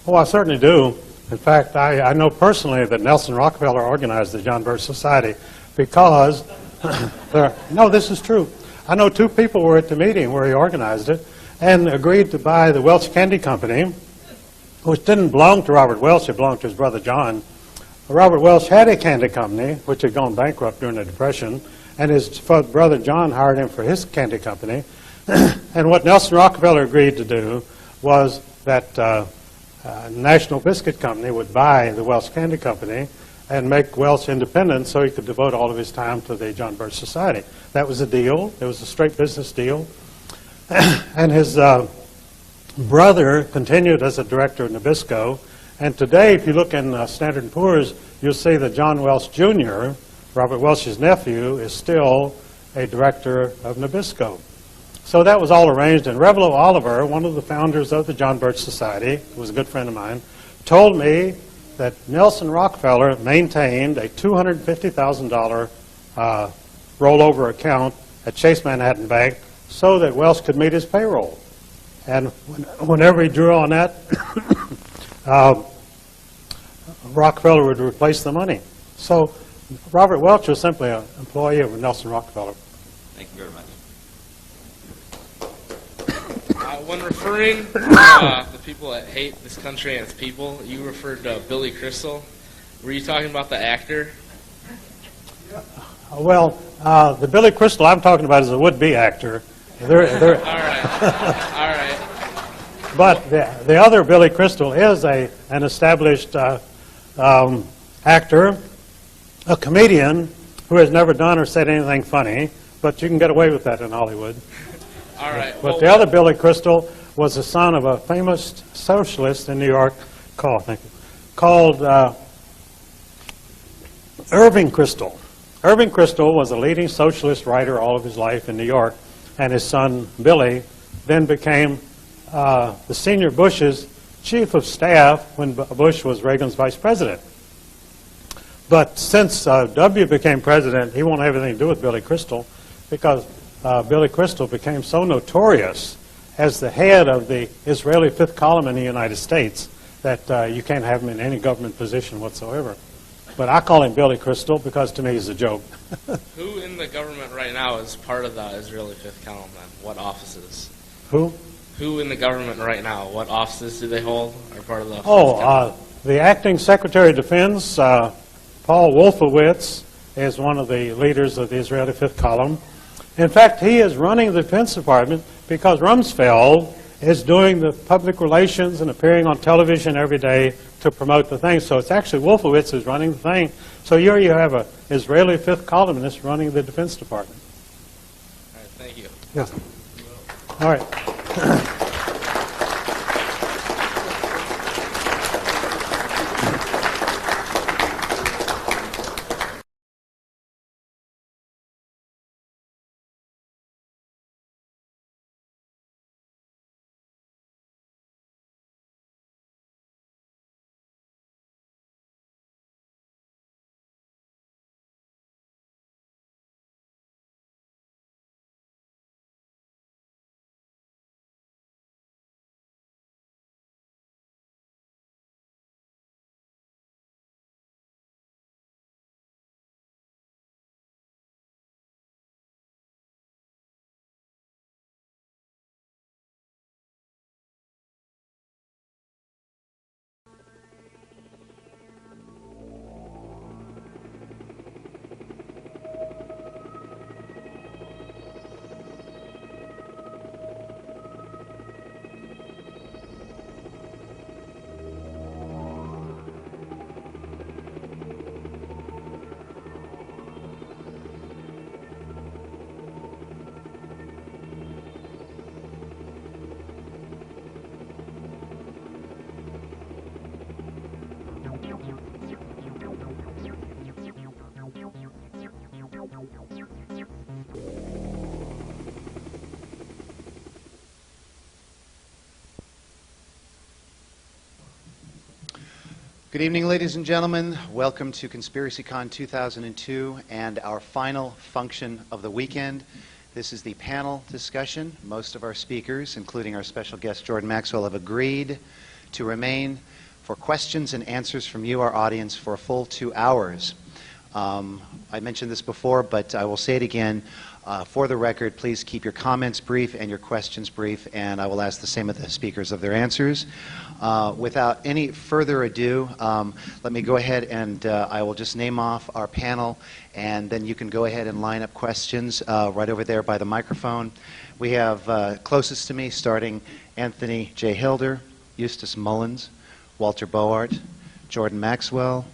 Oh, I certainly do. In fact, I know personally that Nelson Rockefeller organized the John Birch Society because, no, this is true. I know two people were at the meeting where he organized it and agreed to buy the Welch Candy Company, which didn't belong to Robert Welch, it belonged to his brother John. Robert Welch had a candy company, which had gone bankrupt during the Depression, and his brother John hired him for his candy company. And what Nelson Rockefeller agreed to do was that National Biscuit Company would buy the Welch Candy Company and make Welch independent so he could devote all of his time to the John Birch Society. That was a deal. It was a straight business deal. And his brother continued as a director of Nabisco. And today, if you look in Standard & Poor's, you'll see that John Welch Jr., Robert Welch's nephew, is still a director of Nabisco. So that was all arranged, and Revelo Oliver, one of the founders of the John Birch Society, who was a good friend of mine, told me that Nelson Rockefeller maintained a $250,000 rollover account at Chase Manhattan Bank so that Welch could meet his payroll. And whenever he drew on that, Rockefeller would replace the money. So Robert Welch was simply an employee of Nelson Rockefeller. Thank you very much. When referring to the people that hate this country and its people, you referred to Billy Crystal. Were you talking about the actor? Well, the Billy Crystal I'm talking about is a would-be actor. All right. All right. But the other Billy Crystal is an established actor, a comedian who has never done or said anything funny, but you can get away with that in Hollywood. All right. But the other Billy Crystal was the son of a famous socialist in New York called Irving Kristol. Irving Kristol was a leading socialist writer all of his life in New York, and his son Billy then became the senior Bush's chief of staff when Bush was Reagan's vice president. But since W became president, he won't have anything to do with Billy Crystal, because Billy Crystal became so notorious as the head of the Israeli fifth column in the United States that you can't have him in any government position whatsoever. But I call him Billy Crystal because to me he's a joke. Who in the government right now is part of the Israeli fifth column then? What offices? Who? Who in the government right now? What offices do they hold? Are part of the fifth column? The acting Secretary of Defense, Paul Wolfowitz, is one of the leaders of the Israeli fifth column. In fact, he is running the Defense Department because Rumsfeld is doing the public relations and appearing on television every day to promote the thing. So it's actually Wolfowitz who's running the thing. So here you have an Israeli fifth columnist running the Defense Department. All right, thank you. Yes. All right. Good evening, ladies and gentlemen. Welcome to ConspiracyCon 2002 and our final function of the weekend. This is the panel discussion. Most of our speakers, including our special guest Jordan Maxwell, have agreed to remain for questions and answers from you, our audience, for a full 2 hours. I mentioned this before, but I will say it again. For the record, please keep your comments brief and your questions brief, and I will ask the same of the speakers of their answers. Without any further ado, let me go ahead and I will just name off our panel, and then you can go ahead and line up questions right over there by the microphone. We have closest to me, starting Anthony J. Hilder, Eustace Mullins, Walter Boart, Jordan Maxwell,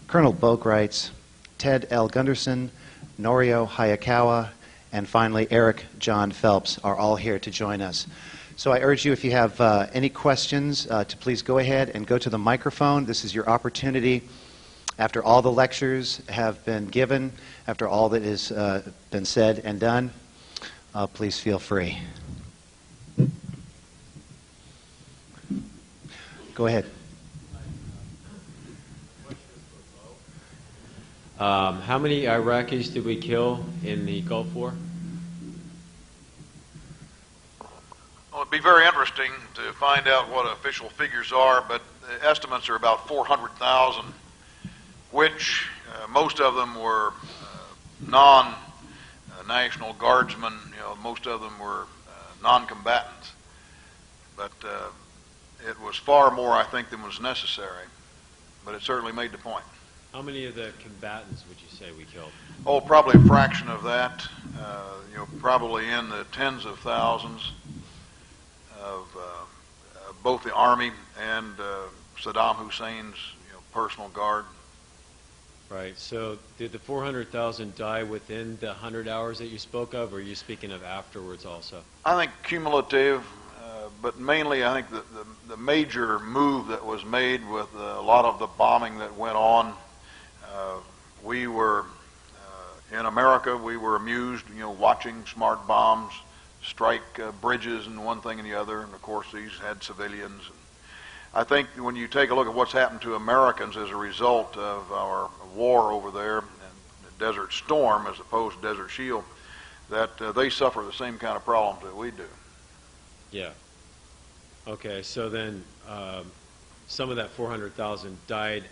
Colonel Boekreitz, Ted L. Gunderson, Norio Hayakawa, and finally Eric John Phelps are all here to join us. So I urge you, if you have any questions, to please go ahead and go to the microphone. This is your opportunity. After all the lectures have been given, after all that has been said and done, please feel free. Go ahead. How many Iraqis did we kill in the Gulf War? Well, it'd be very interesting to find out what official figures are, but the estimates are about 400,000, which most of them were non-National Guardsmen. Most of them were non-combatants. But it was far more, I think, than was necessary. But it certainly made the point. How many of the combatants would you say we killed? Oh, probably a fraction of that. Probably in the tens of thousands. of both the Army and Saddam Hussein's personal guard. Right. So did the 400,000 die within the 100 hours that you spoke of, or are you speaking of afterwards also? I think cumulative, but mainly I think the major move that was made with a lot of the bombing that went on, we were, in America, we were amused, watching smart bombs strike bridges and one thing and the other, and of course these had civilians. I think when you take a look at what's happened to Americans as a result of our war over there, and Desert Storm as opposed to Desert Shield, that they suffer the same kind of problems that we do. Yeah. Okay, so then some of that 400,000 died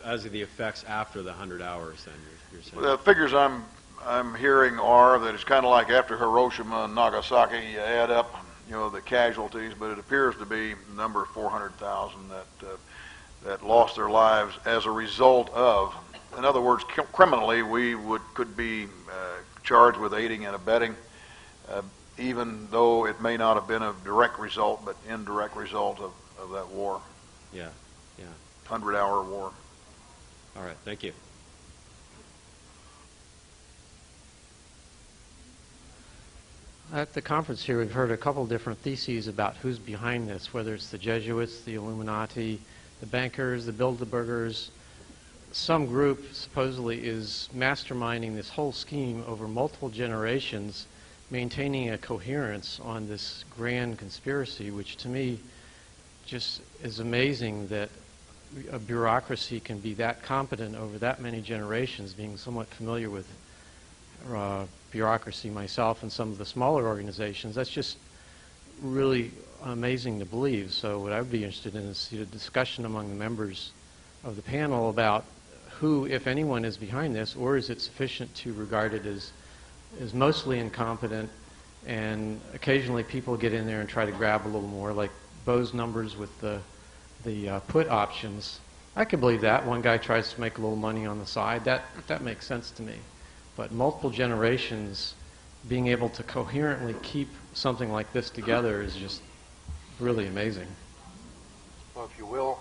as of the effects after the 100 hours, then, you're saying? The figures I'm hearing are that it's kind of like after Hiroshima and Nagasaki, you add up the casualties, but it appears to be the number 400,000 that lost their lives as a result of, in other words, criminally, we could be charged with aiding and abetting, even though it may not have been a direct result, but indirect result of that war. Yeah, yeah. 100-hour war. All right, thank you. At the conference here, we've heard a couple different theses about who's behind this, whether it's the Jesuits, the Illuminati, the bankers, the Bilderbergers. Some group supposedly is masterminding this whole scheme over multiple generations, maintaining a coherence on this grand conspiracy, which to me just is amazing that a bureaucracy can be that competent over that many generations, being somewhat familiar with bureaucracy myself and some of the smaller organizations. That's just really amazing to believe. So what I would be interested in is see a discussion among the members of the panel about who, if anyone, is behind this, or is it sufficient to regard it as mostly incompetent, and occasionally people get in there and try to grab a little more, like Bo's numbers with the put options. I could believe that. One guy tries to make a little money on the side. That makes sense to me. But multiple generations being able to coherently keep something like this together is just really amazing. Well, if you will,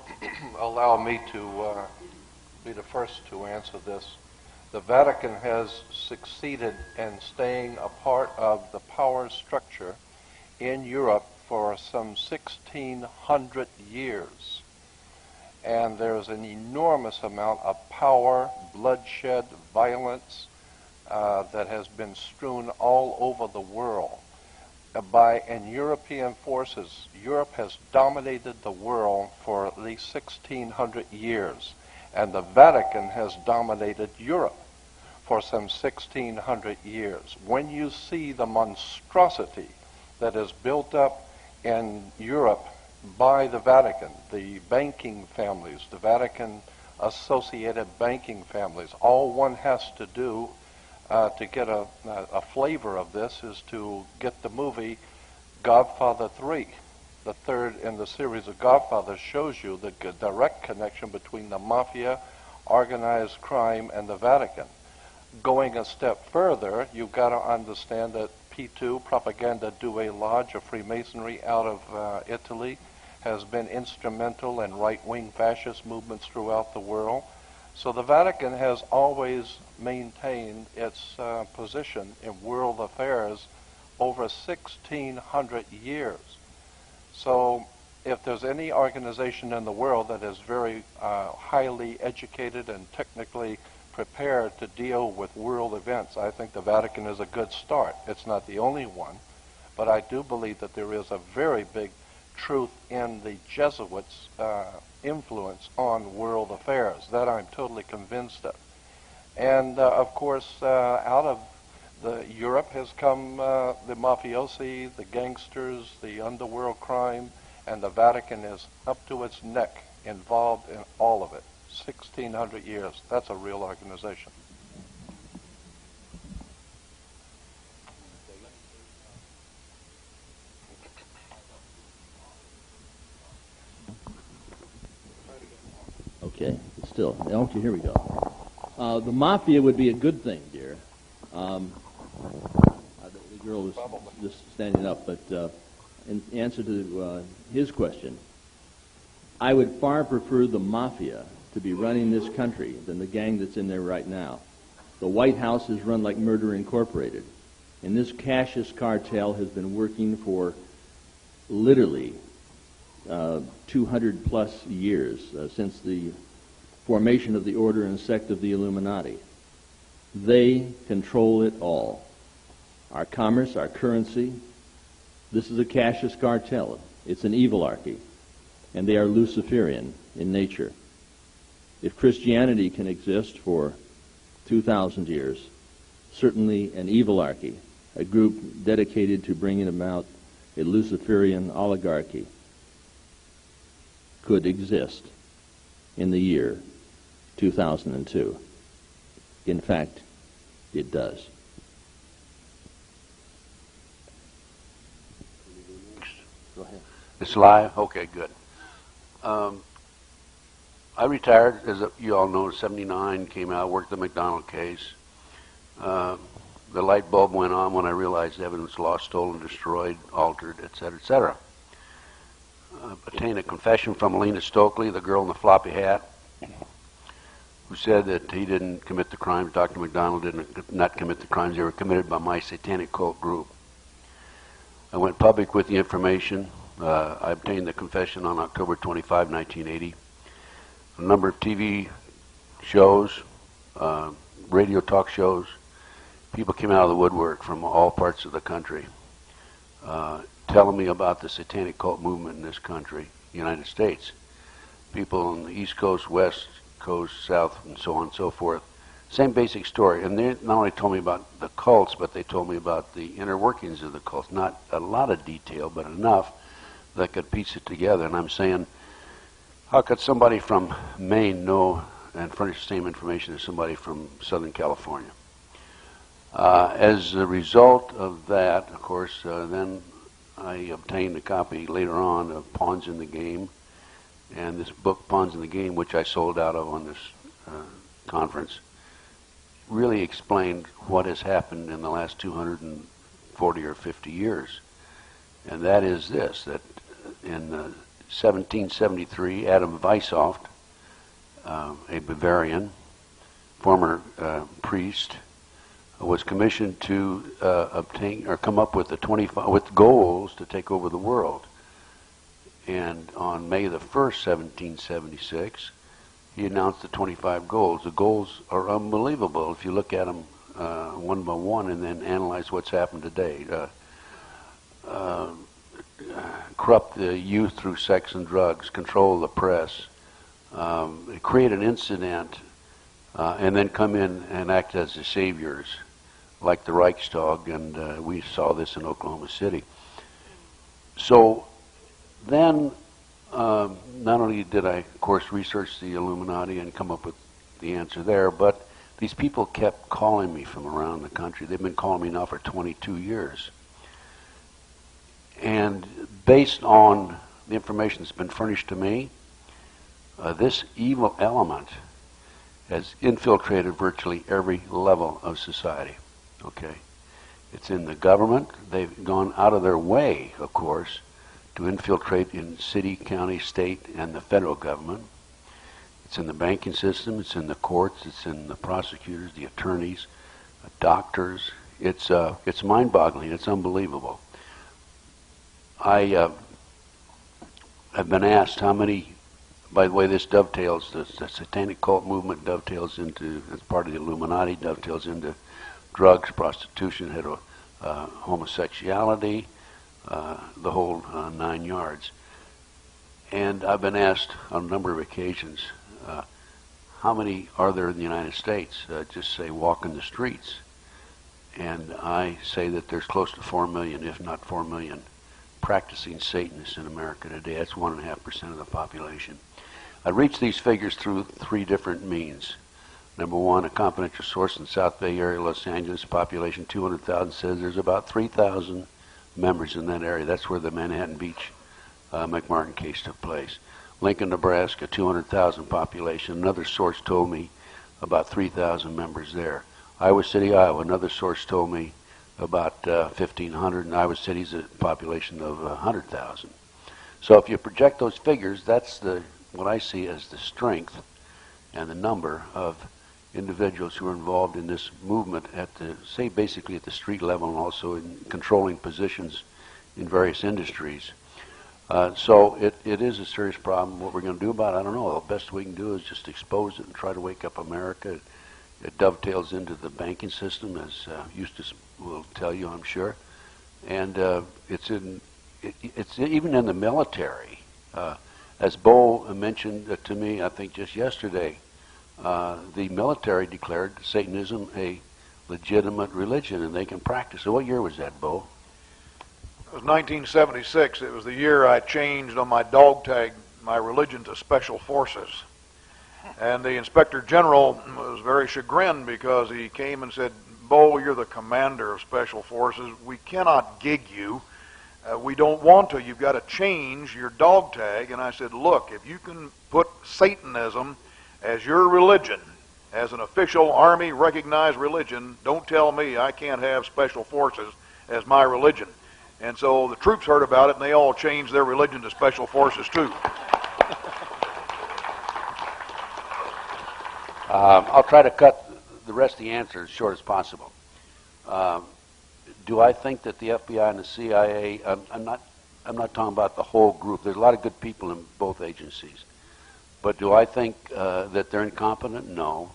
allow me to be the first to answer this. The Vatican has succeeded in staying a part of the power structure in Europe for some 1,600 years. And there's an enormous amount of power, bloodshed, violence that has been strewn all over the world by European forces. Europe has dominated the world for at least 1,600 years, and the Vatican has dominated Europe for some 1,600 years. When you see the monstrosity that is built up in Europe by the Vatican, the banking families, the Vatican-associated banking families, all one has to do to get a flavor of this is to get the movie Godfather 3. The third in the series of Godfather shows you the direct connection between the mafia, organized crime, and the Vatican. Going a step further, you've got to understand that P2, Propaganda Due Lodge of Freemasonry out of Italy, has been instrumental in right-wing fascist movements throughout the world. So the Vatican has always maintained its position in world affairs over 1,600 years. So if there's any organization in the world that is very highly educated and technically prepared to deal with world events, I think the Vatican is a good start. It's not the only one, but I do believe that there is a very big truth in the Jesuits' influence on world affairs. That I'm totally convinced of. And of course, out of Europe has come the mafiosi, the gangsters, the underworld crime, and the Vatican is up to its neck involved in all of it. 1,600 years. That's a real organization. Okay, still. Okay, here we go. The mafia would be a good thing, dear. The girl was just standing up, but in answer to his question, I would far prefer the mafia to be running this country than the gang that's in there right now. The White House is run like Murder Incorporated, and this Cassius cartel has been working for literally 200 plus years, since the formation of the order and sect of the Illuminati. They control it all. Our commerce, our currency. This is a Cassius cartel. It's an evilarchy, and they are Luciferian in nature. If Christianity can exist for 2,000 years, certainly an evilarchy, a group dedicated to bringing about a Luciferian oligarchy, could exist in the year 2002. In fact, it does. Go ahead. It's live? Okay, good. I retired, as you all know, in 79, came out, worked the McDonald case. The light bulb went on when I realized evidence lost, stolen, destroyed, altered, etc., etc. Obtained a confession from Alina Stokely, the girl in the floppy hat, who said that he didn't commit the crimes, Dr. McDonald did not commit the crimes, they were committed by my satanic cult group. I went public with the information. I obtained the confession on October 25, 1980. A number of TV shows, radio talk shows, people came out of the woodwork from all parts of the country telling me about the satanic cult movement in this country, United States. People on the East Coast, West Coast, South, and so on and so forth. Same basic story. And they not only told me about the cults, but they told me about the inner workings of the cults. Not a lot of detail, but enough that I could piece it together. And I'm saying, how could somebody from Maine know and furnish the same information as somebody from Southern California? As a result of that, of course, then I obtained a copy later on of Pawns in the Game, and this book, Pawns in the Game, which I sold out of on this conference, really explained what has happened in the last 240 or 50 years. And that is this, that in 1773, Adam Weishaupt, a Bavarian, former priest, was commissioned to obtain or come up with the 25 with goals to take over the world. And on May the 1st, 1776, he announced the 25 goals. The goals are unbelievable if you look at them one by one and then analyze what's happened today. Corrupt the youth through sex and drugs, control the press, create an incident, and then come in and act as the saviors, like the Reichstag, and we saw this in Oklahoma City. So then, not only did I, of course, research the Illuminati and come up with the answer there, but these people kept calling me from around the country. They've been calling me now for 22 years. And based on the information that's been furnished to me, this evil element has infiltrated virtually every level of society. Okay, it's in the government. They've gone out of their way, of course, to infiltrate in city, county, state, and the federal government. It's in the banking system. It's in the courts. It's in the prosecutors, the attorneys, doctors. It's mind-boggling. It's unbelievable. I've been asked how many. By the way, this dovetails, the satanic cult movement dovetails into, as part of the Illuminati, dovetails into drugs, prostitution, homosexuality, the whole 9 yards. And I've been asked on a number of occasions, how many are there in the United States, just say walking the streets? And I say that there's close to 4 million, if not 4 million, practicing Satanists in America today. That's 1.5% of the population. I reached these figures through 3 different means. Number one, a confidential source in the South Bay area, Los Angeles, population 200,000, says there's about 3,000 members in that area. That's where the Manhattan Beach McMartin case took place. Lincoln, Nebraska, 200,000 population. Another source told me about 3,000 members there. Iowa City, Iowa, another source told me about 1,500, and Iowa City's a population of 100,000. So if you project those figures, that's what I see as the strength and the number of individuals who are involved in this movement at basically at the street level, and also in controlling positions in various industries. So it is a serious problem. What we're going to do about it, I don't know. The best we can do is just expose it and try to wake up America. It dovetails into the banking system, as Eustace will tell you, I'm sure. And it's even in the military. As Bo mentioned to me, I think just yesterday, the military declared Satanism a legitimate religion, and they can practice it. What year was that, Bo? It was 1976. It was the year I changed on my dog tag my religion to Special Forces. And the Inspector General was very chagrined because he came and said, Bo, you're the commander of Special Forces. We cannot gig you. We don't want to. You've got to change your dog tag. And I said, look, if you can put Satanism as your religion, as an official Army recognized religion, don't tell me I can't have Special Forces as my religion. And so the troops heard about it, and they all changed their religion to Special Forces too. I'll try to cut the rest of the answer as short as possible. Do I think that the FBI and the CIA, I'm not talking about the whole group. There's a lot of good people in both agencies. But do I think that they're incompetent? No.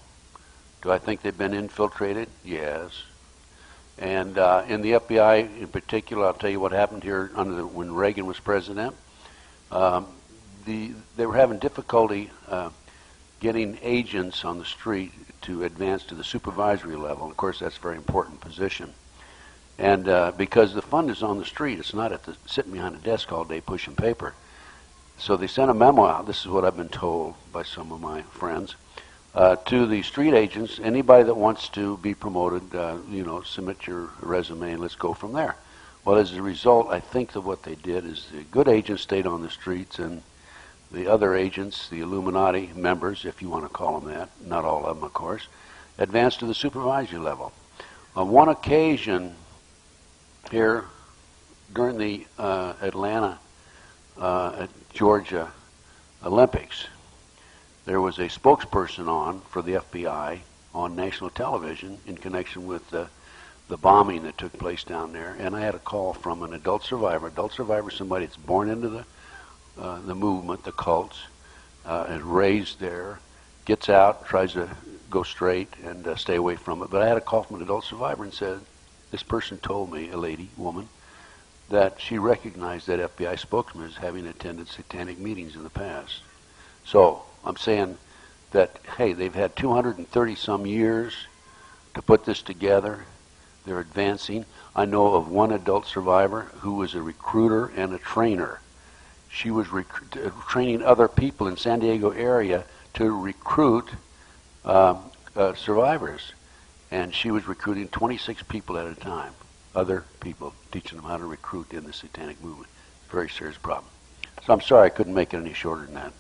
Do I think they've been infiltrated? Yes. And in the FBI in particular, I'll tell you what happened here when Reagan was president. They were having difficulty getting agents on the street to advance to the supervisory level. Of course, that's a very important position. And because the fun is on the street, it's not sitting behind a desk all day pushing paper. So they sent a memo out, this is what I've been told by some of my friends, to the street agents, anybody that wants to be promoted, submit your resume and let's go from there. Well, as a result, I think that what they did is the good agents stayed on the streets, and the other agents, the Illuminati members, if you want to call them that, not all of them, of course, advanced to the supervisory level. On one occasion here, during the Atlanta, Georgia Olympics, there was a spokesperson on for the FBI on national television in connection with the bombing that took place down there, and I had a call from an adult survivor. Adult survivor is somebody that's born into the movement, the cults, is raised there, gets out, tries to go straight and stay away from it. But I had a call from an adult survivor and said, this person told me, a woman, that she recognized that FBI spokesman as having attended satanic meetings in the past. So I'm saying that, hey, they've had 230 some years to put this together. They're advancing. I know of one adult survivor who was a recruiter and a trainer. She was training other people in San Diego area to recruit survivors. And she was recruiting 26 people at a time, other people, teaching them how to recruit in the satanic movement. Very serious problem. So I'm sorry I couldn't make it any shorter than that.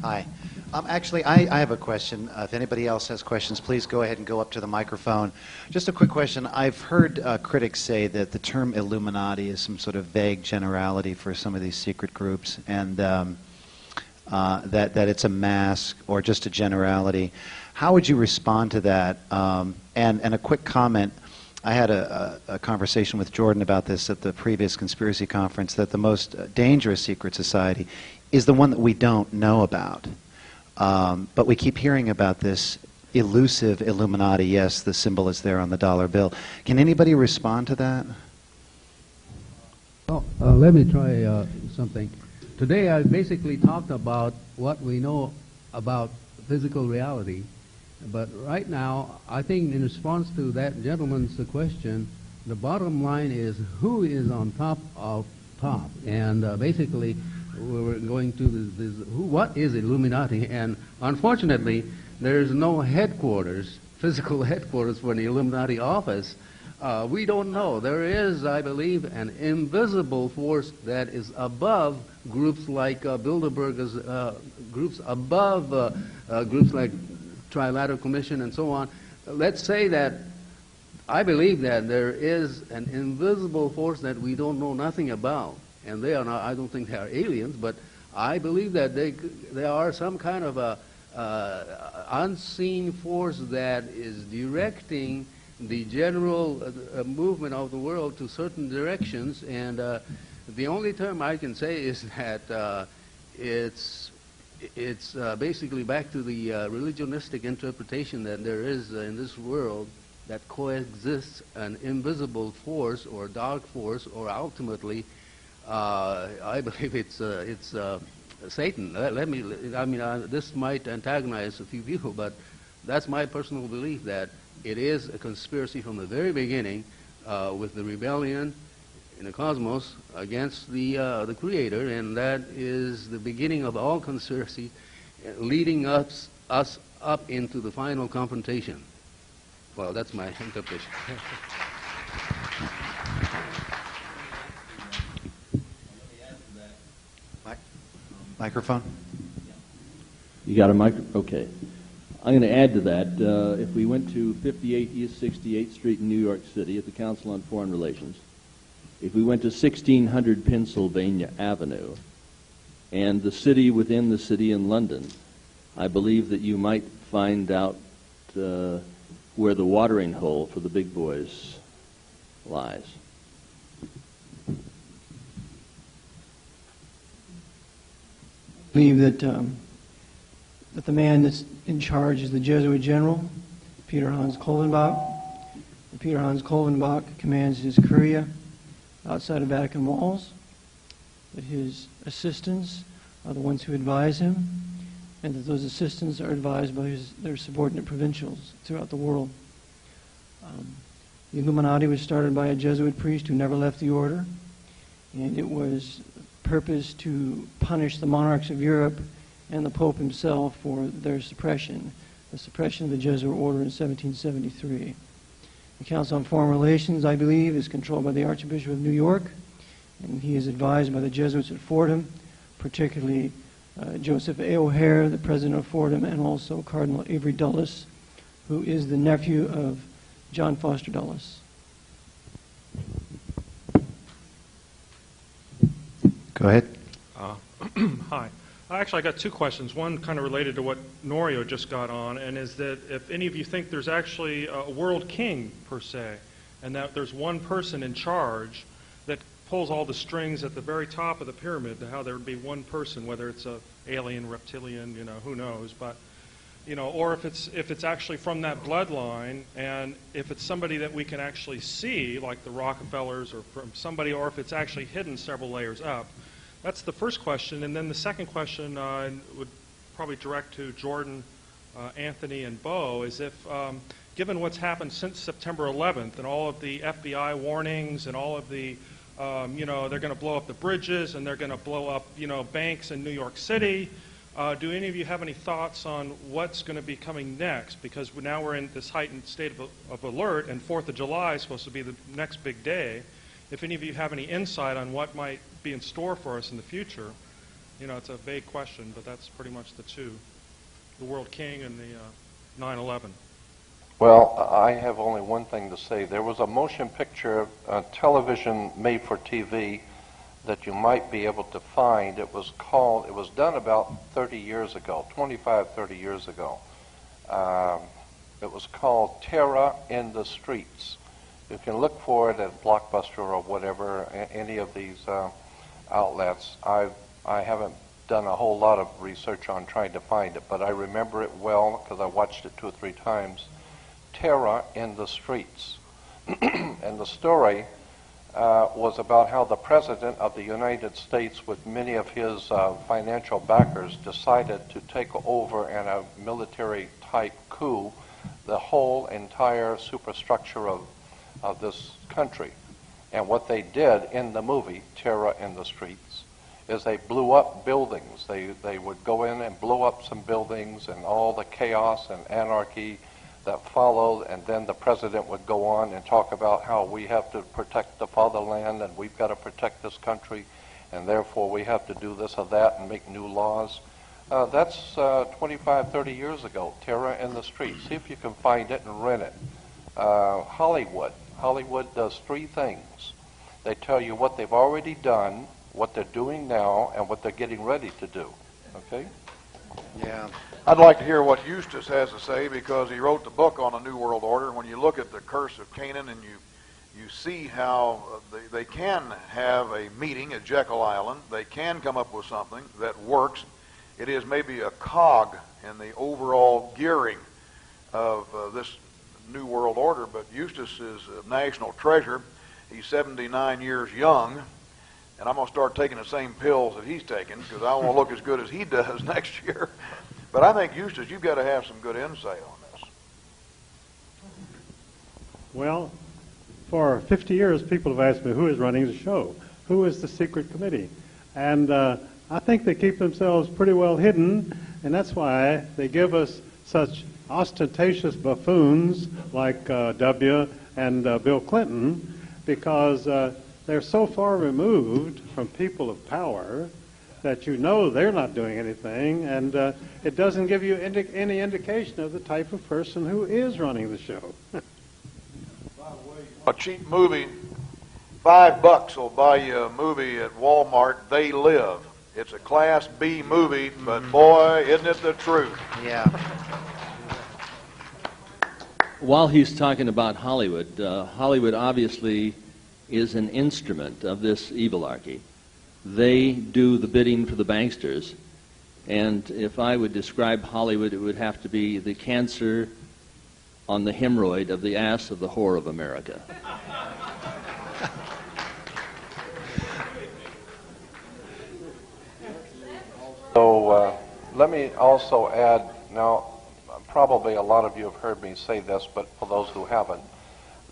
Hi. Actually, I have a question. If anybody else has questions, please go ahead and go up to the microphone. Just a quick question. I've heard critics say that the term Illuminati is some sort of vague generality for some of these secret groups, and that it's a mask or just a generality. How would you respond to that? And a quick comment. I had a conversation with Jordan about this at the previous conspiracy conference, that the most dangerous secret society is the one that we don't know about. But we keep hearing about this elusive Illuminati. Yes, the symbol is there on the dollar bill. Can anybody respond to that? Oh, let me try something. Today I basically talked about what we know about physical reality. But right now, I think in response to that gentleman's question, the bottom line is who is on top of top. And basically, we're going to what is Illuminati? And unfortunately, there's no headquarters, physical headquarters for the Illuminati office. We don't know. There is, I believe, an invisible force that is above groups like Bilderberg's, groups above groups like Trilateral Commission and so on. Let's say that I believe that there is an invisible force that we don't know nothing about, and they are not. I don't think they are aliens, but I believe that they are some kind of a unseen force that is directing the general movement of the world to certain directions. And the only term I can say is that it's basically back to the religionistic interpretation that there is in this world that coexists an invisible force or dark force, or ultimately, I believe it's Satan. This might antagonize a few people, but that's my personal belief, that it is a conspiracy from the very beginning, with the rebellion in the cosmos against the Creator, and that is the beginning of all conspiracy, leading us up into the final confrontation. Well, that's my interpretation. Microphone? You got a mic? Okay. I'm going to add to that. If we went to 58 East 68th Street in New York City at the Council on Foreign Relations, if we went to 1600 Pennsylvania Avenue, and the city within the city in London, I believe that you might find out where the watering hole for the big boys lies. I believe that the man that's in charge is the Jesuit general, Peter Hans Kolvenbach. Peter Hans Kolvenbach commands his curia outside of Vatican walls, but his assistants are the ones who advise him, and that those assistants are advised by their subordinate provincials throughout the world. The Illuminati was started by a Jesuit priest who never left the order, and it was purposed to punish the monarchs of Europe and the Pope himself for their suppression, the suppression of the Jesuit order in 1773. The Council on Foreign Relations, I believe, is controlled by the Archbishop of New York, and he is advised by the Jesuits at Fordham, particularly Joseph A. O'Hare, the president of Fordham, and also Cardinal Avery Dulles, who is the nephew of John Foster Dulles. Go ahead. Hi. Actually, I got two questions. One kind of related to what Norio just got on, and is that if any of you think there's actually a world king, per se, and that there's one person in charge that pulls all the strings at the very top of the pyramid, to how there would be one person, whether it's a alien, reptilian, who knows, but, or if it's actually from that bloodline, and if it's somebody that we can actually see, like the Rockefellers, or from somebody, or if it's actually hidden several layers up. That's the first question. And then the second question would probably direct to Jordan, Anthony, and Bo, is if, given what's happened since September 11th and all of the FBI warnings and all of the, they're going to blow up the bridges and they're going to blow up, banks in New York City, do any of you have any thoughts on what's going to be coming next? Because now we're in this heightened state of alert, and 4th of July is supposed to be the next big day. If any of you have any insight on what might be in store for us in the future, it's a vague question, but that's pretty much the two, the World King and the 9/11. Well, I have only one thing to say. There was a motion picture, television made for TV, that you might be able to find. It was done about 30 years ago, 25, 30 years ago. It was called Terror in the Streets. You can look for it at Blockbuster or whatever, any of these outlets. I haven't done a whole lot of research on trying to find it, but I remember it well because I watched it 2 or 3 times. Terror in the Streets. And the story was about how the President of the United States, with many of his financial backers, decided to take over in a military-type coup the whole entire superstructure of this country. And what they did in the movie, Terror in the Streets, is they blew up buildings. They would go in and blow up some buildings, and all the chaos and anarchy that followed, and then the president would go on and talk about how we have to protect the fatherland and we've got to protect this country, and therefore we have to do this or that and make new laws. That's 25, 30 years ago, Terror in the Streets. See if you can find it and rent it. Hollywood. Hollywood does three things. They tell you what they've already done, what they're doing now, and what they're getting ready to do. Okay? Yeah. I'd like to hear what Eustace has to say, because he wrote the book on the New World Order. When you look at the Curse of Canaan and you see how they can have a meeting at Jekyll Island, they can come up with something that works. It is maybe a cog in the overall gearing of this New World Order, but Eustace is a national treasure. He's 79 years young, and I'm going to start taking the same pills that he's taking, because I want to look as good as he does next year. But I think, Eustace, you've got to have some good insight on this. Well, for 50 years, people have asked me who is running the show, who is the secret committee, and I think they keep themselves pretty well hidden, and that's why they give us such ostentatious buffoons like W. and Bill Clinton, because they're so far removed from people of power that you know they're not doing anything, and it doesn't give you any indication of the type of person who is running the show. A cheap movie, $5 will buy you a movie at Walmart, They Live. It's a Class B movie, but boy, isn't it the truth. Yeah. While he's talking about Hollywood, Hollywood obviously is an instrument of this evilarchy. They do the bidding for the banksters, and if I would describe Hollywood, it would have to be the cancer on the hemorrhoid of the ass of the whore of America. So let me also add, now probably a lot of you have heard me say this, but for those who haven't,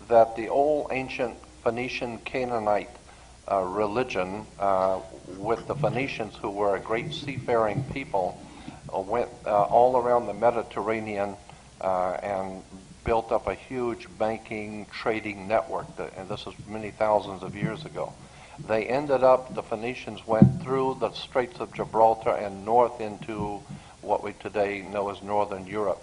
that the old ancient Phoenician Canaanite religion with the Phoenicians, who were a great seafaring people, went all around the Mediterranean and built up a huge banking, trading network, and this is many thousands of years ago. They ended up, the Phoenicians went through the Straits of Gibraltar and north into what we today know as Northern Europe.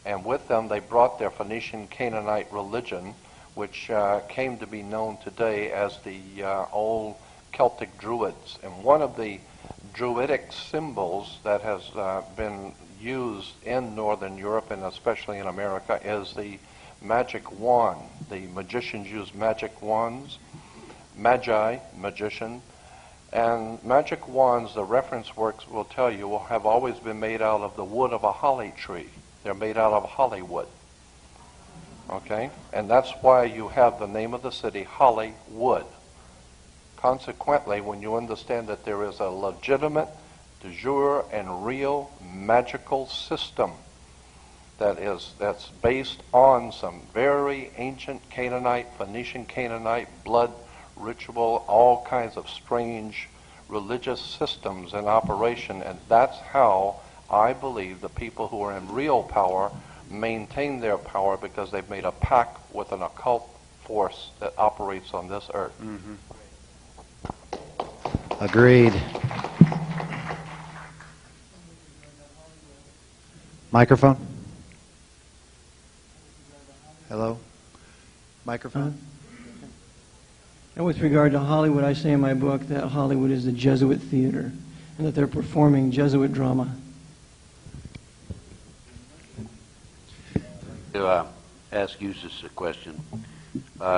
And with them, they brought their Phoenician Canaanite religion, which came to be known today as the old Celtic Druids. And one of the Druidic symbols that has been used in Northern Europe and especially in America is the magic wand. The magicians use magic wands. Magi, magician, and magic wands, the reference works will tell you, have always been made out of the wood of a holly tree. They're made out of Hollywood. Okay? And that's why you have the name of the city, Hollywood. Consequently, when you understand that there is a legitimate, de jure, and real magical system that's based on some very ancient Canaanite, Phoenician Canaanite blood ritual, all kinds of strange religious systems in operation, and that's how I believe the people who are in real power maintain their power, because they've made a pact with an occult force that operates on this earth. Mm-hmm. Agreed. Microphone? Hello? Microphone? And with regard to Hollywood, I say in my book that Hollywood is the Jesuit theater, and that they're performing Jesuit drama. To ask Eustace a question.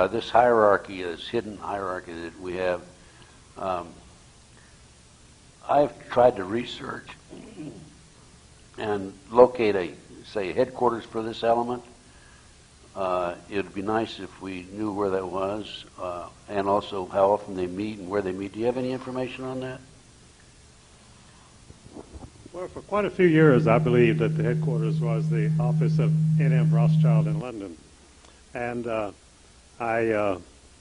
This hierarchy, this hidden hierarchy that we have, I've tried to research and locate a headquarters for this element. It would be nice if we knew where that was, and also how often they meet and where they meet. Do you have any information on that? Well, for quite a few years, I believe that the headquarters was the office of N.M. Rothschild in London. And I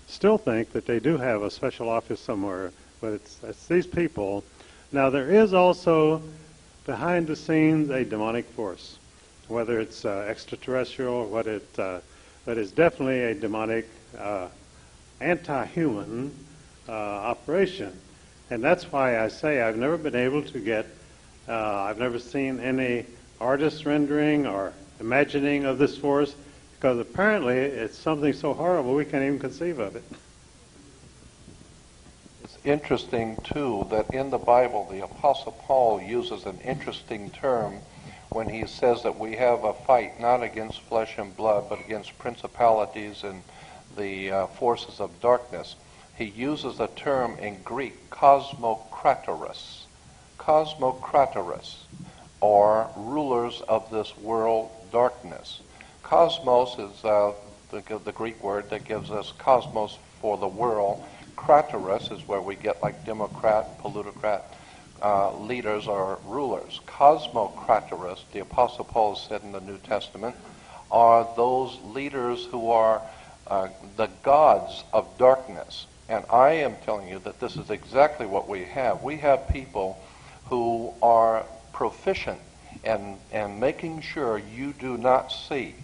still think that they do have a special office somewhere, but it's these people. Now, there is also, behind the scenes, a demonic force, whether it's extraterrestrial, but it's definitely a demonic, anti-human operation. And that's why I say I've never been able to get, I've never seen any artist rendering or imagining of this force, Because apparently it's something so horrible we can't even conceive of it. It's interesting, too, that in the Bible, the Apostle Paul uses an interesting term when he says that we have a fight not against flesh and blood, but against principalities and the forces of darkness. He uses a term in Greek, cosmokratoros. Cosmokratoros, or rulers of this world darkness. Cosmos is the Greek word that gives us cosmos for the world. Krateros is where we get like democrat, plutocrat, leaders or rulers. Cosmokratoros, the Apostle Paul said in the New Testament, are those leaders who are the gods of darkness. And I am telling you that this is exactly what we have. We have people who are proficient in making sure you do not see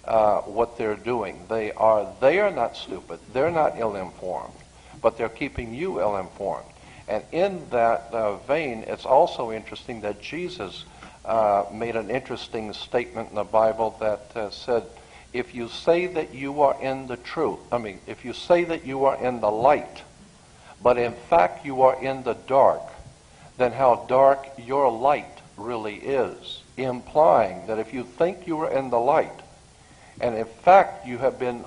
what they're doing. They are not stupid. They're not ill-informed, but they're keeping you ill-informed. And in that vein, it's also interesting that Jesus made an interesting statement in the Bible that said, if you say that you are in the truth, if you say that you are in the light, but in fact you are in the dark, then how dark your light really is, implying that if you think you are in the light, and in fact you have been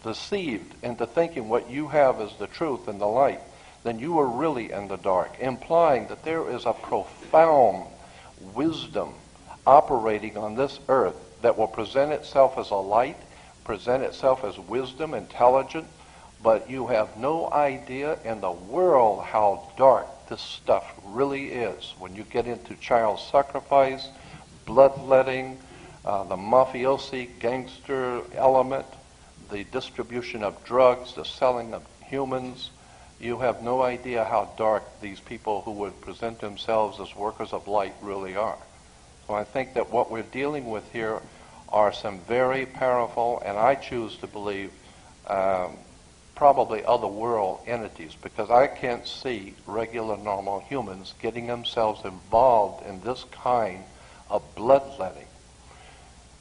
deceived into thinking what you have is the truth and the light, then you are really in the dark, implying that there is a profound wisdom operating on this earth that will present itself as a light, present itself as wisdom, intelligent, but you have no idea in the world how dark this stuff really is. When you get into child sacrifice, bloodletting, the mafiosi, gangster element, the distribution of drugs, the selling of humans, you have no idea how dark these people who would present themselves as workers of light really are. So I think that what we're dealing with here are some very powerful, and I choose to believe, probably other world entities, because I can't see regular normal humans getting themselves involved in this kind of bloodletting.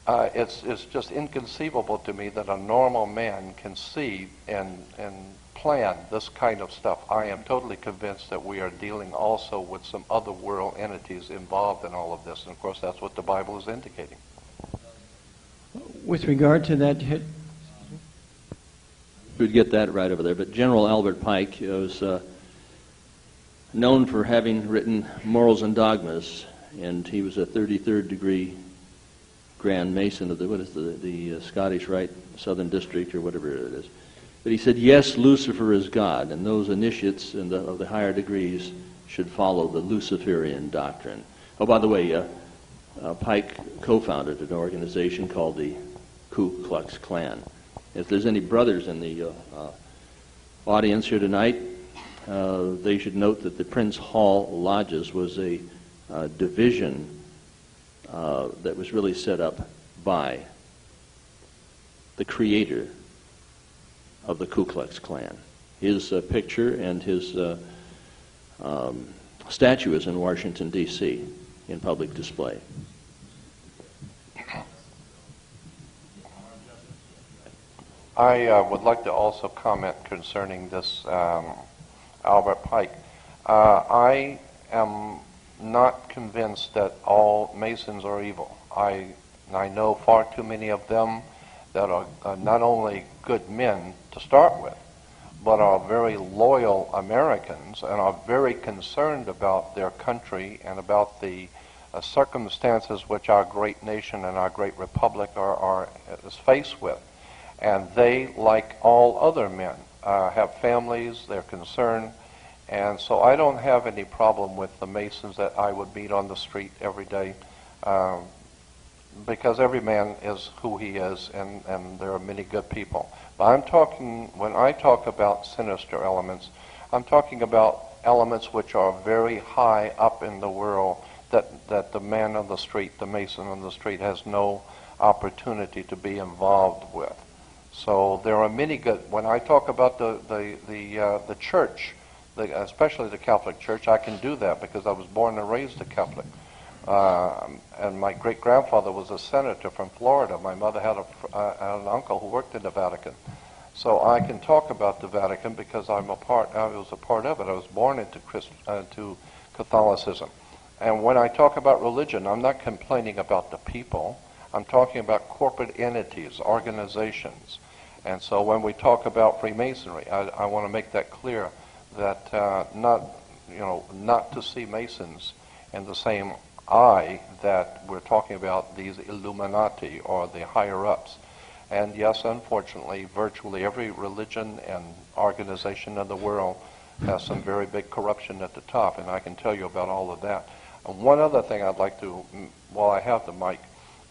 It's just inconceivable to me that a normal man can see and plan this kind of stuff. I am totally convinced that we are dealing also with some other world entities involved in all of this, and of course that's what the Bible is indicating. With regard to that, we'd get that right over there. But General Albert Pike was known for having written Morals and Dogmas, and he was a 33rd degree Grand Mason of the Scottish Rite Southern District or whatever it is. But he said, yes, Lucifer is God, and those initiates of the higher degrees should follow the Luciferian doctrine. Oh, by the way, Pike co-founded an organization called the Ku Klux Klan. If there's any brothers in the audience here tonight, they should note that the Prince Hall Lodges was a division that was really set up by the creator of the Ku Klux Klan. His picture and his statue is in Washington, D.C., in public display. I would like to also comment concerning this Albert Pike. I am not convinced that all Masons are evil. I know far too many of them that are not only good men to start with, but are very loyal Americans and are very concerned about their country and about the circumstances which our great nation and our great republic is faced with. And they, like all other men, have families, they're concerned, and so I don't have any problem with the Masons that I would meet on the street every day, because every man is who he is, and there are many good people. But when I talk about sinister elements, I'm talking about elements which are very high up in the world that the man on the street, the Mason on the street, has no opportunity to be involved with. So there are many good. When I talk about the church, especially the Catholic Church, I can do that because I was born and raised a Catholic. And my great-grandfather was a senator from Florida. My mother had an uncle who worked in the Vatican. So I can talk about the Vatican because I was a part of it. I was born into Catholicism. And when I talk about religion, I'm not complaining about the people. I'm talking about corporate entities, organizations. And so when we talk about Freemasonry, I want to make that clear that not to see Masons in the same eye that we're talking about these Illuminati or the higher-ups. And yes, unfortunately, virtually every religion and organization in the world has some very big corruption at the top, and I can tell you about all of that. And one other thing I'd like to, while I have the mic,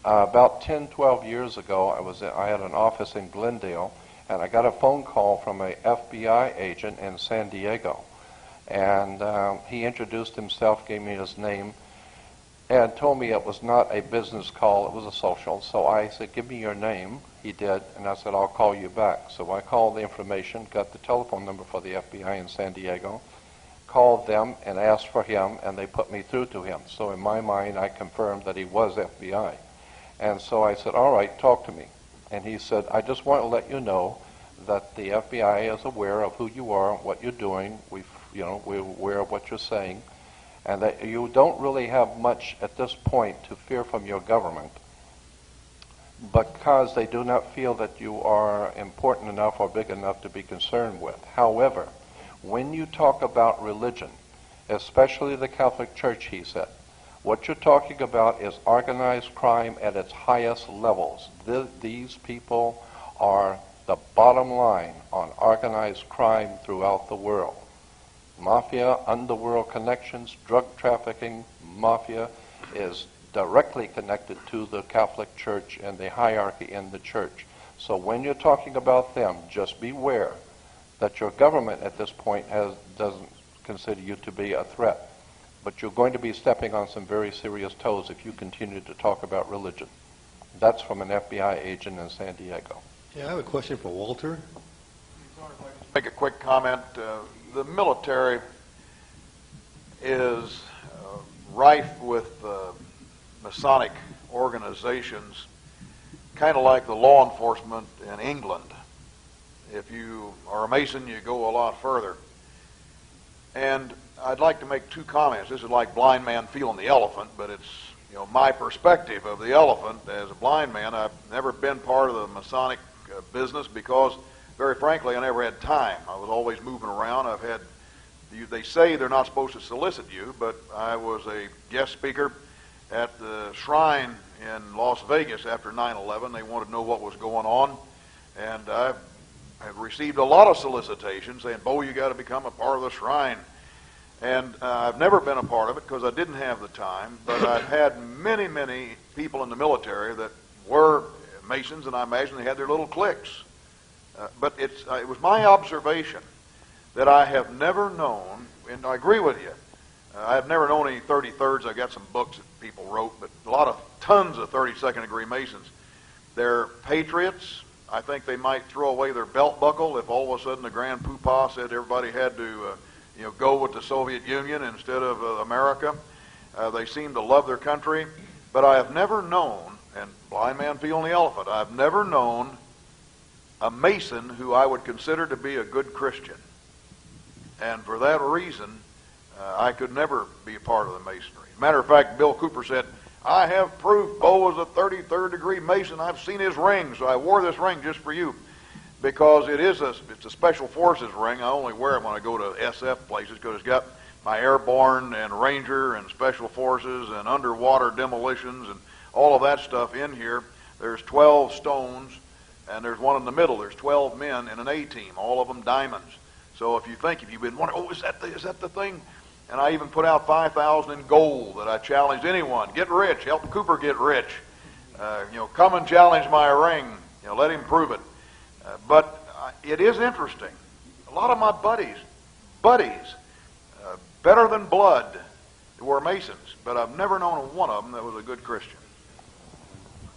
about 10, 12 years ago, I had an office in Glendale, and I got a phone call from a FBI agent in San Diego. And he introduced himself, gave me his name, and told me it was not a business call, it was a social. So I said, give me your name. He did, and I said, I'll call you back. So I called the information, got the telephone number for the FBI in San Diego, called them and asked for him, and they put me through to him. So in my mind, I confirmed that he was FBI. And so I said, all right, talk to me. And he said, I just want to let you know that the FBI is aware of who you are, what you're doing. We're aware of what you're saying, and that you don't really have much at this point to fear from your government because they do not feel that you are important enough or big enough to be concerned with. However, when you talk about religion, especially the Catholic Church, he said, what you're talking about is organized crime at its highest levels. These people are the bottom line on organized crime throughout the world. Mafia, underworld connections, drug trafficking, mafia is directly connected to the Catholic Church and the hierarchy in the church. So when you're talking about them, just beware that your government at this point doesn't consider you to be a threat. But you're going to be stepping on some very serious toes if you continue to talk about religion. That's from an FBI agent in San Diego. Yeah, I have a question for Walter. Make a quick comment. The military is rife with Masonic organizations, kind of like the law enforcement in England. If you are a Mason, you go a lot further. And I'd like to make two comments. This is like blind man feeling the elephant, but it's my perspective of the elephant as a blind man. I've never been part of the Masonic business because, very frankly, I never had time. I was always moving around. They say they're not supposed to solicit you, but I was a guest speaker at the shrine in Las Vegas after 9/11. They wanted to know what was going on, and I have received a lot of solicitations saying, Bo, you got to become a part of the shrine. And I've never been a part of it because I didn't have the time, but I've had many, many people in the military that were Masons, and I imagine they had their little cliques. But it was my observation that I have never known, and I agree with you, I have never known any 33rds. I got some books that people wrote, but tons of 32nd degree Masons. They're patriots. I think they might throw away their belt buckle if all of a sudden the Grand Poobah said everybody had to go with the Soviet Union instead of America. They seem to love their country. But I have never known, and blind man feeling the elephant, I've never known a Mason who I would consider to be a good Christian. And for that reason, I could never be a part of the Masonry. Matter of fact, Bill Cooper said, I have proof Bo is a 33rd degree Mason. I've seen his ring, so I wore this ring just for you. Because it's a Special Forces ring. I only wear it when I go to SF places because it's got my airborne and Ranger and Special Forces and underwater demolitions and all of that stuff in here. There's 12 stones, and there's one in the middle. There's 12 men in an A-team, all of them diamonds. So if you've been wondering, is that the thing? And I even put out 5,000 in gold that I challenged anyone. Get rich. Help Cooper get rich. Come and challenge my ring. Let him prove it. But it is interesting. A lot of my buddies, better than blood, were Masons, but I've never known one of them that was a good Christian.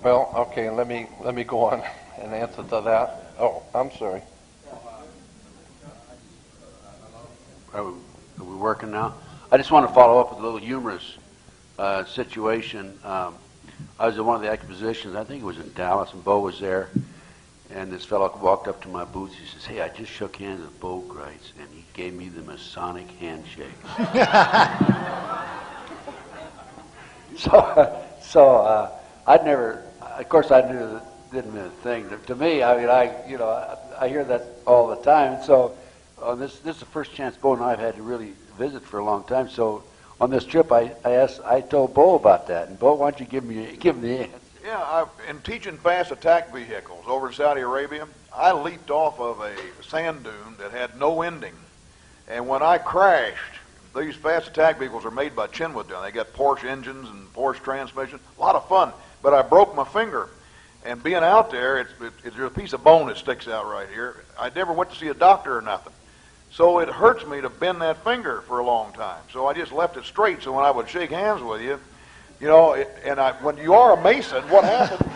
Well, okay, let me go on and answer to that. Oh, I'm sorry. Are we working now? I just want to follow up with a little humorous situation. I was at one of the expositions, I think it was in Dallas, and Bo was there. And this fellow walked up to my booth. He says, "Hey, I just shook hands with Bo Greitz," and he gave me the Masonic handshake. So I'd never, of course, I knew that didn't mean a thing. To me, I mean, I hear that all the time. So this is the first chance Bo and I have had to really visit for a long time. So on this trip, I told Bo about that, and Bo, why don't you give him the answer? Yeah, in teaching fast attack vehicles over in Saudi Arabia, I leaped off of a sand dune that had no ending. And when I crashed, these fast attack vehicles are made by Chinwood down. They got Porsche engines and Porsche transmission. A lot of fun. But I broke my finger. And being out there, there's a piece of bone that sticks out right here. I never went to see a doctor or nothing. So it hurts me to bend that finger for a long time. So I just left it straight. So when I would shake hands with you, when you are a Mason, what happens?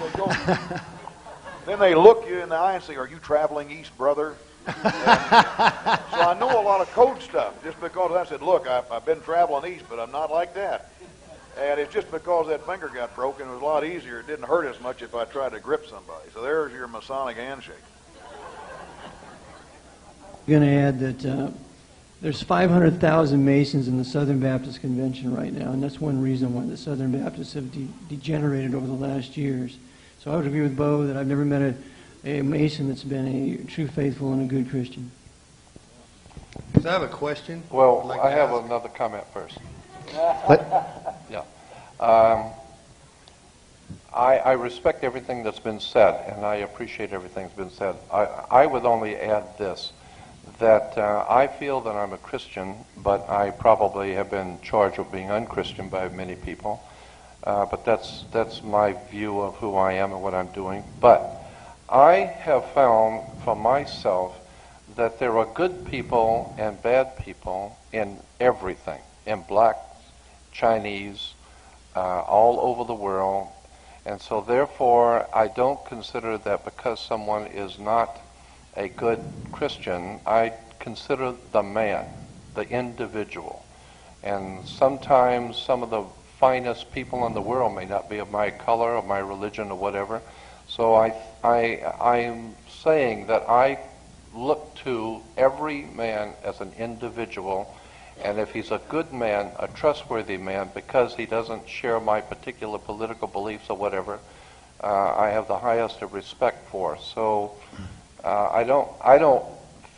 Then they look you in the eye and say, "Are you traveling east, brother?" So I know a lot of code stuff just because I said, "Look, I've been traveling east, but I'm not like that." And it's just because that finger got broken, it was a lot easier. It didn't hurt as much if I tried to grip somebody. So there's your Masonic handshake. I'm going to add that there's 500,000 Masons in the Southern Baptist Convention right now, and that's one reason why the Southern Baptists have degenerated over the last years. So I would agree with Bo that I've never met a Mason that's been a true faithful and a good Christian. I have a question. Well, I have another comment first. Yeah. I respect everything that's been said, and I appreciate everything that's been said. I would only add this, that I feel that I'm a Christian, but I probably have been charged with being unchristian by many people. But that's my view of who I am and what I'm doing. But I have found for myself that there are good people and bad people in everything, in blacks, Chinese, all over the world. And so therefore, I don't consider that because someone is not a good Christian, I consider the man, the individual. And sometimes some of the finest people in the world may not be of my color or my religion or whatever. So I'm saying that I look to every man as an individual, and if he's a good man, a trustworthy man, because he doesn't share my particular political beliefs or whatever, I have the highest of respect for. So I don't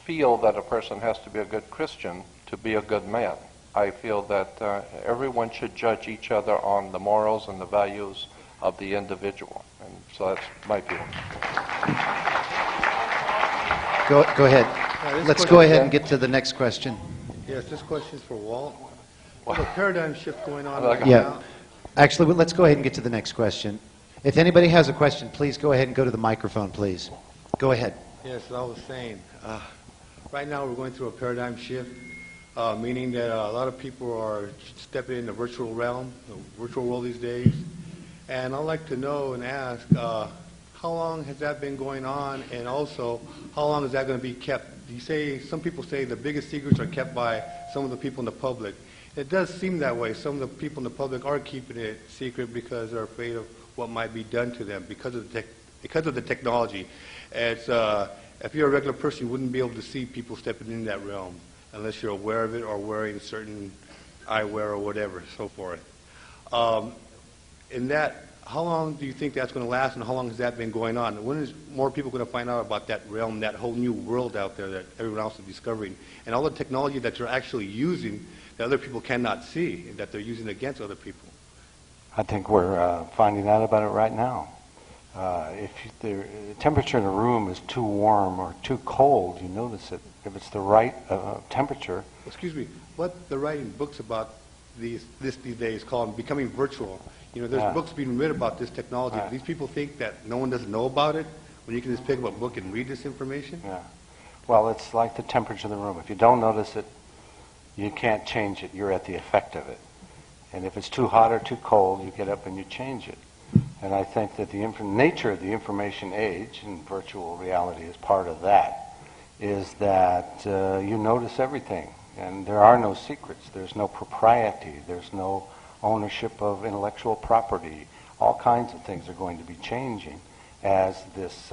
feel that a person has to be a good Christian to be a good man. I feel that everyone should judge each other on the morals and the values of the individual. And so that's my view. Go ahead. Let's go ahead and get to the next question. Yes, this question is for Walt. There's a paradigm shift going on Yeah. right now. Actually, let's go ahead and get to the next question. If anybody has a question, please go ahead and go to the microphone, please. Go ahead. Yes, I was saying, right now we're going through a paradigm shift, meaning that a lot of people are stepping in the virtual realm, the virtual world these days. And I'd like to know and ask, how long has that been going on, and also how long is that going to be kept? You say, some people say the biggest secrets are kept by some of the people in the public. It does seem that way. Some of the people in the public are keeping it secret because they're afraid of what might be done to them because of the technology. It's, if you're a regular person, you wouldn't be able to see people stepping in that realm unless you're aware of it or wearing certain eyewear or whatever, so forth. In that, how long do you think that's going to last, and how long has that been going on? When is more people going to find out about that realm, that whole new world out there that everyone else is discovering, and all the technology that you're actually using that other people cannot see, and that they're using against other people? I think we're finding out about it right now. If the temperature in a room is too warm or too cold, you notice it. If it's the right temperature. Excuse me, what they're writing books about these days called becoming virtual. You know, there's books being written about this technology. These people think that no one doesn't know about it when you can just pick up a book and read this information? Yeah. Well, it's like the temperature of the room. If you don't notice it, you can't change it. You're at the effect of it. And if it's too hot or too cold, you get up and you change it. And I think that the nature of the information age, and virtual reality is part of that, is that you notice everything. And there are no secrets. There's no propriety. There's no ownership of intellectual property. All kinds of things are going to be changing as this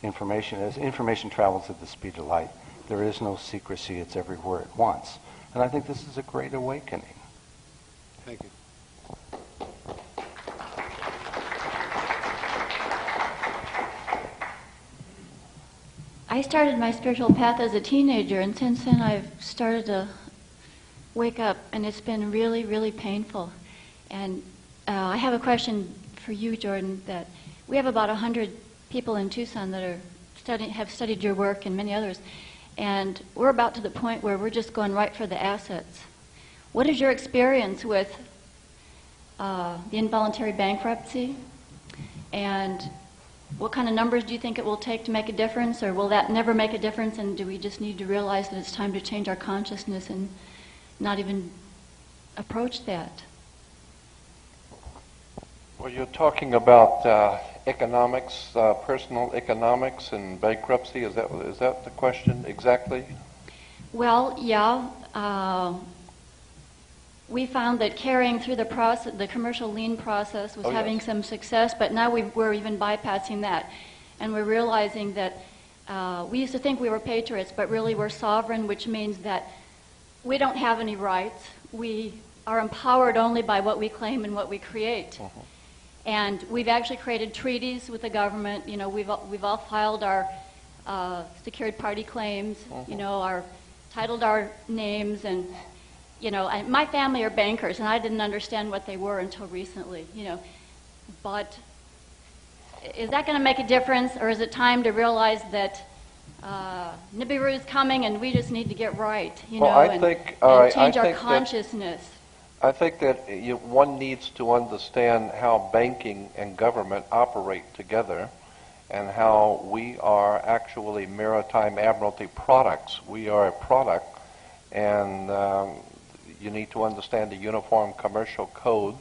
information travels at the speed of light. There is no secrecy. It's everywhere at once. And I think this is a great awakening. Thank you. I started my spiritual path as a teenager, and since then I've started to wake up, and it's been really, really painful. And I have a question for you, Jordan, that we have about 100 people in Tucson that have studied your work and many others, and we're about to the point where we're just going right for the assets. What is your experience with the involuntary bankruptcy, and what kind of numbers do you think it will take to make a difference, or will that never make a difference, and do we just need to realize that it's time to change our consciousness and not even approach that? Well, you're talking about economics, personal economics and bankruptcy. Is that the question exactly? Well, yeah. We found that carrying through the process, the commercial lien process, was having some success, but now we're even bypassing that, and we're realizing that we used to think we were patriots, but really we're sovereign, which means that we don't have any rights. We are empowered only by what we claim and what we create. And we've actually created treaties with the government. You know, we've all filed our secured party claims. You know, titled our names, and you know, my family are bankers, and I didn't understand what they were until recently. You know, but is that going to make a difference, or is it time to realize that Nibiru is coming, and we just need to get right? You know, and change our consciousness. I think that one needs to understand how banking and government operate together, and how we are actually maritime admiralty products. We are a product, and you need to understand the Uniform Commercial Code.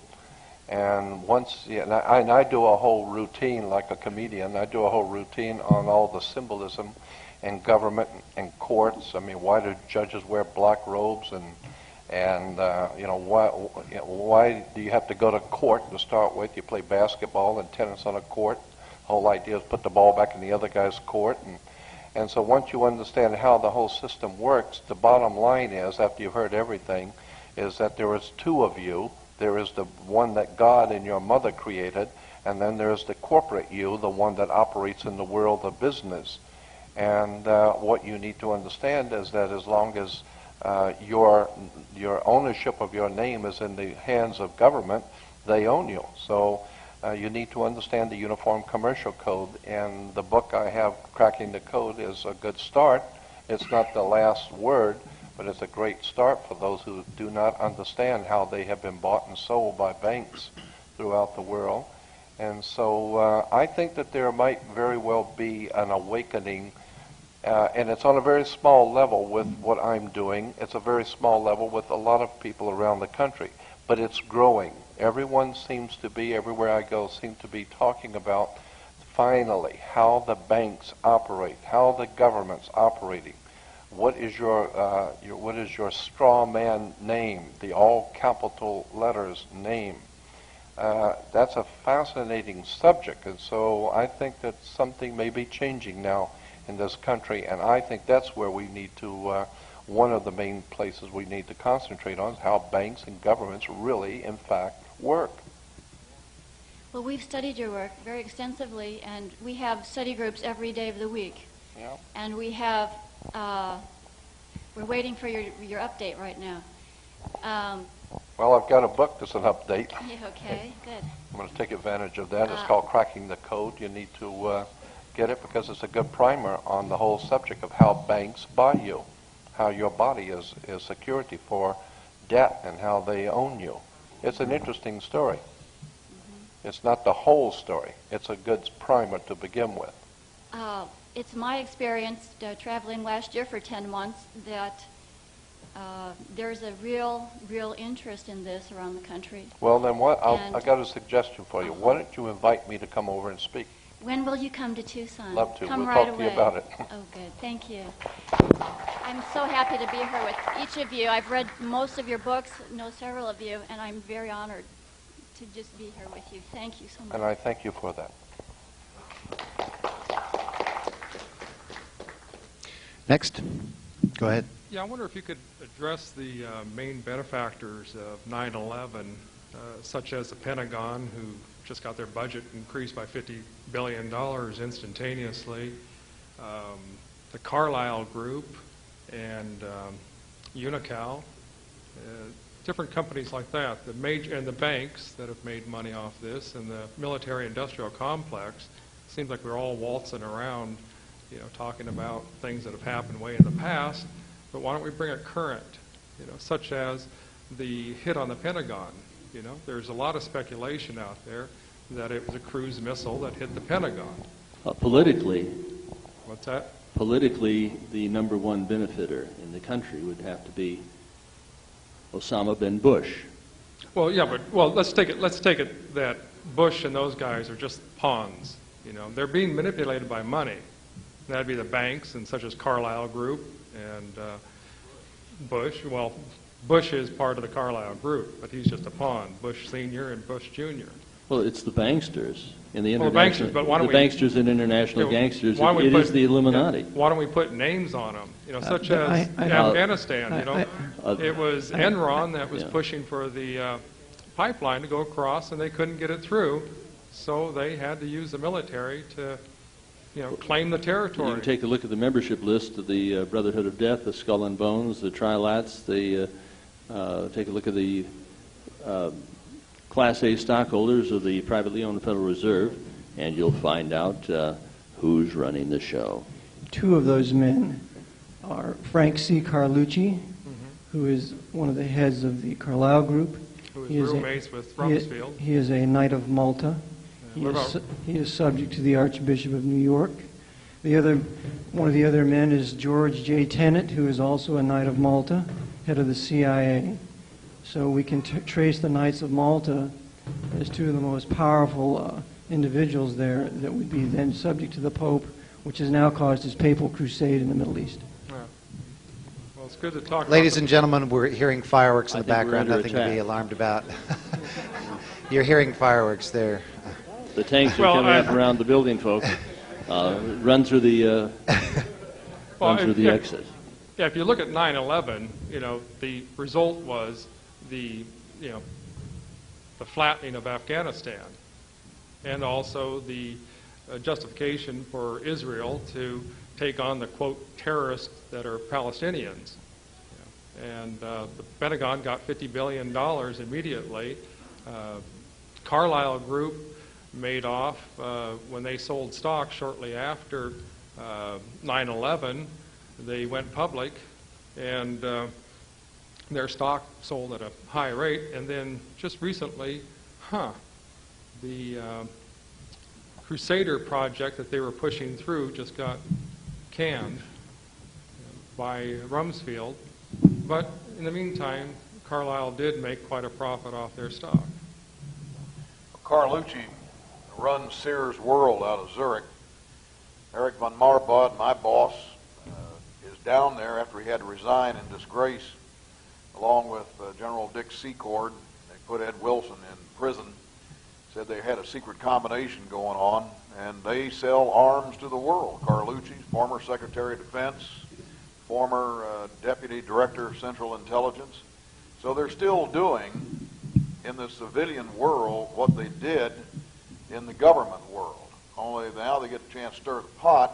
And and I do a whole routine, like a comedian. I do a whole routine on all the symbolism in government and courts. I mean, why do judges wear black robes, and you know, why do you have to go to court to start with? You play basketball and tennis on a court. The whole idea is put the ball back in the other guy's court. And so once you understand how the whole system works, the bottom line is, after you've heard everything, is that there is two of you. There is the one that God and your mother created, and then there's the corporate you, the one that operates in the world of business. And what you need to understand is that as long as your ownership of your name is in the hands of government, they own you. So you need to understand the Uniform Commercial Code, and the book I have, Cracking the Code, is a good start. It's not the last word, but it's a great start for those who do not understand how they have been bought and sold by banks throughout the world. And so I think that there might very well be an awakening, and it's on a very small level with what I'm doing. It's a very small level with a lot of people around the country, but it's growing. Everyone seems to be, everywhere I go, seems to be talking about finally how the banks operate, how the government's operating. What is your straw man name, the all capital letters name? That's a fascinating subject, and so I think that something may be changing now in this country, and I think that's where we need to, one of the main places we need to concentrate on is how banks and governments really, in fact, work. Well, we've studied your work very extensively, and we have study groups every day of the week. Yeah. And we have, we're waiting for your update right now. Well, I've got a book that's an update. Yeah, okay, good. I'm going to take advantage of that. It's called Cracking the Code. You need to get it because it's a good primer on the whole subject of how banks buy you, how your body is security for debt, and how they own you. It's an interesting story. It's not the whole story. It's a good primer to begin with. It's my experience traveling last year for 10 months that there's a real interest in this around the country. Well, then I got a suggestion for you. Why don't you invite me to come over and speak? When will you come to Tucson? Love to. Come We'll right talk to away. you about it. Oh, good. Thank you. I'm so happy to be here with each of you. I've read most of your books, know several of you, and I'm very honored to just be here with you. Thank you so much. And I thank you for that. Next. Go ahead. Yeah, I wonder if you could address the main benefactors of 9/11, such as the Pentagon, who just got their budget increased by $50 billion instantaneously, the Carlyle Group, and Unical, different companies like that, and the banks that have made money off this, and the military-industrial complex. Seems like we're all waltzing around, talking about things that have happened way in the past, but why don't we bring it current, such as the hit on the Pentagon. There's a lot of speculation out there that it was a cruise missile that hit the Pentagon. Politically, What's that? politically, the number one benefiter in the country would have to be Osama bin Bush. Well, yeah, but let's take it that Bush and those guys are just pawns. They're being manipulated by money. That'd be the banks, and such as Carlyle Group and Bush. Well, Bush is part of the Carlyle Group, but he's just a pawn. Bush Senior and Bush Junior. Well, it's the banksters and the Well, the international, banksters, but why don't the banksters and international gangsters. It is the Illuminati. Why don't we put names on them? Such as Afghanistan. It was Enron that was pushing for the pipeline to go across, and they couldn't get it through, so they had to use the military to, claim the territory. You can take a look at the membership list of the Brotherhood of Death, the Skull and Bones, the Trilats. Take a look at the Class A stockholders of the privately owned Federal Reserve, and you'll find out who's running the show. Two of those men are Frank C. Carlucci, who is one of the heads of the Carlyle Group. Who is roommates with Rumsfeld. He is a Knight of Malta. Yeah, He is subject to the Archbishop of New York. One of the other men is George J. Tenet, who is also a Knight of Malta, head of the CIA. So we can trace the Knights of Malta as two of the most powerful individuals there that would be then subject to the Pope, which has now caused his papal crusade in the Middle East. Yeah. Well, it's good to talk. Ladies and gentlemen, we're hearing fireworks in the I think we're background. under Nothing to be attack. alarmed about. You're hearing fireworks there. The tanks are coming up around the building, folks. Run through the exit. Yeah, if you look at 9/11, the result was the flattening of Afghanistan, and also the justification for Israel to take on the, quote, terrorists that are Palestinians. And the Pentagon got $50 billion immediately. Carlyle Group made off when they sold stock shortly after 9/11. They went public, and their stock sold at a high rate. And then just recently, the Crusader project that they were pushing through just got canned by Rumsfeld. But in the meantime, Carlyle did make quite a profit off their stock. Carlucci runs Sears World out of Zurich. Eric von Marbod, my boss, is down there after he had to resign in disgrace, along with General Dick Secord. They put Ed Wilson in prison. Said they had a secret combination going on, and they sell arms to the world. Carlucci, former Secretary of Defense, former Deputy Director of Central Intelligence. So they're still doing in the civilian world what they did in the government world. Only now they get a chance to stir the pot,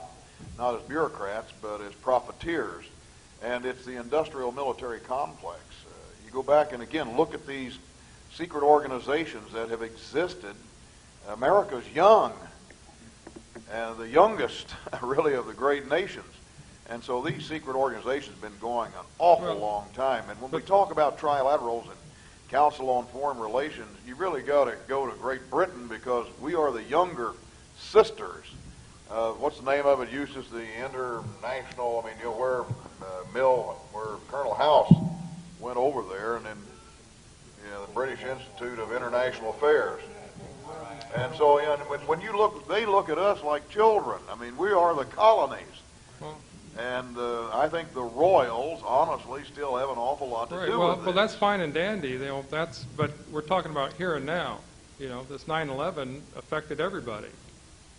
not as bureaucrats, but as profiteers. And it's the industrial military complex. You go back and again look at these secret organizations that have existed. America's young, and the youngest, really, of the great nations. And so these secret organizations have been going an awful long time. And when we talk about trilaterals and Council on Foreign Relations, you really got to go to Great Britain, because we are the younger sisters. What's the name of it, Eustace? The international, where Colonel House went over there, and then the British Institute of International Affairs. And so, and when you look, they look at us like children. I mean, we are the colonies. And I think the royals, honestly, still have an awful lot to do with it. Well, that's fine and dandy. You know, but we're talking about here and now. You know, this 9/11 affected everybody.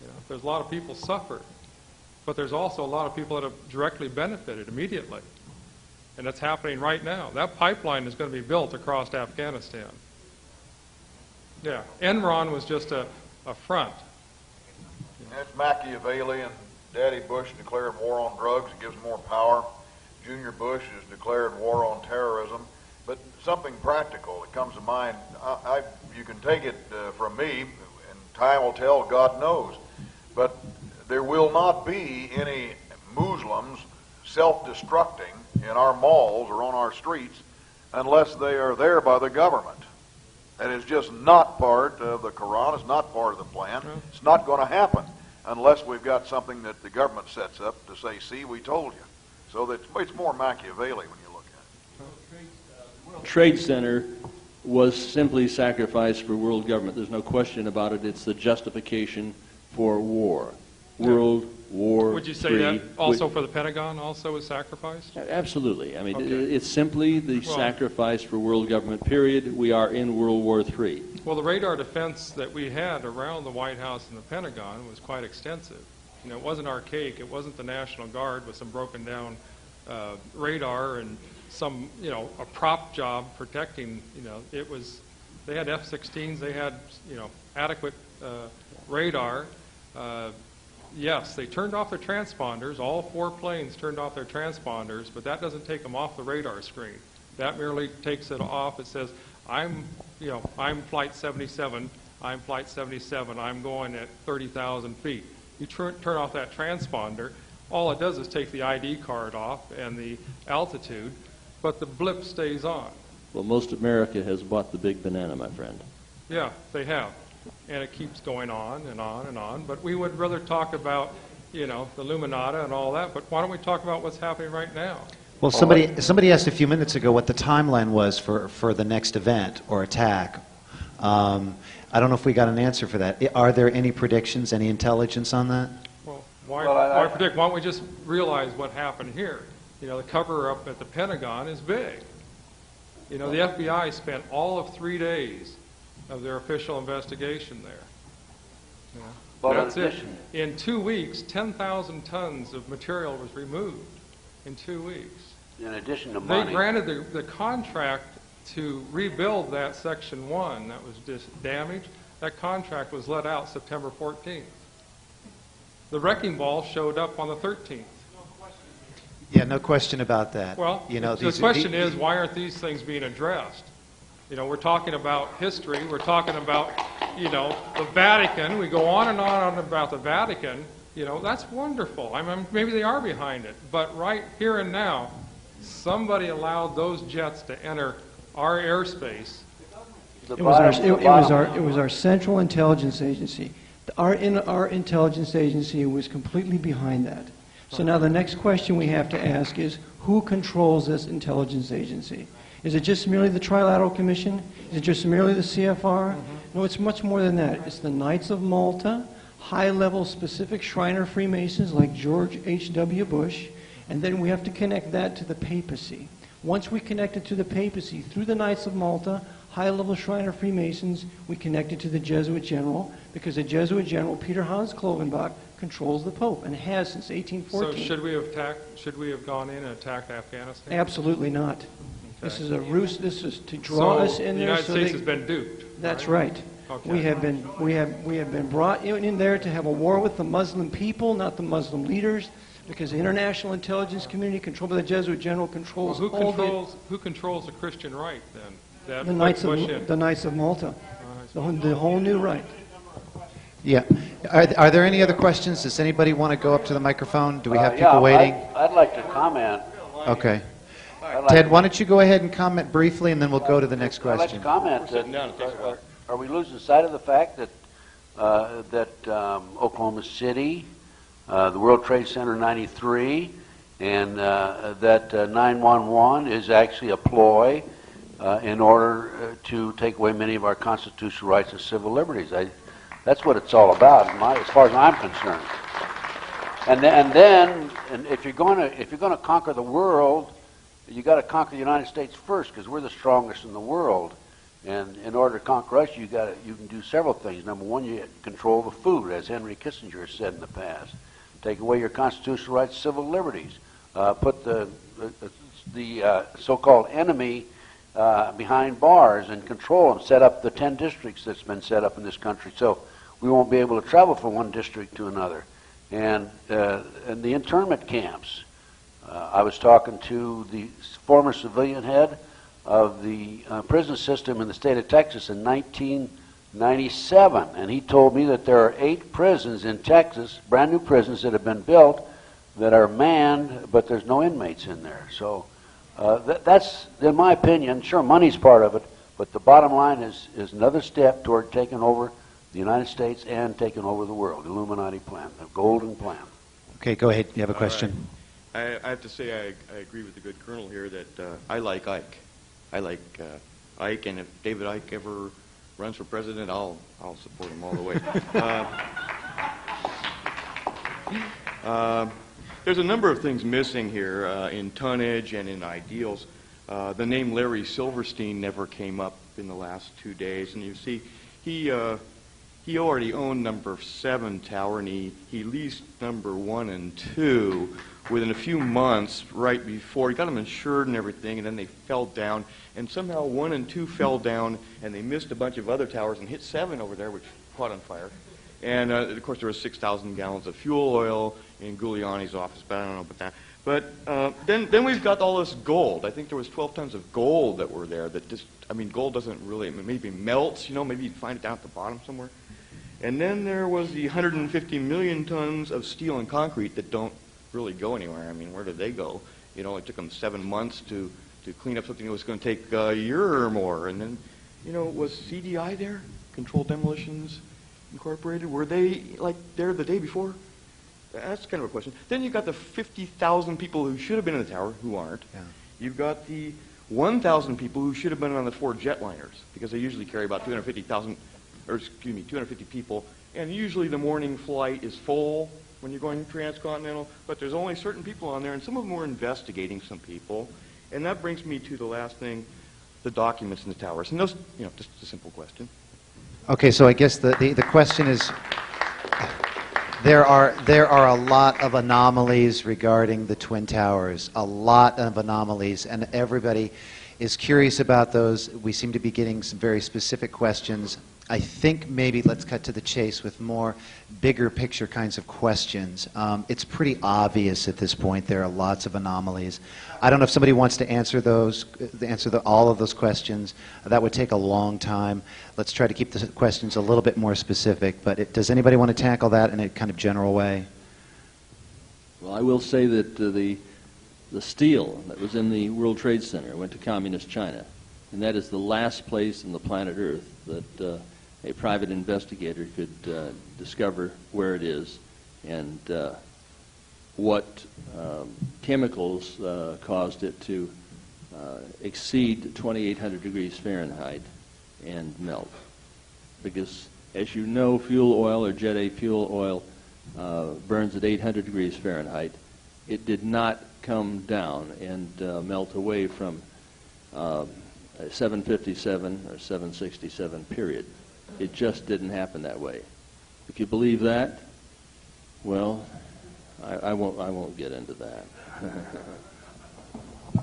You know, there's a lot of people suffered, but there's also a lot of people that have directly benefited immediately, and that's happening right now. That pipeline is going to be built across Afghanistan. Yeah, Enron was just a front. That's Machiavellian. Daddy Bush declared war on drugs. It gives more power. Junior Bush has declared war on terrorism. But something practical that comes to mind, you can take it from me, and time will tell, God knows. But there will not be any Muslims self-destructing in our malls or on our streets unless they are there by the government. That is just not part of the Quran. It's not part of the plan. It's not going to happen unless we've got something that the government sets up to say, see, we told you. So that it's more Machiavelli when you look at it. World Trade Center was simply sacrificed for world government. There's no question about it. It's the justification for war. World War Would you say III, that also for the Pentagon also was sacrificed? Absolutely. I mean, Okay. it's simply the sacrifice for world government, period. We are in World War III. Well, the radar defense that we had around the White House and the Pentagon was quite extensive. You know, it wasn't archaic. It wasn't the National Guard with some broken down radar and some, you know, a prop job protecting, you know, it was, they had F-16s, they had, you know, adequate radar. Yes, they turned off their transponders. All 4 planes turned off their transponders, but that doesn't take them off the radar screen. That merely takes it off. It says, I'm Flight 77, I'm Flight 77, I'm going at 30,000 feet. You turn off that transponder, all it does is take the ID card off and the altitude, but the blip stays on. Well, most America has bought the big banana, my friend. Yeah, they have. And it keeps going on and on and on. But we would rather talk about, you know, the Illuminati and all that, but why don't we talk about what's happening right now? Well, somebody asked a few minutes ago what the timeline was for the next event or attack. I don't know if we got an answer for that. Are there any predictions, any intelligence on that? Well, why predict? Why don't we just realize what happened here? You know, the cover-up at the Pentagon is big. You know, the FBI spent all of 3 days of their official investigation there. Yeah. Well, that's it. In 2 weeks, 10,000 tons of material was removed in 2 weeks. In addition to money. They granted the contract to rebuild that Section 1 that was damaged. That contract was let out September 14th. The wrecking ball showed up on the 13th. Yeah, no question about that. Well, you know, the question is, why aren't these things being addressed? You know, we're talking about history. We're talking about, you know, the Vatican. We go on and on about the Vatican. You know, that's wonderful. I mean, maybe they are behind it. But right here and now, somebody allowed those jets to enter our airspace. It was our Central Intelligence Agency. Our intelligence agency was completely behind that. So now the next question we have to ask is, who controls this intelligence agency? Is it just merely the Trilateral Commission? Is it just merely the CFR? No, it's much more than that. It's the Knights of Malta, high-level specific Shriner Freemasons like George H.W. Bush, and then we have to connect that to the papacy. Once we connect it to the papacy through the Knights of Malta, high-level Shriner Freemasons, we connect it to the Jesuit general, because the Jesuit general, Peter Hans Clovenbach, controls the Pope and has since 1814. So should we have gone in and attacked Afghanistan? Absolutely not. Okay. This is a ruse. This is to draw us in there. The United States has been duped. That's right. Okay. We have been brought in there to have a war with the Muslim people, not the Muslim leaders, because the international intelligence community, controlled by the Jesuit general, controls Well, who controls the Christian right then? the Knights of Malta, the whole new right. Yeah. Are there any other questions? Does anybody want to go up to the microphone? Do we have people waiting? I'd like to comment. Okay. Ted, why don't you go ahead and comment briefly, and then we'll go to the next I'd like to question. comment that are we losing sight of the fact that Oklahoma City, the World Trade Center 93, and that 911 is actually a ploy in order to take away many of our constitutional rights and civil liberties? That's what it's all about, as far as I'm concerned. And if you're going to conquer the world, you got to conquer the United States first, because we're the strongest in the world. And in order to conquer us, you can do several things. Number one, you control the food, as Henry Kissinger has said in the past. Take away your constitutional rights, civil liberties. Put the so-called enemy behind bars and control them. Set up the 10 districts that's been set up in this country, so we won't be able to travel from one district to another. And the internment camps. I was talking to the former civilian head of the prison system in the state of Texas in 1997, and he told me that there are 8 prisons in Texas, brand new prisons that have been built, that are manned, but there's no inmates in there. So that's, in my opinion, sure, money's part of it, but the bottom line is another step toward taking over the United States and taking over the world, the Illuminati plan, the golden plan. Okay, go ahead. You have a question? I have to say I agree with the good colonel here that I like Ike. I like Ike, and if David Ike ever runs for president, I'll support him all the way. There's a number of things missing here in tonnage and in ideals. The name Larry Silverstein never came up in the last 2 days, and you see he already owned number 7 tower, and he leased number 1 and 2 within a few months right before. He got them insured and everything, and then they fell down, and somehow 1 and 2 fell down, and they missed a bunch of other towers and hit 7 over there, which caught on fire. And of course there was 6,000 gallons of fuel oil in Giuliani's office, but I don't know about that. But then we've got all this gold. I think there was 12 tons of gold that were there that just, I mean, gold doesn't really, maybe melts, maybe you'd find it down at the bottom somewhere. And then there was the 150 million tons of steel and concrete that don't really go anywhere. I mean, where did they go? It took them 7 months to clean up something that was going to take a year or more. And then, was CDI there? Controlled Demolitions Incorporated? Were they, there the day before? That's kind of a question. Then you've got the 50,000 people who should have been in the tower who aren't. Yeah. You've got the 1,000 people who should have been on the 4 jetliners, because they usually carry about 250 people. And usually the morning flight is full when you're going transcontinental, but there's only certain people on there, and some of them were investigating some people. And that brings me to the last thing, the documents in the towers. And those, just a simple question. Okay, so I guess the question is, there are a lot of anomalies regarding the Twin Towers, a lot of anomalies, and everybody is curious about those. We seem to be getting some very specific questions. I think maybe let's cut to the chase with more bigger picture kinds of questions. It's pretty obvious at this point there are lots of anomalies. I don't know if somebody wants to answer those, all of those questions. That would take a long time. Let's try to keep the questions a little bit more specific. But does anybody want to tackle that in a kind of general way? Well, I will say that the steel that was in the World Trade Center went to Communist China, and that is the last place on the planet Earth that a private investigator could discover where it is and what chemicals caused it to exceed 2,800 degrees Fahrenheit and melt. Because, as you know, fuel oil or Jet A fuel oil burns at 800 degrees Fahrenheit. It did not come down and melt away from 757 or 767 period. It just didn't happen that way. If you believe that, well, I won't get into that.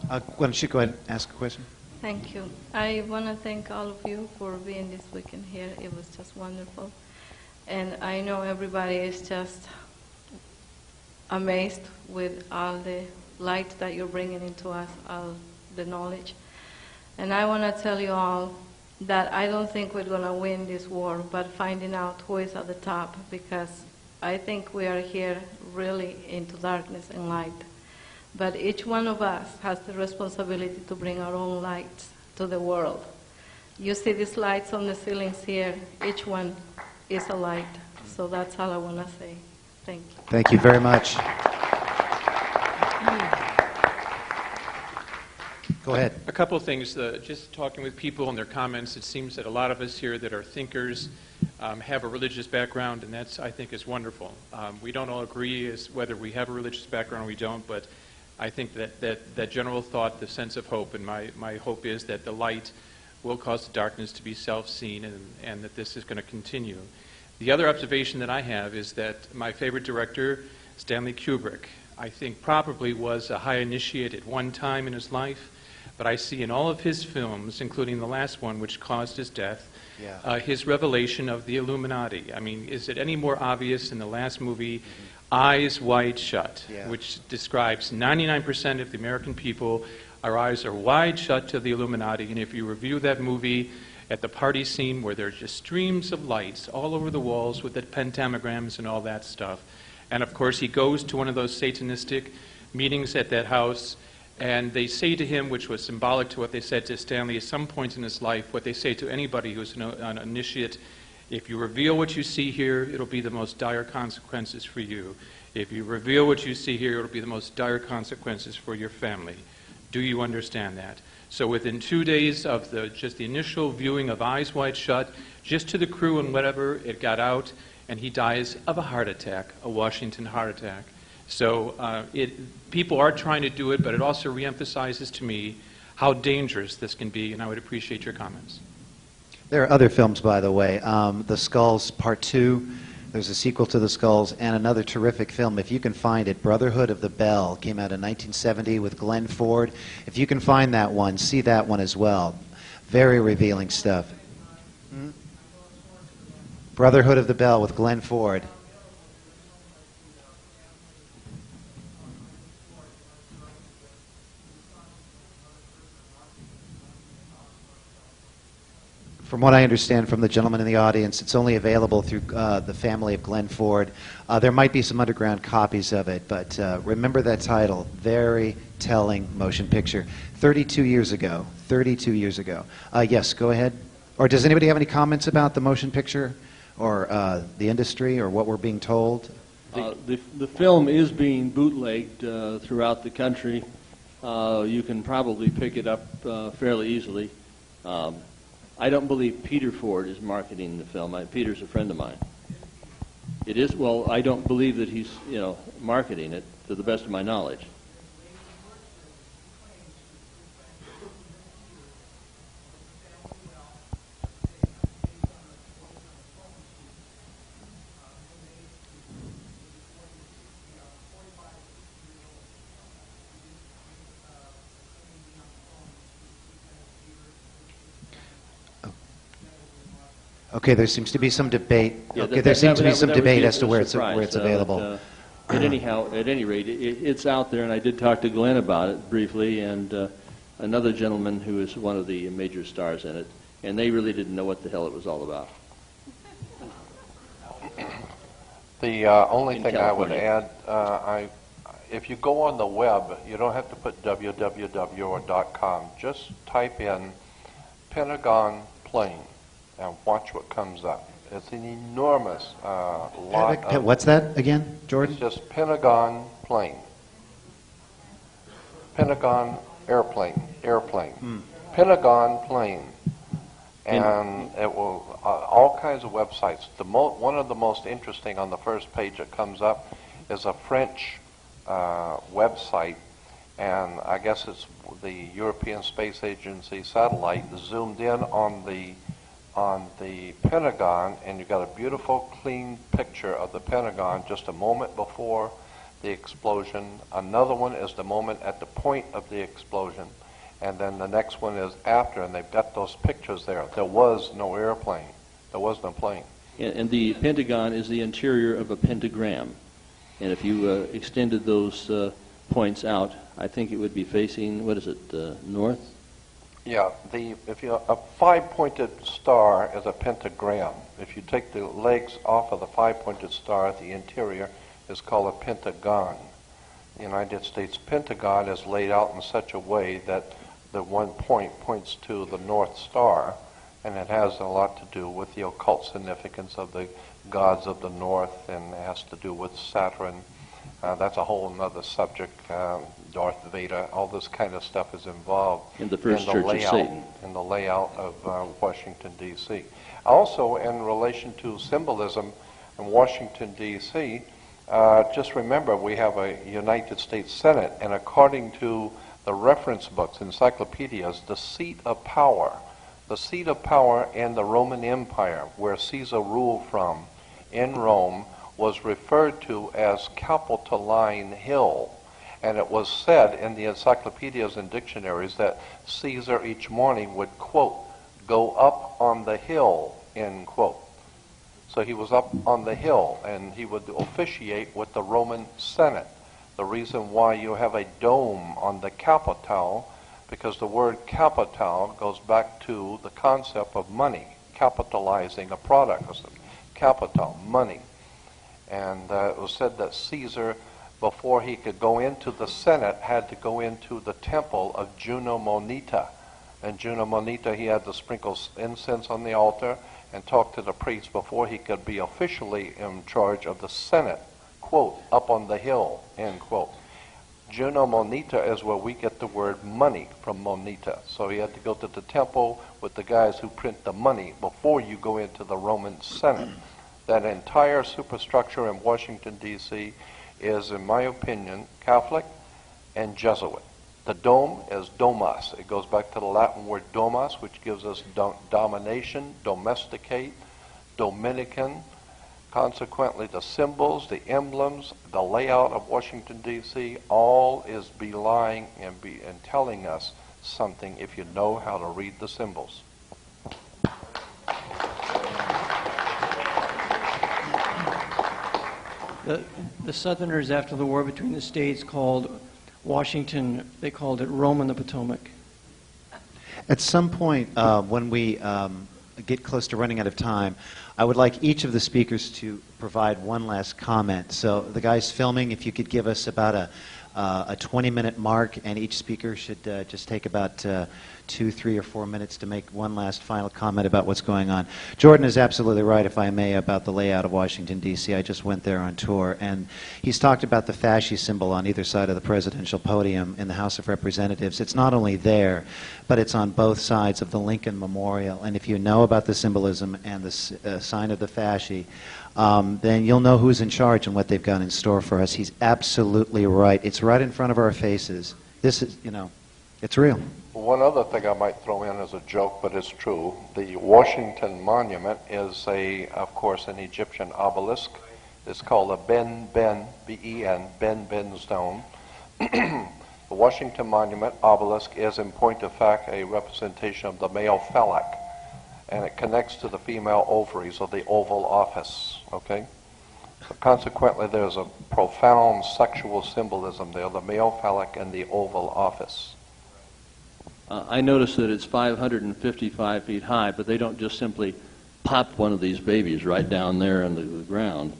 Why don't you go ahead and ask a question? Thank you. I want to thank all of you for being this weekend here. It was just wonderful. And I know everybody is just amazed with all the light that you're bringing into us, all the knowledge. And I want to tell you all that I don't think we're going to win this war, but finding out who is at the top, because I think we are here really into darkness and light. But each one of us has the responsibility to bring our own lights to the world. You see these lights on the ceilings here, each one is a light. So that's all I want to say. Thank you. Thank you very much. Go ahead. A couple of things. Just talking with people and their comments, it seems that a lot of us here that are thinkers have a religious background, and that's, I think, is wonderful. We don't all agree as whether we have a religious background or we don't, but I think that general thought, the sense of hope, and my hope is that the light will cause the darkness to be self-seen, and that this is going to continue. The other observation that I have is that my favorite director, Stanley Kubrick, I think probably was a high initiate at one time in his life, but I see in all of his films, including the last one, which caused his death, his revelation of the Illuminati. I mean, is it any more obvious in the last movie, Eyes Wide Shut, which describes 99% of the American people, our eyes are wide shut to the Illuminati, and if you review that movie at the party scene where there's just streams of lights all over the walls with the pentagrams and all that stuff, and of course he goes to one of those Satanistic meetings at that house, and they say to him, which was symbolic to what they said to Stanley at some point in his life, what they say to anybody who's an initiate: if you reveal what you see here, it'll be the most dire consequences for you. If you reveal what you see here, it'll be the most dire consequences for your family. Do you understand that? So within 2 days of just the initial viewing of Eyes Wide Shut, just to the crew and whatever, it got out, and he dies of a heart attack, a Washington heart attack. So people are trying to do it, but it also reemphasizes to me how dangerous this can be, and I would appreciate your comments. There are other films, by the way. The Skulls Part 2, there's a sequel to The Skulls, and another terrific film, if you can find it, Brotherhood of the Bell, came out in 1970 with Glenn Ford. If you can find that one, see that one as well. Very revealing stuff. Brotherhood of the Bell with Glenn Ford. From what I understand from the gentleman in the audience, it's only available through the family of Glenn Ford. There might be some underground copies of it, but remember that title, very telling motion picture. 32 years ago. 32 years ago. Yes, go ahead. Or does anybody have any comments about the motion picture or the industry or what we're being told? The film is being bootlegged throughout the country. You can probably pick it up fairly easily. I don't believe Peter Ford is marketing the film. Peter's a friend of mine. It is, well, I don't believe that he's, marketing it to the best of my knowledge. Okay, there seems to be some debate. Yeah, okay, there seems to be some debate as to where it's surprise, available. At any rate, it's out there, and I did talk to Glenn about it briefly, and another gentleman who is one of the major stars in it, and they really didn't know what the hell it was all about. The only thing I would add, if you go on the web, you don't have to put www or .com. Just type in Pentagon plane and watch what comes up. It's an enormous lot of... What's that again, Jordan? It's just Pentagon plane. Pentagon airplane. Pentagon plane. And it will, all kinds of websites. One of the most interesting on the first page that comes up is a French website, and I guess it's the European Space Agency satellite zoomed in on the Pentagon, and you've got a beautiful, clean picture of the Pentagon just a moment before the explosion. Another one is the moment at the point of the explosion, and then the next one is after, and they've got those pictures there. There was no airplane. There was no plane. And the Pentagon is the interior of a pentagram. And if you extended those points out, I think it would be facing, what is it, north? Yeah, a five-pointed star is a pentagram. If you take the legs off of the five-pointed star, the interior is called a pentagon. The United States Pentagon is laid out in such a way that the one point points to the North Star, and it has a lot to do with the occult significance of the gods of the North, and it has to do with Saturn. That's a whole other subject. Darth Vader, all this kind of stuff is involved in the first church of Satan. In the layout of Washington, D.C. Also, in relation to symbolism in Washington, D.C., just remember we have a United States Senate, and according to the reference books, encyclopedias, the seat of power in the Roman Empire, where Caesar ruled from, in Rome, was referred to as Capitoline Hill. And it was said in the encyclopedias and dictionaries that Caesar each morning would, quote, go up on the hill, end quote. So he was up on the hill, and he would officiate with the Roman Senate. The reason why you have a dome on the Capitol, because the word capital goes back to the concept of money, capitalizing a product. Capital, money. And it was said that Caesar, before he could go into the Senate, had to go into the temple of Juno Moneta. And Juno Moneta, he had to sprinkle incense on the altar and talk to the priest before he could be officially in charge of the Senate, quote, up on the hill, end quote. Juno Moneta is where we get the word money from moneta. So he had to go to the temple with the guys who print the money before you go into the Roman Senate. That entire superstructure in Washington, D.C. is, in my opinion, Catholic and Jesuit. The dome is domos. It goes back to the Latin word domos, which gives us domination, domesticate, Dominican. Consequently, the symbols, the emblems, the layout of Washington, D.C., all is belying and telling us something if you know how to read the symbols. The Southerners, after the war between the states, called Washington, they called it Rome on the Potomac. At some point, when we get close to running out of time, I would like each of the speakers to provide one last comment. So the guys filming, if you could give us about a 20-minute mark, and each speaker should just take about 2, 3, or 4 minutes to make one last final comment about what's going on. Jordan is absolutely right, if I may, about the layout of Washington, D.C. I just went there on tour, and he's talked about the fasci symbol on either side of the presidential podium in the House of Representatives. It's not only there, but it's on both sides of the Lincoln Memorial. And if you know about the symbolism and the sign of the fasci, then you'll know who's in charge and what they've got in store for us. He's absolutely right. It's right in front of our faces. This is, it's real. One other thing I might throw in as a joke, but it's true. The Washington Monument is, of course, an Egyptian obelisk. It's called a Ben, B-E-N, Ben stone. The Washington Monument obelisk is, in point of fact, a representation of the male phallic, and it connects to the female ovaries of the Oval Office, okay? So consequently, there's a profound sexual symbolism there, the male phallic and the Oval Office. I noticed that it's 555 feet high, but they don't just simply pop one of these babies right down there on the ground.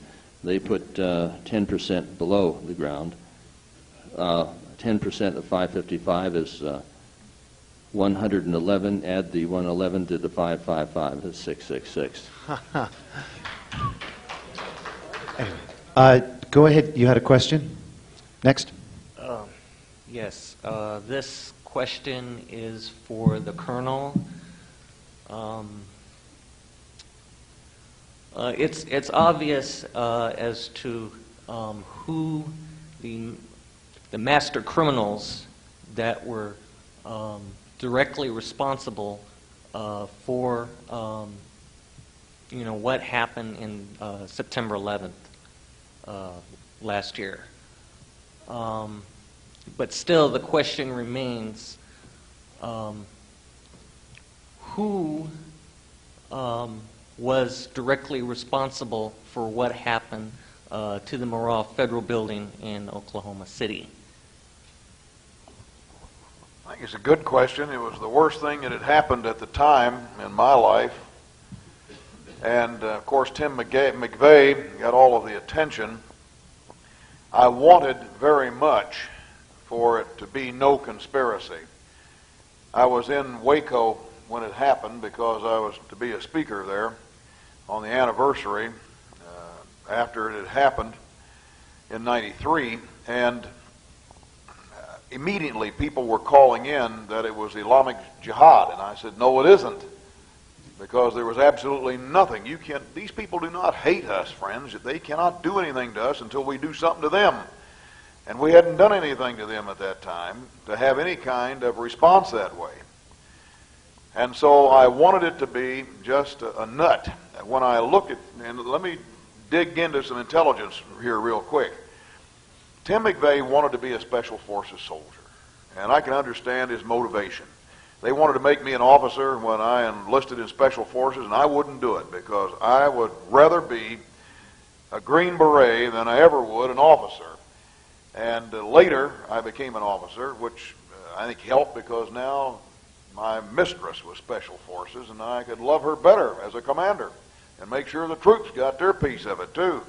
They put 10% below the ground. 10% of 555 is 111. Add the 111 to the 555 is 666. Anyway, go ahead. You had a question? Next. Yes. This question is for the Colonel. It's obvious as to who the master criminals that were directly responsible for what happened in September 11th last year. But still, the question remains, who was directly responsible for what happened to the Murrah Federal Building in Oklahoma City? I think it's a good question. It was the worst thing that had happened at the time in my life. And, of course, Tim McVeigh got all of the attention. I wanted very much for it to be no conspiracy. I was in Waco when it happened because I was to be a speaker there on the anniversary after it had happened. in '93, and immediately people were calling in that it was Islamic Jihad, and I said, no, it isn't, because there was absolutely nothing. These people do not hate us, friends. They cannot do anything to us until we do something to them. And we hadn't done anything to them at that time to have any kind of response that way. And so I wanted it to be just a nut. When I look at, and let me dig into some intelligence here real quick. Tim McVeigh wanted to be a Special Forces soldier, and I can understand his motivation. They wanted to make me an officer when I enlisted in Special Forces, and I wouldn't do it because I would rather be a Green Beret than I ever would an officer. And later, I became an officer, which I think helped because now my mistress was Special Forces, and I could love her better as a commander and make sure the troops got their piece of it, too.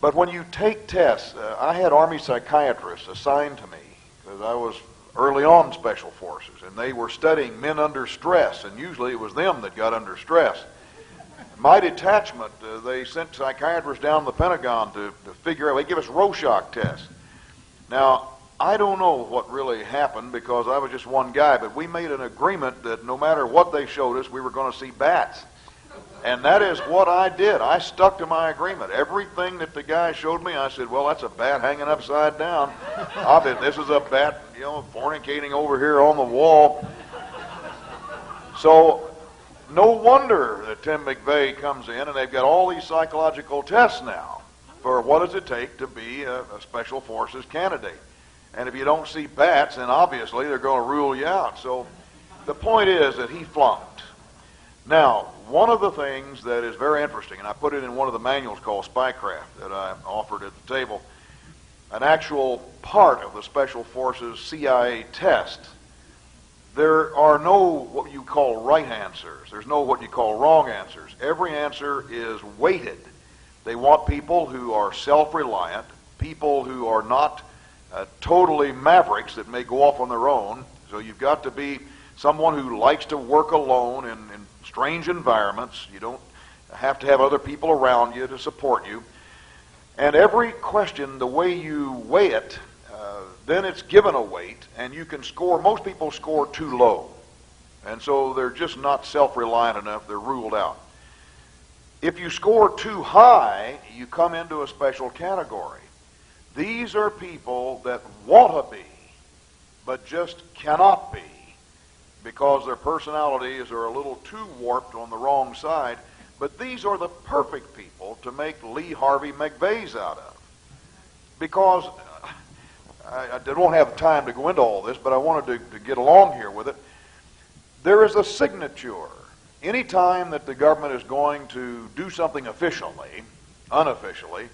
But when you take tests, I had Army psychiatrists assigned to me because I was early on Special Forces, and they were studying men under stress, and usually it was them that got under stress. My detachment, they sent psychiatrists down to the Pentagon to figure out, they give us Rorschach tests. Now, I don't know what really happened because I was just one guy, but we made an agreement that no matter what they showed us, we were going to see bats. And that is what I did. I stuck to my agreement. Everything that the guy showed me, I said, well, that's a bat hanging upside down. This is a bat, fornicating over here on the wall. So no wonder that Tim McVeigh comes in, and they've got all these psychological tests now for what does it take to be a Special Forces candidate. And if you don't see bats, then obviously they're going to rule you out. So the point is that he flunked. Now, one of the things that is very interesting, and I put it in one of the manuals called Spycraft that I offered at the table, an actual part of the Special Forces CIA test. There are no what you call right answers. There's no what you call wrong answers. Every answer is weighted. They want people who are self-reliant, people who are not totally mavericks that may go off on their own. So you've got to be someone who likes to work alone in strange environments. You don't have to have other people around you to support you. And every question, the way you weigh it, then it's given a weight, and you can score. Most people score too low, and so they're just not self-reliant enough. They're ruled out. If you score too high, you come into a special category. These are people that want to be, but just cannot be, because their personalities are a little too warped on the wrong side. But these are the perfect people to make Lee Harvey McVeighs out of. Because I don't have time to go into all this, but I wanted to get along here with it. There is a signature. Any time that the government is going to do something officially, unofficially,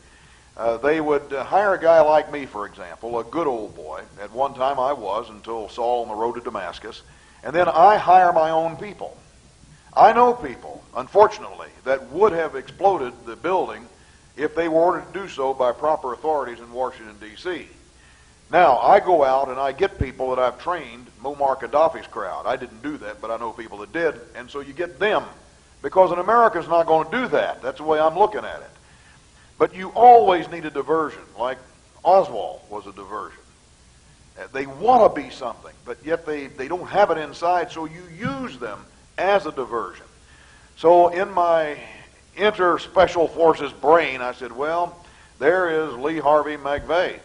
they would hire a guy like me, for example, a good old boy. At one time I was, until Saul on the road to Damascus. And then I hire my own people. I know people, unfortunately, that would have exploded the building if they were ordered to do so by proper authorities in Washington, D.C. Now, I go out and I get people that I've trained, Muammar Gaddafi's crowd. I didn't do that, but I know people that did. And so you get them, because an American's not going to do that. That's the way I'm looking at it. But you always need a diversion, like Oswald was a diversion. They want to be something, but yet they don't have it inside, so you use them as a diversion. So in my inter-Special Forces brain, I said, well, there is Lee Harvey McVeigh.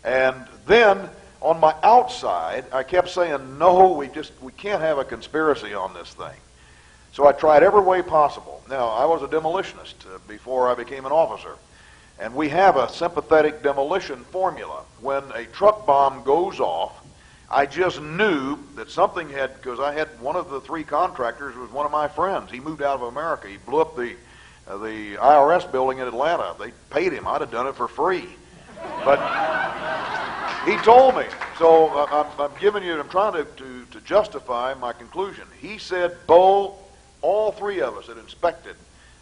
And then on my outside, I kept saying, no, we can't have a conspiracy on this thing. So I tried every way possible. Now, I was a demolitionist before I became an officer. And we have a sympathetic demolition formula. When a truck bomb goes off, I just knew that something had, because I had one of the three contractors was one of my friends. He moved out of America. He blew up the IRS building in Atlanta. They paid him. I'd have done it for free. But he told me. So I'm trying to justify my conclusion. He said, Bo, all three of us that inspected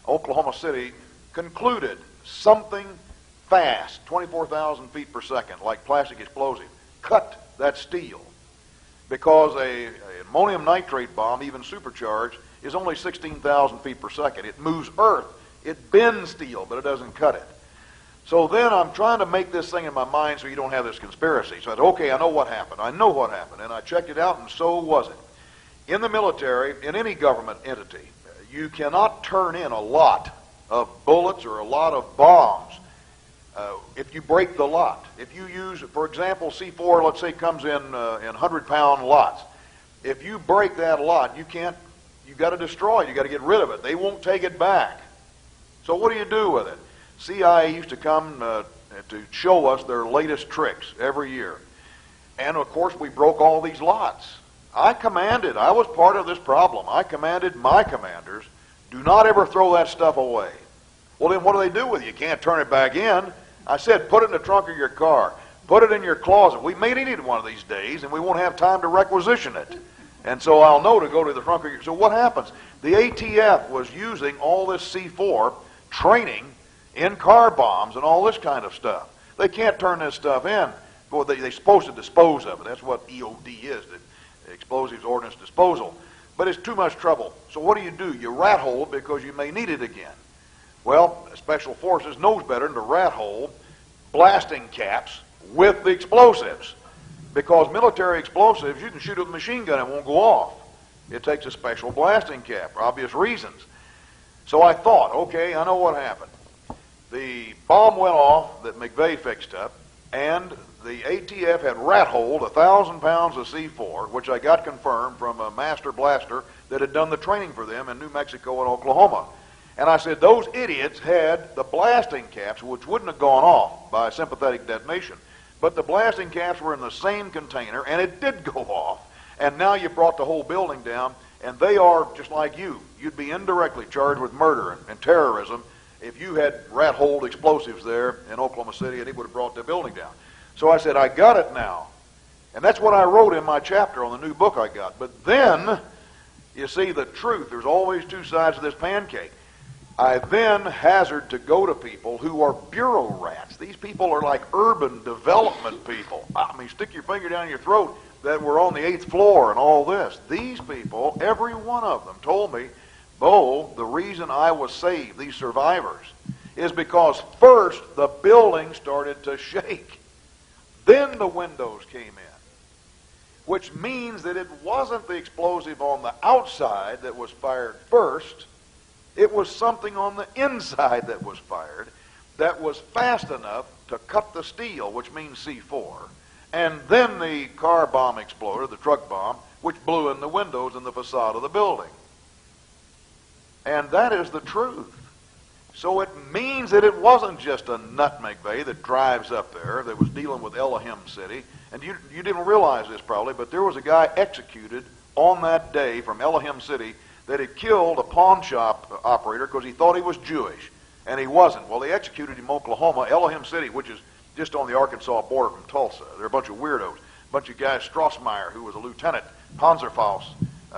Oklahoma City concluded something fast, 24,000 feet per second, like plastic explosive, cut that steel. Because an ammonium nitrate bomb, even supercharged, is only 16,000 feet per second. It moves earth. It bends steel, but it doesn't cut it. So then I'm trying to make this thing in my mind so you don't have this conspiracy. So I said, okay, I know what happened. I know what happened. And I checked it out, and so was it. In the military, in any government entity, you cannot turn in a lot of bullets or a lot of bombs if you break the lot. If you use, for example, C4, let's say, comes in 100-pound lots. If you break that lot, you got to destroy it. You got to get rid of it. They won't take it back. So what do you do with it? CIA used to come to show us their latest tricks every year. And, of course, we broke all these lots. I was part of this problem. I commanded my commanders, do not ever throw that stuff away. Well, then what do they do with it? You can't turn it back in. I said, put it in the trunk of your car. Put it in your closet. We may need it one of these days, and we won't have time to requisition it. And so I'll know to go to the trunk of your... So what happens? The ATF was using all this C4 training in car bombs and all this kind of stuff. They can't turn this stuff in. Well, they're supposed to dispose of it. That's what EOD is, the Explosives Ordnance Disposal. But it's too much trouble. So what do? You rat hole it because you may need it again. Well, Special Forces knows better than to rat hole blasting caps with the explosives. Because military explosives, you can shoot with a machine gun, it won't go off. It takes a special blasting cap for obvious reasons. So I thought, okay, I know what happened. The bomb went off that McVeigh fixed up, and the ATF had rat-holed 1,000 pounds of C4, which I got confirmed from a master blaster that had done the training for them in New Mexico and Oklahoma. And I said, those idiots had the blasting caps, which wouldn't have gone off by sympathetic detonation. But the blasting caps were in the same container, and it did go off. And now you brought the whole building down, and they are just like you. You'd be indirectly charged with murder and terrorism if you had rat-holed explosives there in Oklahoma City, and it would have brought the building down. So I said, I got it now. And that's what I wrote in my chapter on the new book I got. But then, you see, the truth, there's always two sides of this pancake. I then hazard to go to people who are bureau rats. These people are like urban development people. I mean, stick your finger down your throat that we're on the 8th floor and all this. These people, every one of them, told me, Bo, the reason I was saved, these survivors, is because first the building started to shake. Then the windows came in, which means that it wasn't the explosive on the outside that was fired first. It was something on the inside that was fired that was fast enough to cut the steel, which means C4. And then the car bomb exploded, the truck bomb, which blew in the windows and the facade of the building. And that is the truth. So it means that it wasn't just a nut McVeigh that drives up there that was dealing with Elohim City. And you didn't realize this probably, but there was a guy executed on that day from Elohim City that had killed a pawn shop operator because he thought he was Jewish, and he wasn't. Well, they executed him in Oklahoma, Elohim City, which is just on the Arkansas border from Tulsa. They're a bunch of weirdos. A bunch of guys, Strassmeyer, who was a lieutenant, Panzerfaust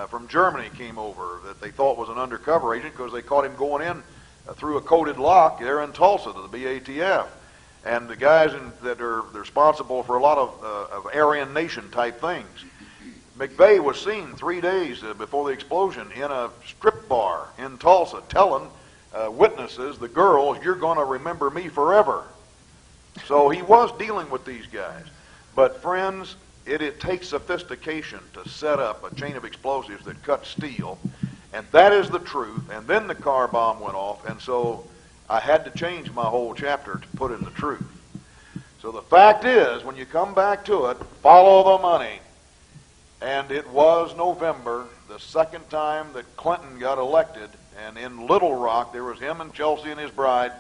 from Germany came over that they thought was an undercover agent because they caught him going in through a coded lock there in Tulsa to the BATF. And the guys that are responsible for a lot of Aryan Nation type things. McVeigh was seen 3 days before the explosion in a strip bar in Tulsa telling witnesses, the girls, you're going to remember me forever. So he was dealing with these guys. But friends, it takes sophistication to set up a chain of explosives that cut steel. And that is the truth. And then the car bomb went off. And so I had to change my whole chapter to put in the truth. So the fact is, when you come back to it, follow the money. And it was November, the second time that Clinton got elected, and in Little Rock, there was him and Chelsea and his bride,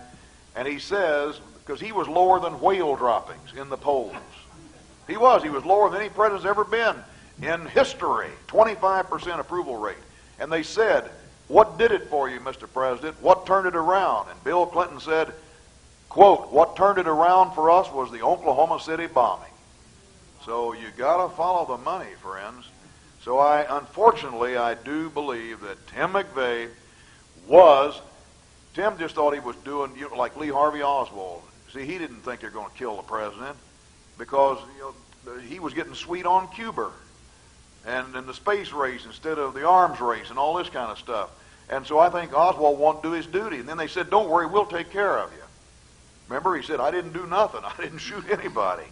and he says, because he was lower than whale droppings in the polls. He was lower than any president's ever been in history, 25% approval rate. And they said, what did it for you, Mr. President? What turned it around? And Bill Clinton said, quote, what turned it around for us was the Oklahoma City bombing. So you got to follow the money, friends. So unfortunately, I do believe that Tim McVeigh Tim just thought he was doing like Lee Harvey Oswald. See, he didn't think they're going to kill the president because he was getting sweet on Cuba and in the space race instead of the arms race and all this kind of stuff. And so I think Oswald wanted to do his duty. And then they said, don't worry, we'll take care of you. Remember, he said, I didn't do nothing. I didn't shoot anybody.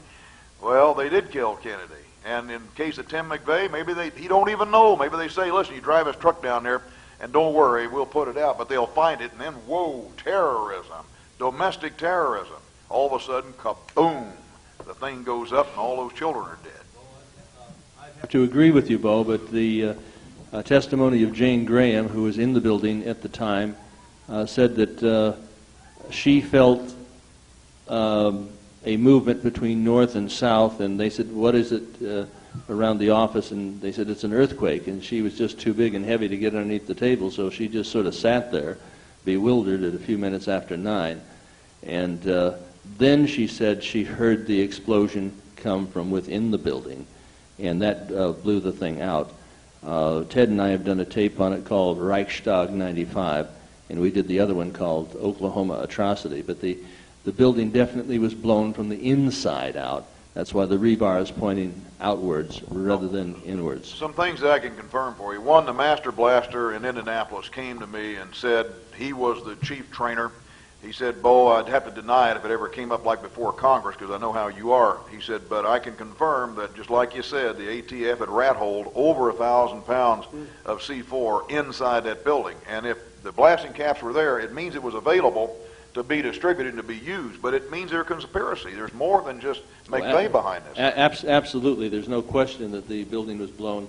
Well, they did kill Kennedy. And in case of Tim McVeigh, maybe he don't even know. Maybe they say, listen, you drive his truck down there, and don't worry, we'll put it out. But they'll find it, and then, whoa, terrorism, domestic terrorism. All of a sudden, kaboom, the thing goes up, and all those children are dead. I have to agree with you, Bo, but the testimony of Jane Graham, who was in the building at the time, said that she felt a movement between north and south, and they said, what is it around the office? And they said, it's an earthquake, and she was just too big and heavy to get underneath the table, so she just sort of sat there, bewildered, at a few minutes after 9. And then she said she heard the explosion come from within the building, and that blew the thing out. Ted and I have done a tape on it called Reichstag 95, and we did the other one called Oklahoma Atrocity, but the building definitely was blown from the inside out. That's why the rebar is pointing outwards rather than inwards. Some things that I can confirm for you. One, the master blaster in Indianapolis came to me and said he was the chief trainer. He said, Bo, I'd have to deny it if it ever came up like before Congress, because I know how you are. He said, but I can confirm that, just like you said, the ATF had rat-holed over 1,000 pounds of C4 inside that building. And if the blasting caps were there, it means it was available to be distributed and to be used, but it means there's conspiracy. There's more than just McVeigh behind this. Absolutely. There's no question that the building was blown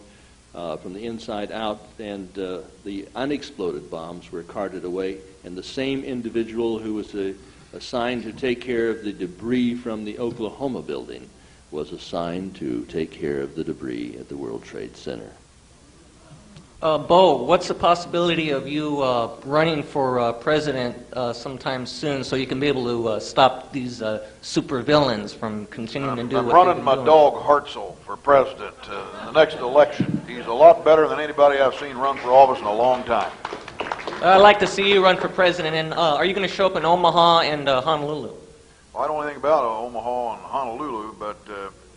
from the inside out, and the unexploded bombs were carted away, and the same individual who was assigned to take care of the debris from the Oklahoma building was assigned to take care of the debris at the World Trade Center. Bo, what's the possibility of you running for president sometime soon so you can be able to stop these supervillains from continuing to do I'm what running they've my been doing? dog Hartzell for president in the next election. He's a lot better than anybody I've seen run for office in a long time. I'd like to see you run for president. And are you going to show up in Omaha and Honolulu? Well, I don't know anything about Omaha and Honolulu, but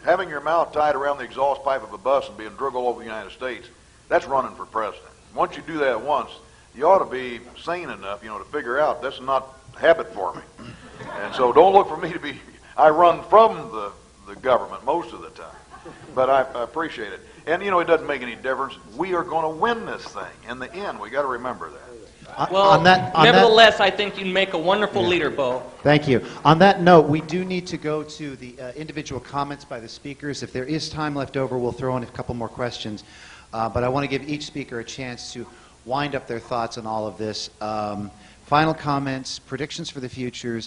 having your mouth tied around the exhaust pipe of a bus and being drug all over the United States, that's running for president. Once you do that once, you ought to be sane enough, to figure out that's not habit forming. And so don't look for me to be, I run from the government most of the time. But I appreciate it. And, it doesn't make any difference. We are going to win this thing. In the end, we got to remember that. Well, nevertheless, I think you'd make a wonderful leader, Bo. Thank you. On that note, we do need to go to the individual comments by the speakers. If there is time left over, we'll throw in a couple more questions. But I want to give each speaker a chance to wind up their thoughts on all of this. Final comments, predictions for the future,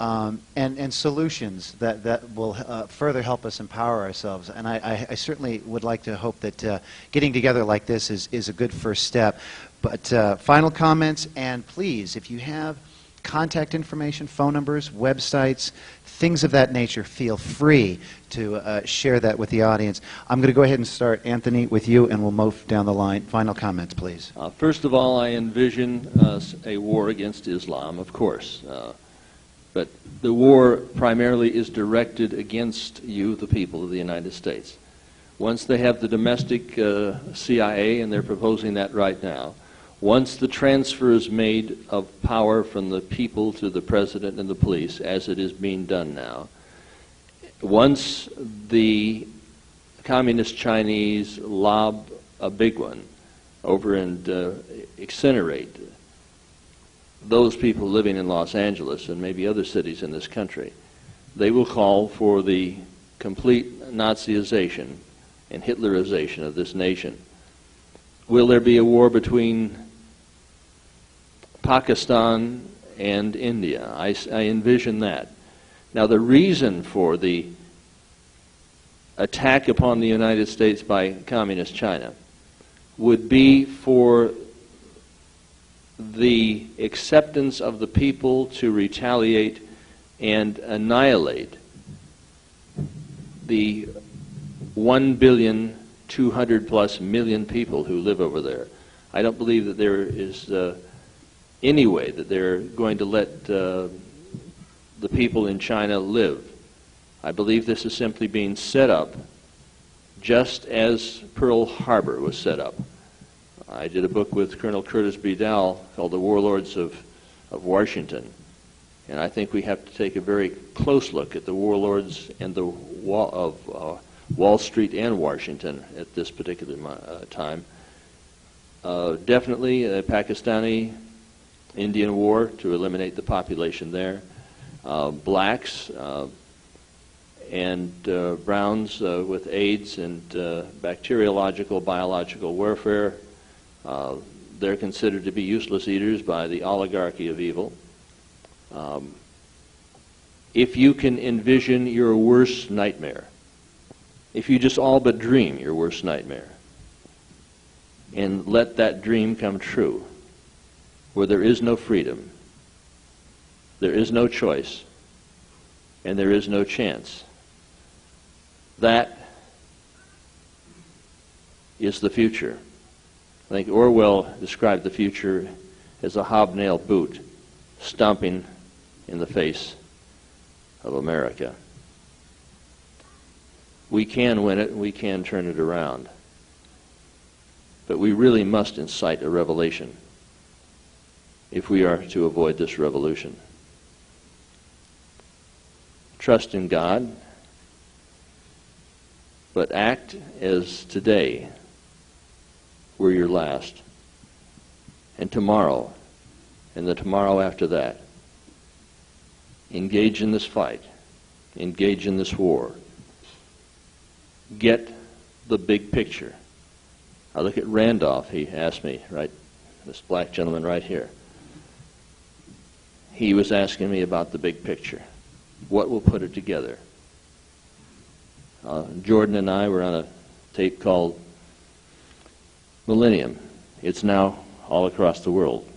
and solutions that will further help us empower ourselves. And I certainly would like to hope that getting together like this is a good first step. But final comments, and please, if you have contact information, phone numbers, websites, things of that nature, feel free to share that with the audience. I'm going to go ahead and start, Anthony, with you, and we'll move down the line. Final comments, please. First of all, I envision a war against Islam, of course. But the war primarily is directed against you, the people of the United States. Once they have the domestic CIA, and they're proposing that right now, once the transfer is made of power from the people to the president and the police, as it is being done now, once the communist Chinese lob a big one over and incinerate those people living in Los Angeles and maybe other cities in this country, they will call for the complete Nazization and Hitlerization of this nation. Will there be a war between Pakistan and India? I envision that. Now, the reason for the attack upon the United States by Communist China would be for the acceptance of the people to retaliate and annihilate the 1,200,000,000+ people who live over there. I don't believe that there is any way that they're going to let the people in China live. I believe this is simply being set up just as Pearl Harbor was set up. I did a book with Colonel Curtis B. Dowell called The Warlords of Washington. And I think we have to take a very close look at the warlords and the Wall Street and Washington at this particular time. Definitely a Pakistani-Indian war to eliminate the population there. Blacks and browns with AIDS and bacteriological, biological warfare. They're considered to be useless eaters by the oligarchy of evil. If you can envision your worst nightmare, if you just all but dream your worst nightmare, and let that dream come true, where there is no freedom, there is no choice, and there is no chance, that is the future. I think Orwell described the future as a hobnail boot stomping in the face of America. We can win it, we can turn it around. But we really must incite a revelation if we are to avoid this revolution. Trust in God, but act as today were your last, and tomorrow, and the tomorrow after that. Engage in this fight. Engage in this war. Get the big picture. I look at Randolph, he asked me, right, this black gentleman right here. He was asking me about the big picture. What will put it together? Jordan and I were on a tape called Millennium. It's now all across the world.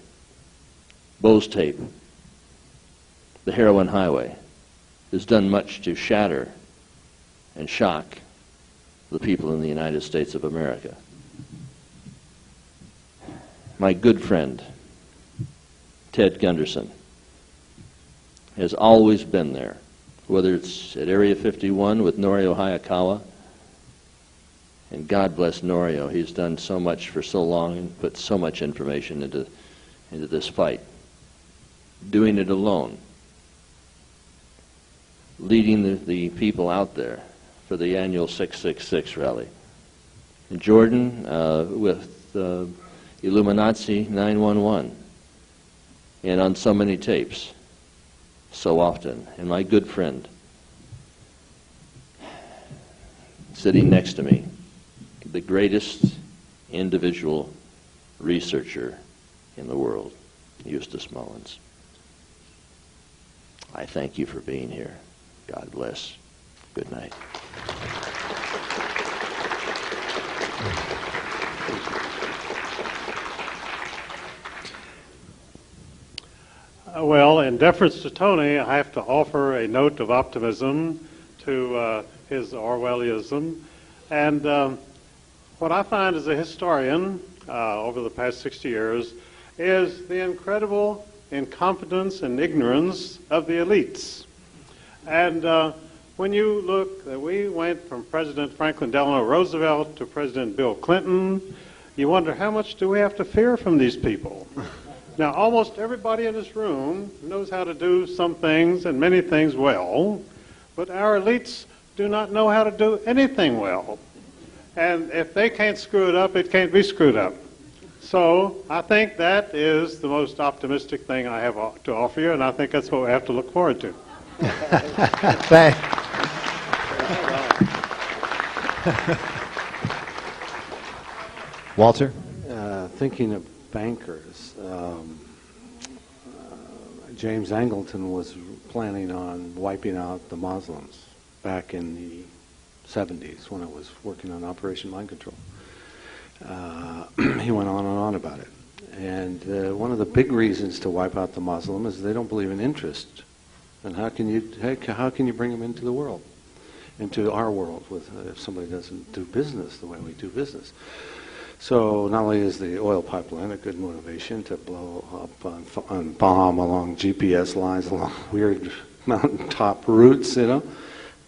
Bo's tape, The Heroin Highway, has done much to shatter and shock the people in the United States of America. My good friend, Ted Gunderson, has always been there, whether it's at Area 51 with Norio Hayakawa, and God bless Norio, he's done so much for so long and put so much information into this fight. Doing it alone, leading the people out there for the annual 666 rally. And Jordan with Illuminati 911, and on so many tapes, so often. And my good friend, sitting next to me, the greatest individual researcher in the world, Eustace Mullins. I thank you for being here. God bless. Good night. Well, in deference to Tony, I have to offer a note of optimism to his Orwellism. And what I find as a historian over the past 60 years is the incredible incompetence and ignorance of the elites. And when you look, we went from President Franklin Delano Roosevelt to President Bill Clinton, you wonder how much do we have to fear from these people? Now, almost everybody in this room knows how to do some things and many things well, but our elites do not know how to do anything well. And if they can't screw it up, it can't be screwed up. So I think that is the most optimistic thing I have to offer you, and I think that's what we have to look forward to. Walter? Thinking of bankers, James Angleton was planning on wiping out the Muslims back in the 70s when I was working on Operation Mind Control. He went on and on about it. And one of the big reasons to wipe out the Muslim is they don't believe in interest. And how can you bring them into the world, into our world, if somebody doesn't do business the way we do business? So not only is the oil pipeline a good motivation to blow up on bomb along GPS lines, along weird mountaintop routes,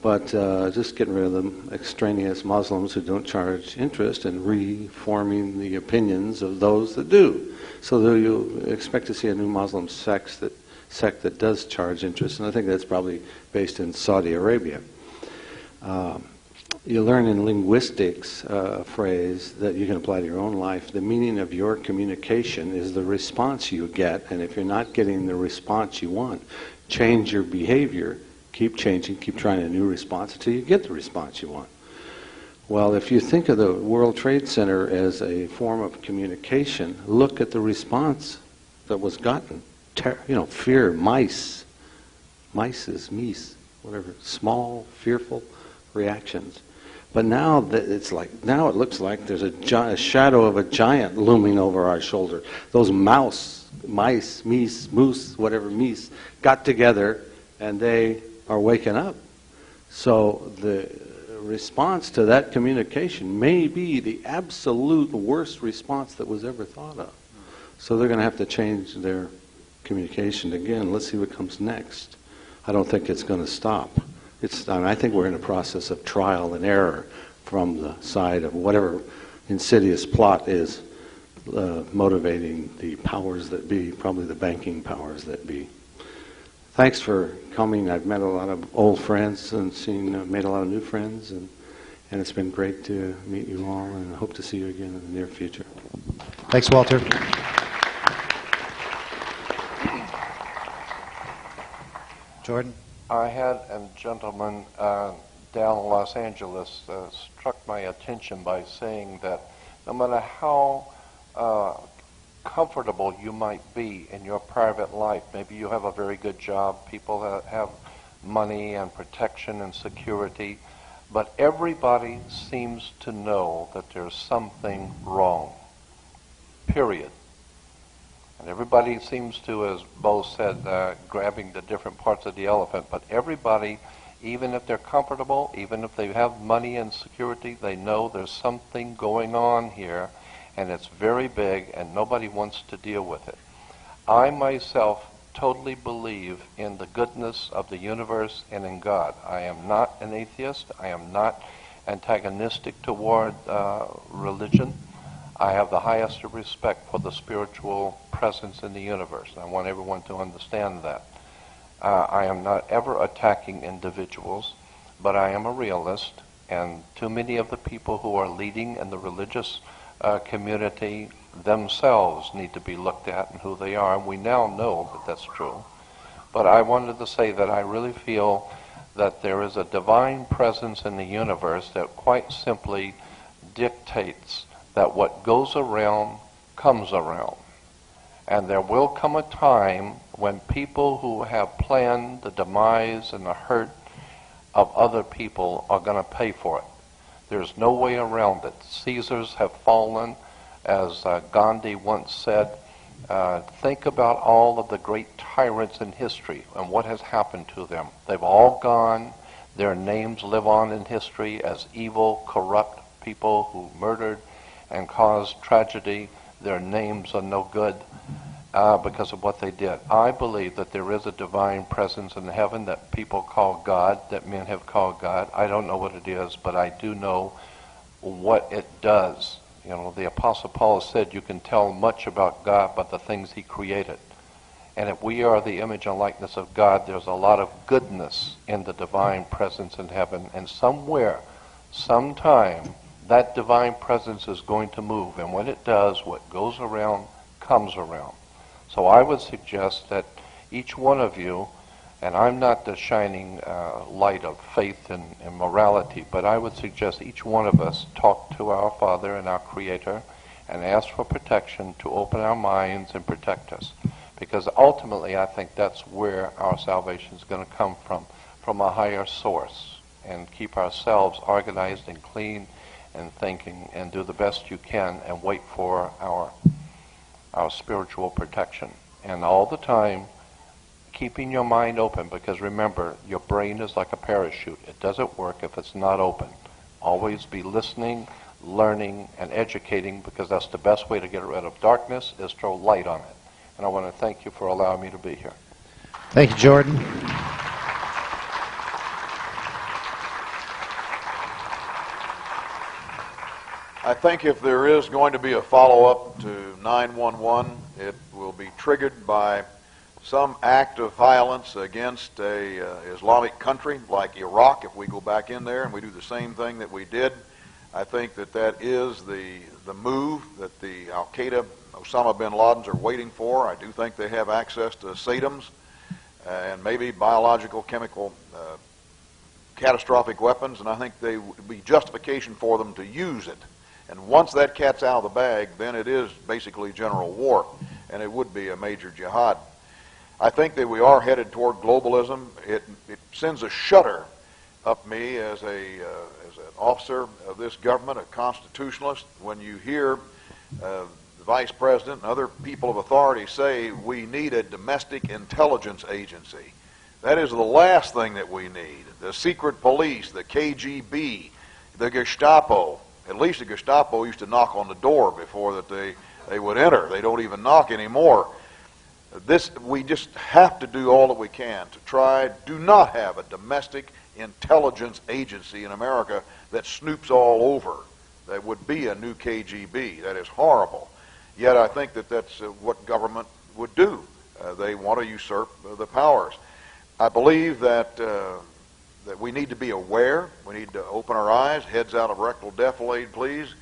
but just getting rid of them extraneous Muslims who don't charge interest and reforming the opinions of those that do. So you expect to see a new Muslim sect that sect that does charge interest, and I think that's probably based in Saudi Arabia. You learn in linguistics a phrase that you can apply to your own life. The meaning of your communication is the response you get, and if you're not getting the response you want, change your behavior. Keep changing, keep trying a new response until you get the response you want. Well, if you think of the World Trade Center as a form of communication, look at the response that was gotten. Fear, mice is meese, whatever, small, fearful reactions. But now it looks like there's a shadow of a giant looming over our shoulder. Those mice, meese, moose, whatever, meese, got together and they are waking up. So the response to that communication may be the absolute worst response that was ever thought of. So they're going to have to change their communication again. Let's see what comes next. I don't think it's going to stop. I think we're in a process of trial and error from the side of whatever insidious plot is motivating the powers that be, probably the banking powers that be. Thanks for coming. I've met a lot of old friends and made a lot of new friends, and it's been great to meet you all, and I hope to see you again in the near future. Thanks, Walter. Jordan? I had a gentleman down in Los Angeles struck my attention by saying that no matter how comfortable you might be in your private life, maybe you have a very good job, people have money and protection and security, but everybody seems to know that there's something wrong, period. And everybody seems to, as Bo said, grabbing the different parts of the elephant. But everybody, even if they're comfortable, even if they have money and security, they know there's something going on here, and it's very big, and nobody wants to deal with it. I myself totally believe in the goodness of the universe and in God. I am not an atheist. I am not antagonistic toward religion. I have the highest respect for the spiritual presence in the universe. I want everyone to understand that. I am not ever attacking individuals, but I am a realist, and too many of the people who are leading in the religious community themselves need to be looked at and who they are, and we now know that that's true. But I wanted to say that I really feel that there is a divine presence in the universe that quite simply dictates that what goes around comes around. And there will come a time when people who have planned the demise and the hurt of other people are going to pay for it. There's no way around it. Caesars have fallen. As Gandhi once said, think about all of the great tyrants in history and what has happened to them. They've all gone. Their names live on in history as evil, corrupt people who murdered and caused tragedy. Their names are no good because of what they did. I believe that there is a divine presence in heaven that people call God, that men have called God. I don't know what it is, but I do know what it does. You know, the Apostle Paul said you can tell much about God by the things he created. And if we are the image and likeness of God, there's a lot of goodness in the divine presence in heaven. And somewhere, sometime, that divine presence is going to move, and when it does, what goes around comes around. So I would suggest that each one of you, and I'm not the shining light of faith and morality, but I would suggest each one of us talk to our Father and our Creator and ask for protection to open our minds and protect us. Because ultimately I think that's where our salvation is going to come from a higher source, and keep ourselves organized and clean and thinking, and do the best you can and wait for our spiritual protection. And all the time, keeping your mind open, because remember, your brain is like a parachute. It doesn't work if it's not open. Always be listening, learning, and educating, because that's the best way to get rid of darkness, is throw light on it. And I want to thank you for allowing me to be here. Thank you, Jordan. I think if there is going to be a follow-up to 911, it will be triggered by some act of violence against a Islamic country like Iraq, if we go back in there and we do the same thing that we did, I think that that is the move that the Al-Qaeda, Osama bin Ladens are waiting for. I do think they have access to SATMs and maybe biological, chemical, catastrophic weapons, and I think they would be justification for them to use it. And once that cat's out of the bag, then it is basically general war, and it would be a major jihad. I think that we are headed toward globalism. It sends a shudder up me as an officer of this government, a constitutionalist, when you hear the vice president and other people of authority say we need a domestic intelligence agency. That is the last thing that we need. The secret police, the KGB, the Gestapo. At least the Gestapo used to knock on the door before that they would enter. They don't even knock anymore. We just have to do all that we can to try. Do not have a domestic intelligence agency in America that snoops all over. That would be a new KGB. That is horrible. Yet I think that that's what government would do. They want to usurp the powers. I believe that we need to be aware. We need to open our eyes. Heads out of rectal defilade, please.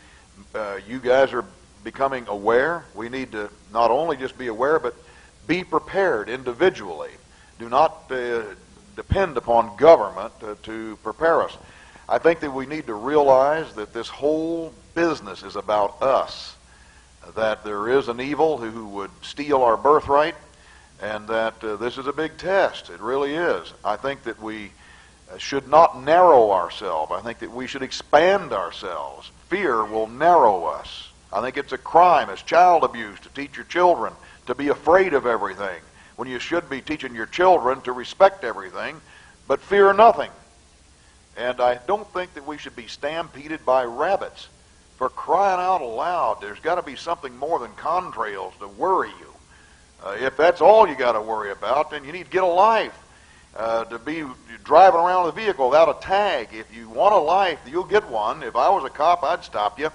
You guys are becoming aware. We need to not only just be aware, but be prepared individually. Do not depend upon government to prepare us. I think that we need to realize that this whole business is about us, that there is an evil who would steal our birthright, and that this is a big test. It really is. I think that we should not narrow ourselves. I think that we should expand ourselves. Fear will narrow us. I think it's a crime. It's child abuse to teach your children to be afraid of everything, when you should be teaching your children to respect everything, but fear nothing. And I don't think that we should be stampeded by rabbits. For crying out loud, there's got to be something more than contrails to worry you. If that's all you got to worry about, then you need to get a life. To be driving around with a vehicle without a tag. If you want a life, you'll get one. If I was a cop, I'd stop you.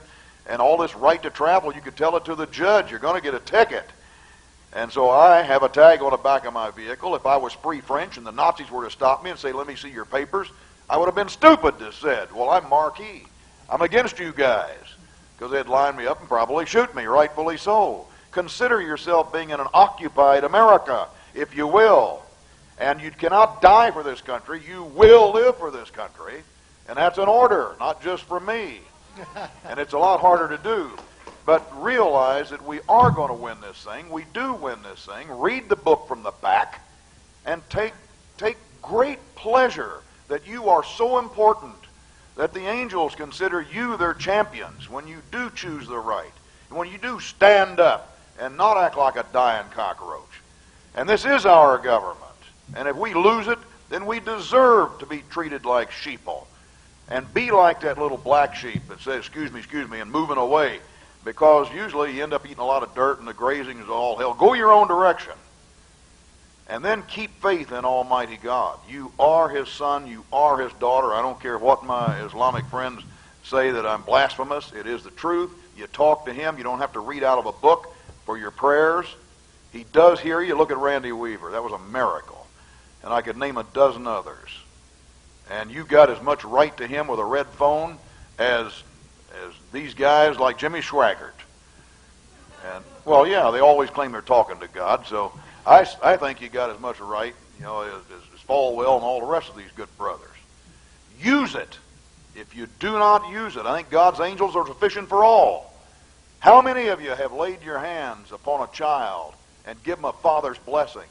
And all this right to travel, you could tell it to the judge. You're going to get a ticket. And so I have a tag on the back of my vehicle. If I was free French and the Nazis were to stop me and say, let me see your papers, I would have been stupid to said, well, I'm Marquis. I'm against you guys. Because they'd line me up and probably shoot me, rightfully so. Consider yourself being in an occupied America, if you will. And you cannot die for this country. You will live for this country. And that's an order, not just from me. And it's a lot harder to do. But realize that we are going to win this thing. We do win this thing. Read the book from the back. And take great pleasure that you are so important that the angels consider you their champions when you do choose the right. And when you do stand up and not act like a dying cockroach. And this is our government. And if we lose it, then we deserve to be treated like sheeple. And be like that little black sheep that says, excuse me, and moving away. Because usually you end up eating a lot of dirt and the grazing is all hell. Go your own direction. And then keep faith in Almighty God. You are His son. You are His daughter. I don't care what my Islamic friends say that I'm blasphemous. It is the truth. You talk to Him. You don't have to read out of a book for your prayers. He does hear you. Look at Randy Weaver. That was a miracle. And I could name a dozen others. And you got as much right to Him with a red phone as these guys like Jimmy Swaggart. And, well, yeah, they always claim they're talking to God, so I think you got as much right, as Falwell and all the rest of these good brothers. Use it. If you do not use it, I think God's angels are sufficient for all. How many of you have laid your hands upon a child and given him a father's blessing?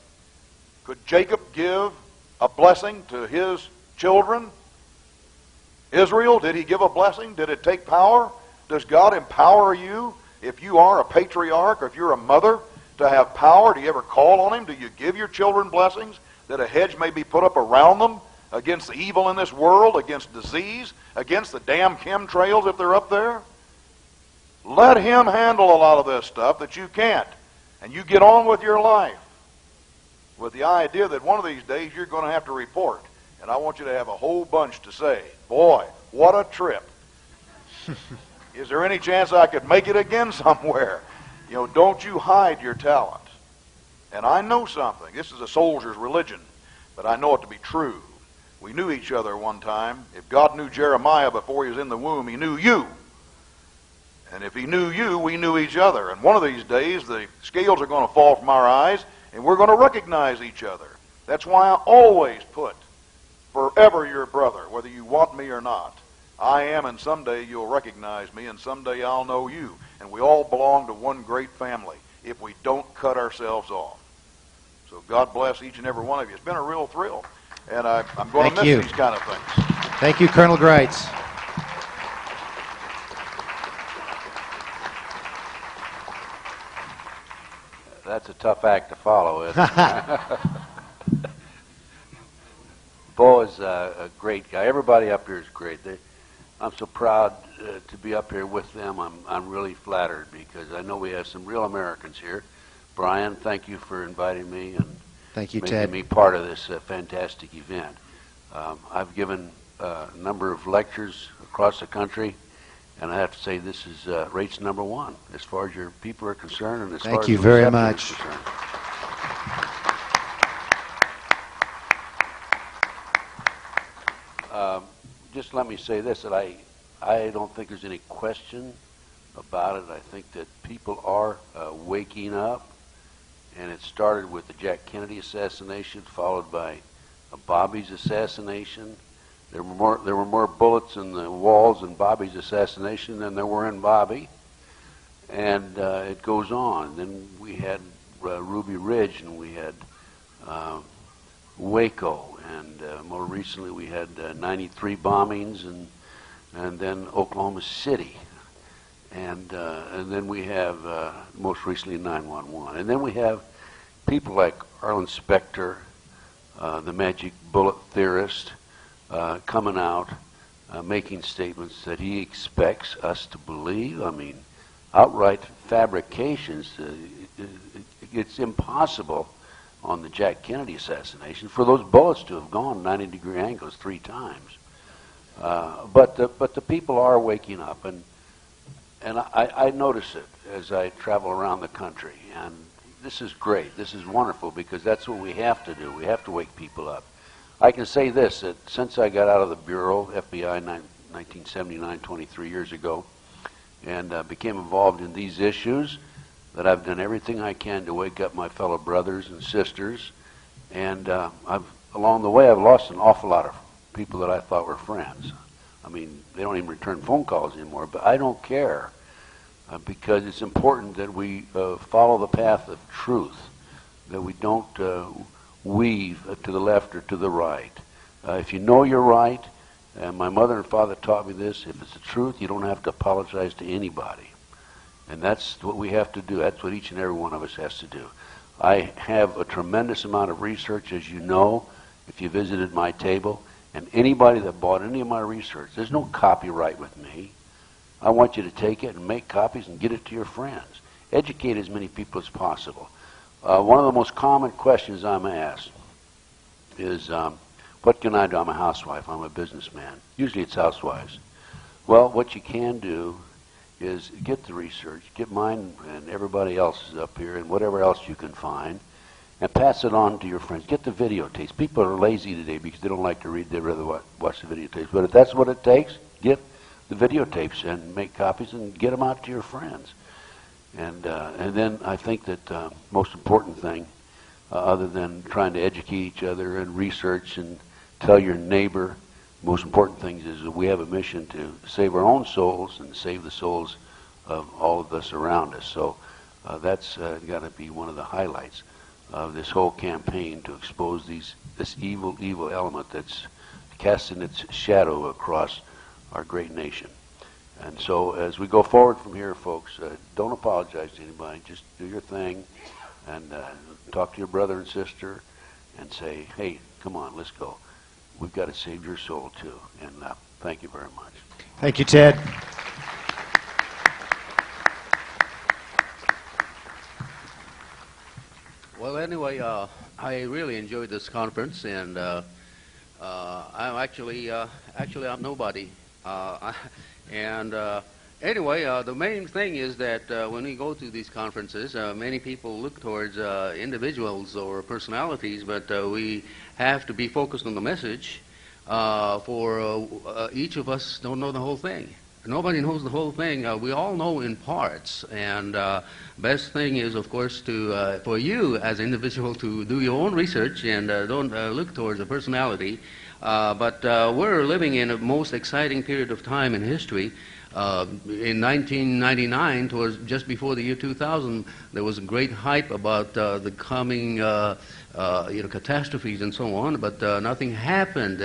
Could Jacob give a blessing to his children? Israel, did he give a blessing? Did it take power? Does God empower you if you are a patriarch or if you're a mother to have power? Do you ever call on Him? Do you give your children blessings that a hedge may be put up around them against the evil in this world, against disease, against the damn chemtrails if they're up there? Let Him handle a lot of this stuff that you can't. And you get on with your life with the idea that one of these days you're going to have to report. And I want you to have a whole bunch to say. Boy, what a trip. Is there any chance I could make it again somewhere? Don't you hide your talent. And I know something. This is a soldier's religion, but I know it to be true. We knew each other one time. If God knew Jeremiah before he was in the womb, he knew you. And if he knew you, we knew each other. And one of these days, the scales are going to fall from our eyes, and we're going to recognize each other. That's why I always put, forever your brother, whether you want me or not. I am, and someday you'll recognize me, and someday I'll know you. And we all belong to one great family if we don't cut ourselves off. So God bless each and every one of you. It's been a real thrill, and I'm going to miss these kind of things. Thank you, Colonel Greitz. That's a tough act to follow, isn't it? Bo is a great guy. Everybody up here is great. I'm so proud to be up here with them. I'm really flattered because I know we have some real Americans here. Brian, thank you for inviting me and thank you, making Ted. me part of this fantastic event. I've given a number of lectures across the country, and I have to say this is rates number one as far as your people are concerned and as far as Thank you the very reception much. is concerned. Just let me say this, that I don't think there's any question about it. I think that people are waking up, and it started with the Jack Kennedy assassination, followed by Bobby's assassination. There were more bullets in the walls in Bobby's assassination than there were in Bobby, and it goes on. Then we had Ruby Ridge, and we had Waco, and more recently we had 93 bombings, and then Oklahoma City, and then we have most recently 9/11, and then we have people like Arlen Specter, the magic bullet theorist, coming out, making statements that he expects us to believe. I mean, outright fabrications. It's impossible on the Jack Kennedy assassination for those bullets to have gone 90-degree angles 3 times. But the people are waking up, and I notice it as I travel around the country, and this is great. This is wonderful because that's what we have to do. We have to wake people up. I can say this, that since I got out of the Bureau, FBI, 1979, 23 years ago, and became involved in these issues, that I've done everything I can to wake up my fellow brothers and sisters, and along the way I've lost an awful lot of people that I thought were friends. I mean, they don't even return phone calls anymore, but I don't care because it's important that we follow the path of truth, that we don't weave to the left or to the right. If you know you're right, and my mother and father taught me this, if it's the truth, you don't have to apologize to anybody. And that's what we have to do. That's what each and every one of us has to do. I have a tremendous amount of research, as you know, if you visited my table. And anybody that bought any of my research, there's no copyright with me. I want you to take it and make copies and get it to your friends. Educate as many people as possible. One of the most common questions I'm asked is, what can I do? I'm a housewife. I'm a businessman. Usually it's housewives. Well, what you can do is get the research, get mine and everybody else's up here and whatever else you can find, and pass it on to your friends. Get the videotapes. People are lazy today because they don't like to read. They'd rather watch the videotapes. But if that's what it takes, get the videotapes and make copies and get them out to your friends. And then I think that most important thing, other than trying to educate each other and research and tell your neighbor, most important thing is that we have a mission to save our own souls and save the souls of all of us around us. So that's got to be one of the highlights of this whole campaign, to expose this evil element that's casting its shadow across our great nation. And so as we go forward from here, folks, don't apologize to anybody. Just do your thing and talk to your brother and sister and say, hey, come on, let's go. We've got to save your soul, too. And thank you very much. Thank you, Ted. Well, anyway, I really enjoyed this conference, and I'm actually I'm nobody, and Anyway, the main thing is that when we go to these conferences, many people look towards individuals or personalities, but we have to be focused on the message. For each of us don't know the whole thing. Nobody knows the whole thing. We all know in parts, and best thing is, of course, to for you as an individual to do your own research and don't look towards a personality. But we're living in a most exciting period of time in history. In 1999, towards just before the year 2000, there was a great hype about the coming catastrophes and so on, but nothing happened,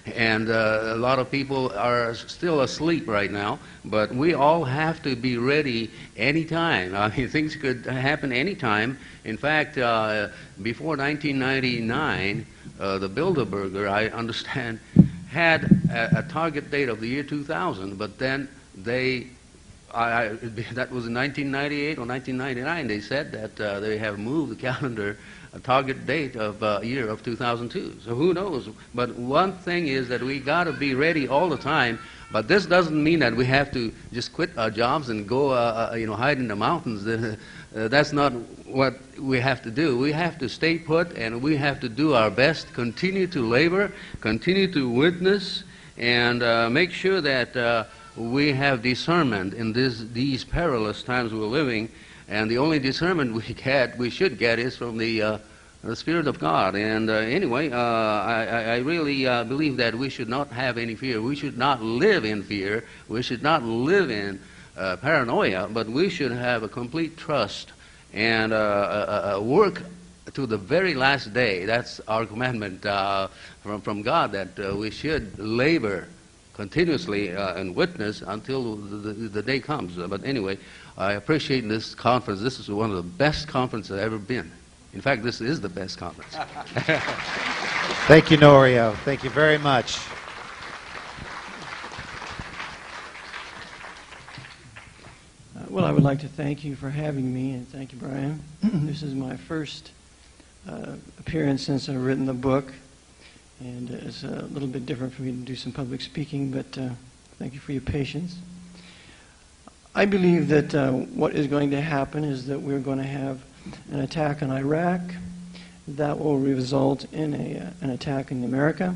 and a lot of people are still asleep right now. But we all have to be ready anytime. I mean, things could happen anytime. In fact, before 1999, the Bilderberger, I understand, had a target date of the year 2000, but then that was in 1998 or 1999, they said that they have moved the calendar a target date of year of 2002. So who knows? But one thing is that we got to be ready all the time. But this doesn't mean that we have to just quit our jobs and go, hide in the mountains. That's not what we have to do. We have to stay put, and we have to do our best, continue to labor, continue to witness, and make sure that we have discernment in these perilous times we're living. And the only discernment we should get is from the Spirit of God. And anyway, I really believe that we should not have any fear. We should not live in fear. We should not live in paranoia, but we should have a complete trust and work to the very last day. That's our commandment from God, that we should labor continuously and witness until the day comes. But anyway, I appreciate this conference. This is one of the best conferences I've ever been. In fact, this is the best conference. Thank you, Norio. Thank you very much. Well, I would like to thank you for having me, and thank you, Brian. This is my first appearance since I've written the book, and it's a little bit different for me to do some public speaking, but thank you for your patience. I believe that what is going to happen is that we're going to have an attack on Iraq. That will result in an attack in America.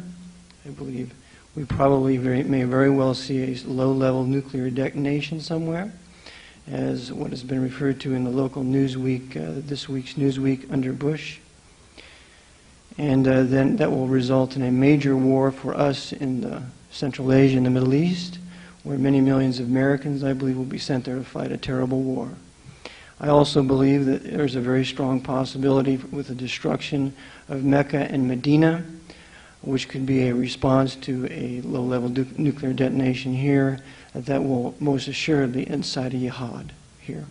I believe we probably may very well see a low-level nuclear detonation somewhere, as what has been referred to in the local Newsweek, this week's Newsweek under Bush. And then that will result in a major war for us in Central Asia and the Middle East, where many millions of Americans, I believe, will be sent there to fight a terrible war. I also believe that there's a very strong possibility with the destruction of Mecca and Medina, which could be a response to a low-level nuclear detonation here, that will most assuredly incite a jihad here.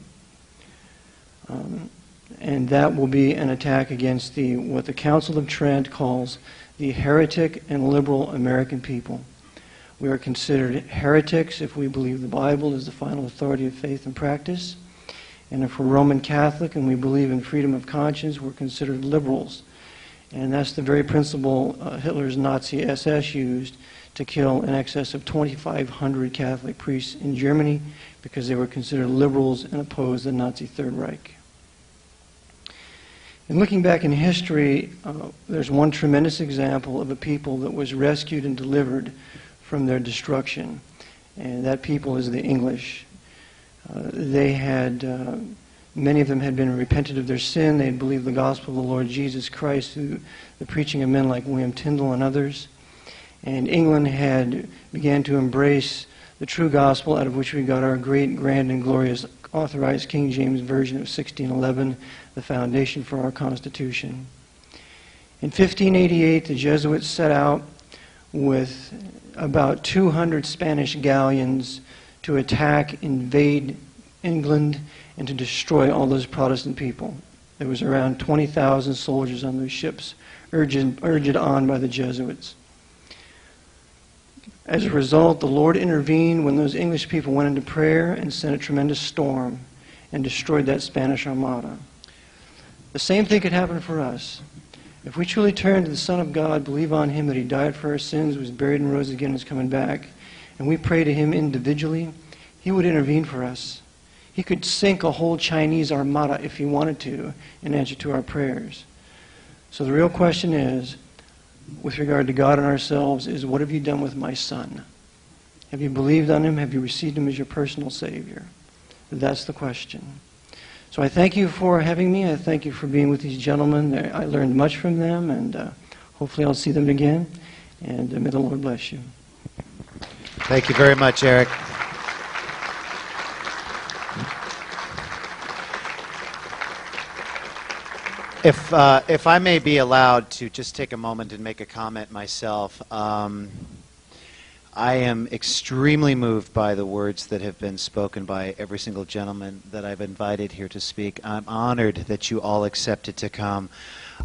And that will be an attack against what the Council of Trent calls the heretic and liberal American people. We are considered heretics if we believe the Bible is the final authority of faith and practice. And if we're Roman Catholic and we believe in freedom of conscience, we're considered liberals. And that's the very principle Hitler's Nazi SS used to kill in excess of 2,500 Catholic priests in Germany, because they were considered liberals and opposed the Nazi Third Reich. And looking back in history, there's one tremendous example of a people that was rescued and delivered from their destruction. And that people is the English. They had, many of them had been repented of their sin. They had believed the gospel of the Lord Jesus Christ through the preaching of men like William Tyndale and others. And England had began to embrace the true gospel, out of which we got our great, grand, and glorious authorized King James Version of 1611, the foundation for our Constitution. In 1588, the Jesuits set out with about 200 Spanish galleons to attack, invade England, and to destroy all those Protestant people. There was around 20,000 soldiers on those ships, urged on by the Jesuits. As a result, the Lord intervened when those English people went into prayer and sent a tremendous storm and destroyed that Spanish armada. The same thing could happen for us. If we truly turn to the Son of God, believe on Him that He died for our sins, was buried and rose again, and is coming back, and we pray to Him individually, He would intervene for us. He could sink a whole Chinese armada if he wanted to in answer to our prayers. So the real question is, with regard to God and ourselves, is what have you done with my son? Have you believed on him? Have you received him as your personal Savior? That's the question. So I thank you for having me. I thank you for being with these gentlemen. I learned much from them, and hopefully I'll see them again. And may the Lord bless you. Thank you very much, Eric. If I may be allowed to just take a moment and make a comment myself, I am extremely moved by the words that have been spoken by every single gentleman that I've invited here to speak. I'm honored that you all accepted to come.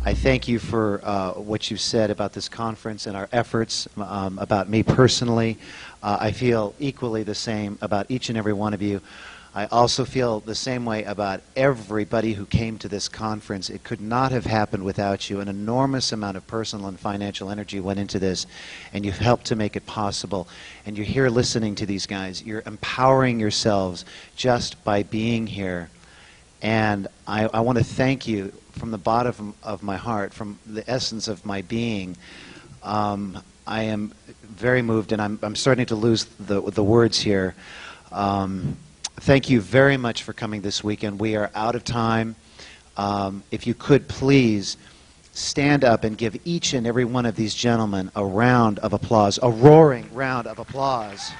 I thank you for what you've said about this conference and our efforts, about me personally. I feel equally the same about each and every one of you. I also feel the same way about everybody who came to this conference. It could not have happened without you. An enormous amount of personal and financial energy went into this, and you've helped to make it possible. And you're here listening to these guys. You're empowering yourselves just by being here. And I want to thank you from the bottom of my heart, from the essence of my being. I am very moved, and I'm starting to lose the words here. Thank you very much for coming this weekend. We are out of time. If you could please stand up and give each and every one of these gentlemen a round of applause, a roaring round of applause.